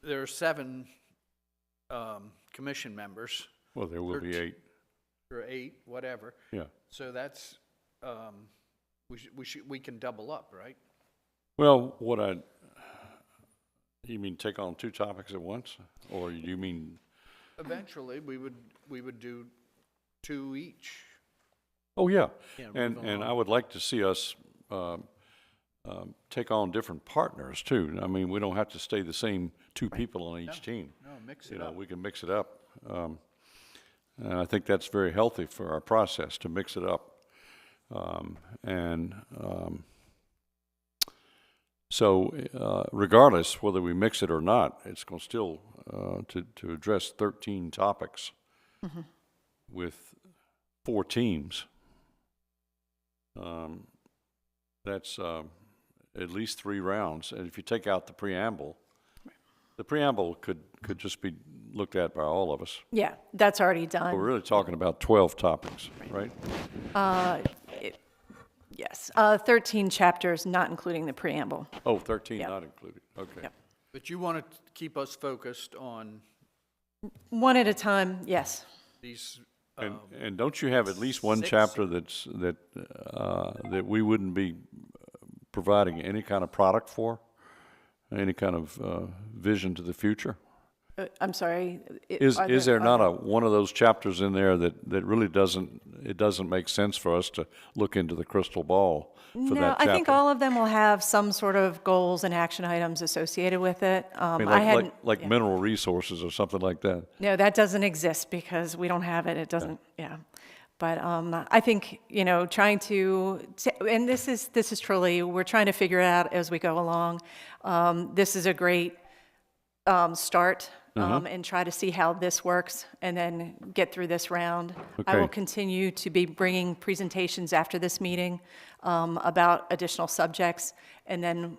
there are 7 commission members,
Well, there will be 8.
or 8, whatever.
Yeah.
So that's, we can double up, right?
Well, you mean take on 2 topics at once, or you mean?
Eventually, we would do 2 each.
Oh, yeah.
Yeah,
And I would like to see us take on different partners too. I mean, we don't have to stay the same 2 people on each team.
No, mix it up.
We can mix it up. And I think that's very healthy for our process to mix it up. So regardless whether we mix it or not, it's going to still to address 13 topics with 4 teams. That's at least 3 rounds. And if you take out the preamble could just be looked at by all of us.
Yeah, that's already
But we're
done.
really talking about 12 topics, right?
Yes, 13 chapters, not including the preamble.
Oh, 13
Yeah.
not included, okay.
Yep.
But you want to keep us focused on
One at a time, yes.
these,
And don't you have at least one
6?
chapter that we wouldn't be providing any kind of product for? Any kind of vision to the future?
I'm sorry.
Is there not one of those chapters in there that really doesn't make sense for us to look into the crystal ball for
No,
that chapter?
I think all of them will have some sort of goals and action items associated with it.
I mean,
I hadn't,
like mineral resources or something like that.
no, that doesn't exist because we don't have it. It doesn't, yeah. But I think, trying to, and this is truly, we're trying to figure it out as we go along. This is a great start, and try to see how this works and then get through this round. I will
Okay.
continue to be bringing presentations after this meeting about additional subjects, and then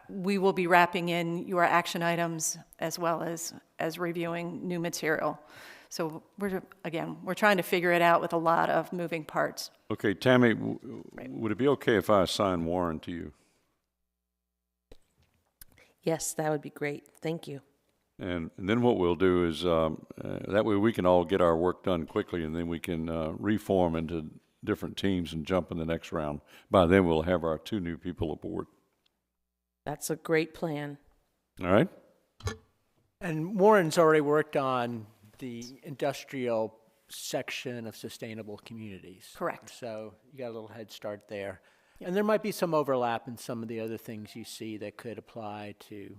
we will be wrapping in your action items as well as reviewing new material. So we're trying to figure it out with a lot of moving parts.
Okay, Tammy, would it be okay if I assign Warren to you?
Yes, that would be great. Thank you.
And then what we'll do is, that way we can all get our work done quickly, and then we can reform into different teams and jump in the next round. By then, we'll have our 2 new people aboard.
That's a great plan.
All right?
And Warren's already worked on the industrial section of sustainable communities.
Correct.
So you got a little head start there. And there might be some overlap in some of the other things you see that could apply to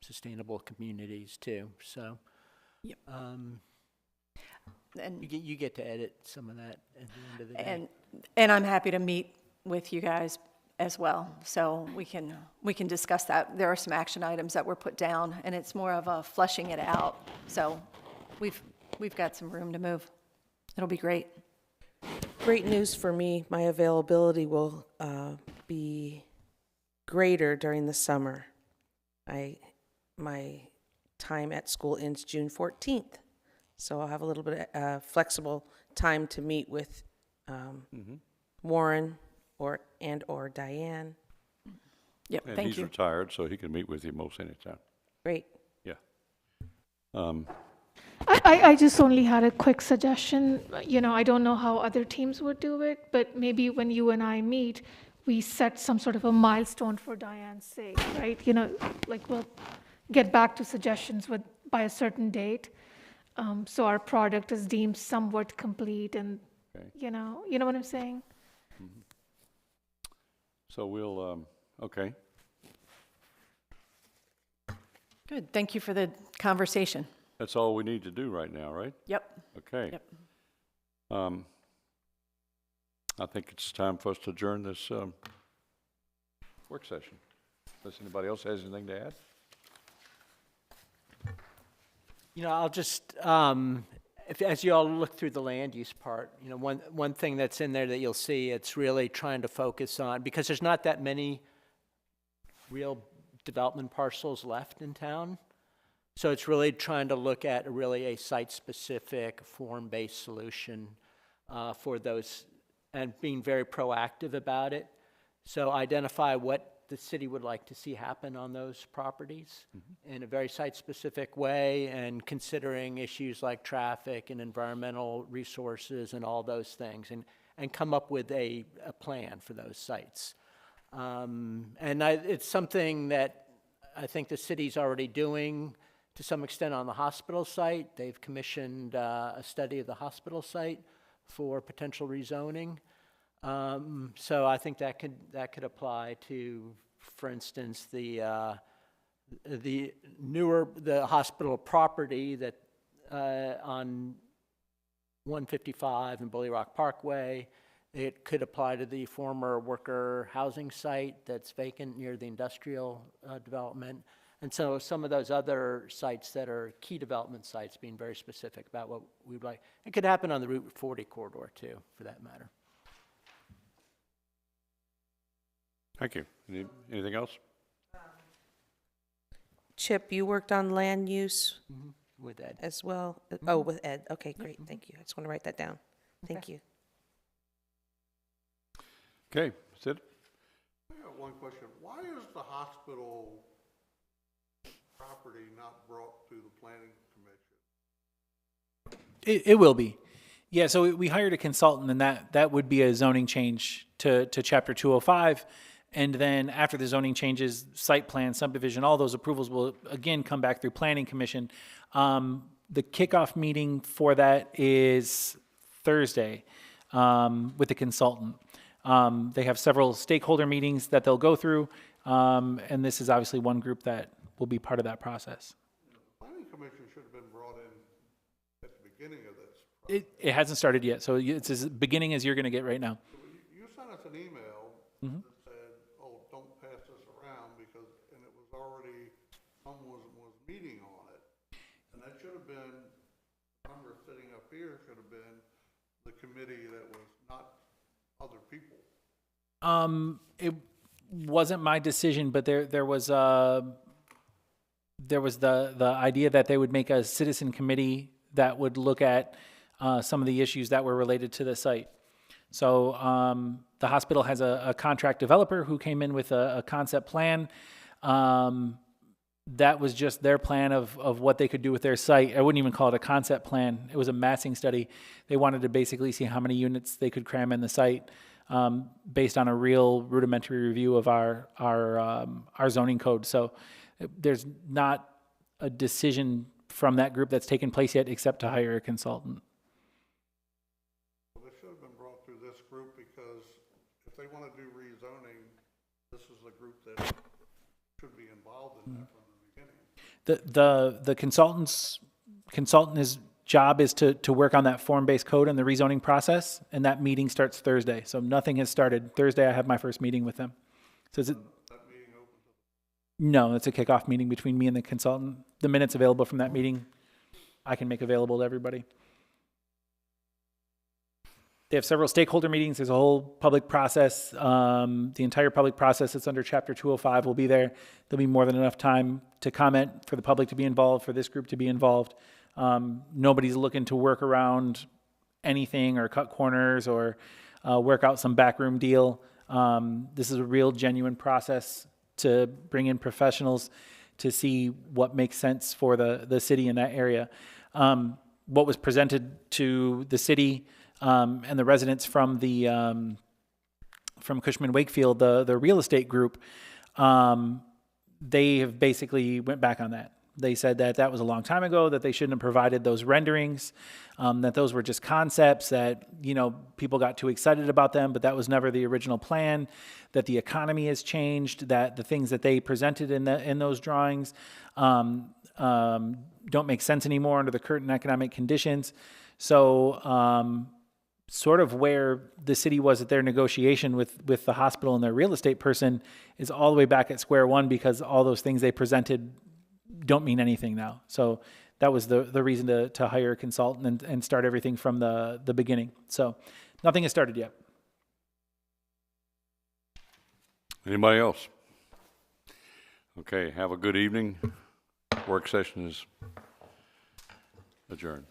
sustainable communities too. So
Yep.
you get to edit some of that at the end of the day.
And I'm happy to meet with you guys as well, so we can discuss that. There are some action items that were put down, and it's more of a fleshing it out. So we've got some room to move. It'll be great.
Great news for me. My availability will be greater during the summer. My time at school ends June 14th, so I'll have a little bit of flexible time to meet with Warren or Diane.
Yep,
And
thank
he's
you.
retired, so he can meet with you most anytime.
Great.
Yeah.
I just only had a quick suggestion. I don't know how other teams would do it, but maybe when you and I meet, we set some sort of a milestone for Diane's sake, right? Like we'll get back to suggestions by a certain date. So our product is deemed somewhat complete and,
Okay.
you know what I'm saying?
So we'll, okay.
Good, thank you for the conversation.
That's all we need to do right now, right?
Yep.
Okay.
Yep.
I think it's time for us to adjourn this work session. Unless anybody else has anything to add?
I'll just, as you all look through the land use part, one thing that's in there that you'll see, it's really trying to focus on, because there's not that many real development parcels left in town. So it's really trying to look at a site-specific, form-based solution for those, and being very proactive about it. So identify what the city would like to see happen on those properties in a very site-specific way, and considering issues like traffic and environmental resources and all those things, and come up with a plan for those sites. It's something that I think the city's already doing to some extent on the hospital site. They've commissioned a study of the hospital site for potential rezoning. So I think that could apply to, for instance, the hospital property that on 155 and Bully Rock Parkway. It could apply to the former worker housing site that's vacant near the industrial development. And so some of those other sites that are key development sites, being very specific about what we'd like. It could happen on the Route 40 corridor too, for that matter.
Thank you. Anything else?
Chip, you worked on land use
With Ed.
as well? Oh, with Ed. Okay, great. Thank you. I just want to write that down. Thank you.
Okay, Sid?
I got one question. Why is the hospital property not brought to the planning commission?
It will be. Yeah, so we hired a consultant, and that would be a zoning change to Chapter 205. And then after the zoning changes, site plan, subdivision, all those approvals will again come back through Planning Commission. The kickoff meeting for that is Thursday with the consultant. They have several stakeholder meetings that they'll go through, and this is obviously one group that will be part of that process.
Planning commission should have been brought in at the beginning of this.
It hasn't started yet, so it's as beginning as you're going to get right now.
You sent us an email that said, oh, don't pass this around because, and it was already, someone was meeting on it. And that should have been, the number sitting up here should have been the committee that was not other people.
It wasn't my decision, but there was the idea that they would make a citizen committee that would look at some of the issues that were related to the site. So the hospital has a contract developer who came in with a concept plan. That was just their plan of what they could do with their site. I wouldn't even call it a concept plan. It was a massing study. They wanted to basically see how many units they could cram in the site based on a real rudimentary review of our zoning code. So there's not a decision from that group that's taken place yet except to hire a consultant.
Well, this should have been brought through this group because if they want to do rezoning, this is the group that should be involved in that from the beginning.
The consultant's job is to work on that form-based code and the rezoning process, and that meeting starts Thursday. So nothing has started. Thursday I have my first meeting with them. So is it?
That meeting open to
No, it's a kickoff meeting between me and the consultant. The minutes available from that meeting, I can make available to everybody. They have several stakeholder meetings. There's a whole public process. The entire public process that's under Chapter 205 will be there. There'll be more than enough time to comment, for the public to be involved, for this group to be involved. Nobody's looking to work around anything or cut corners or work out some backroom deal. This is a real genuine process to bring in professionals to see what makes sense for the city in that area. What was presented to the city and the residents from the from Cushman Wakefield, the real estate group, they have basically went back on that. They said that was a long time ago, that they shouldn't have provided those renderings, that those were just concepts, that, people got too excited about them, but that was never the original plan, that the economy has changed, that the things that they presented in those drawings don't make sense anymore under the current economic conditions. So sort of where the city was at their negotiation with the hospital and their real estate person is all the way back at square one, because all those things they presented don't mean anything now. So that was the reason to hire a consultant and start everything from the beginning. So nothing has started yet.
Anybody else? Okay, have a good evening. Work session is adjourned.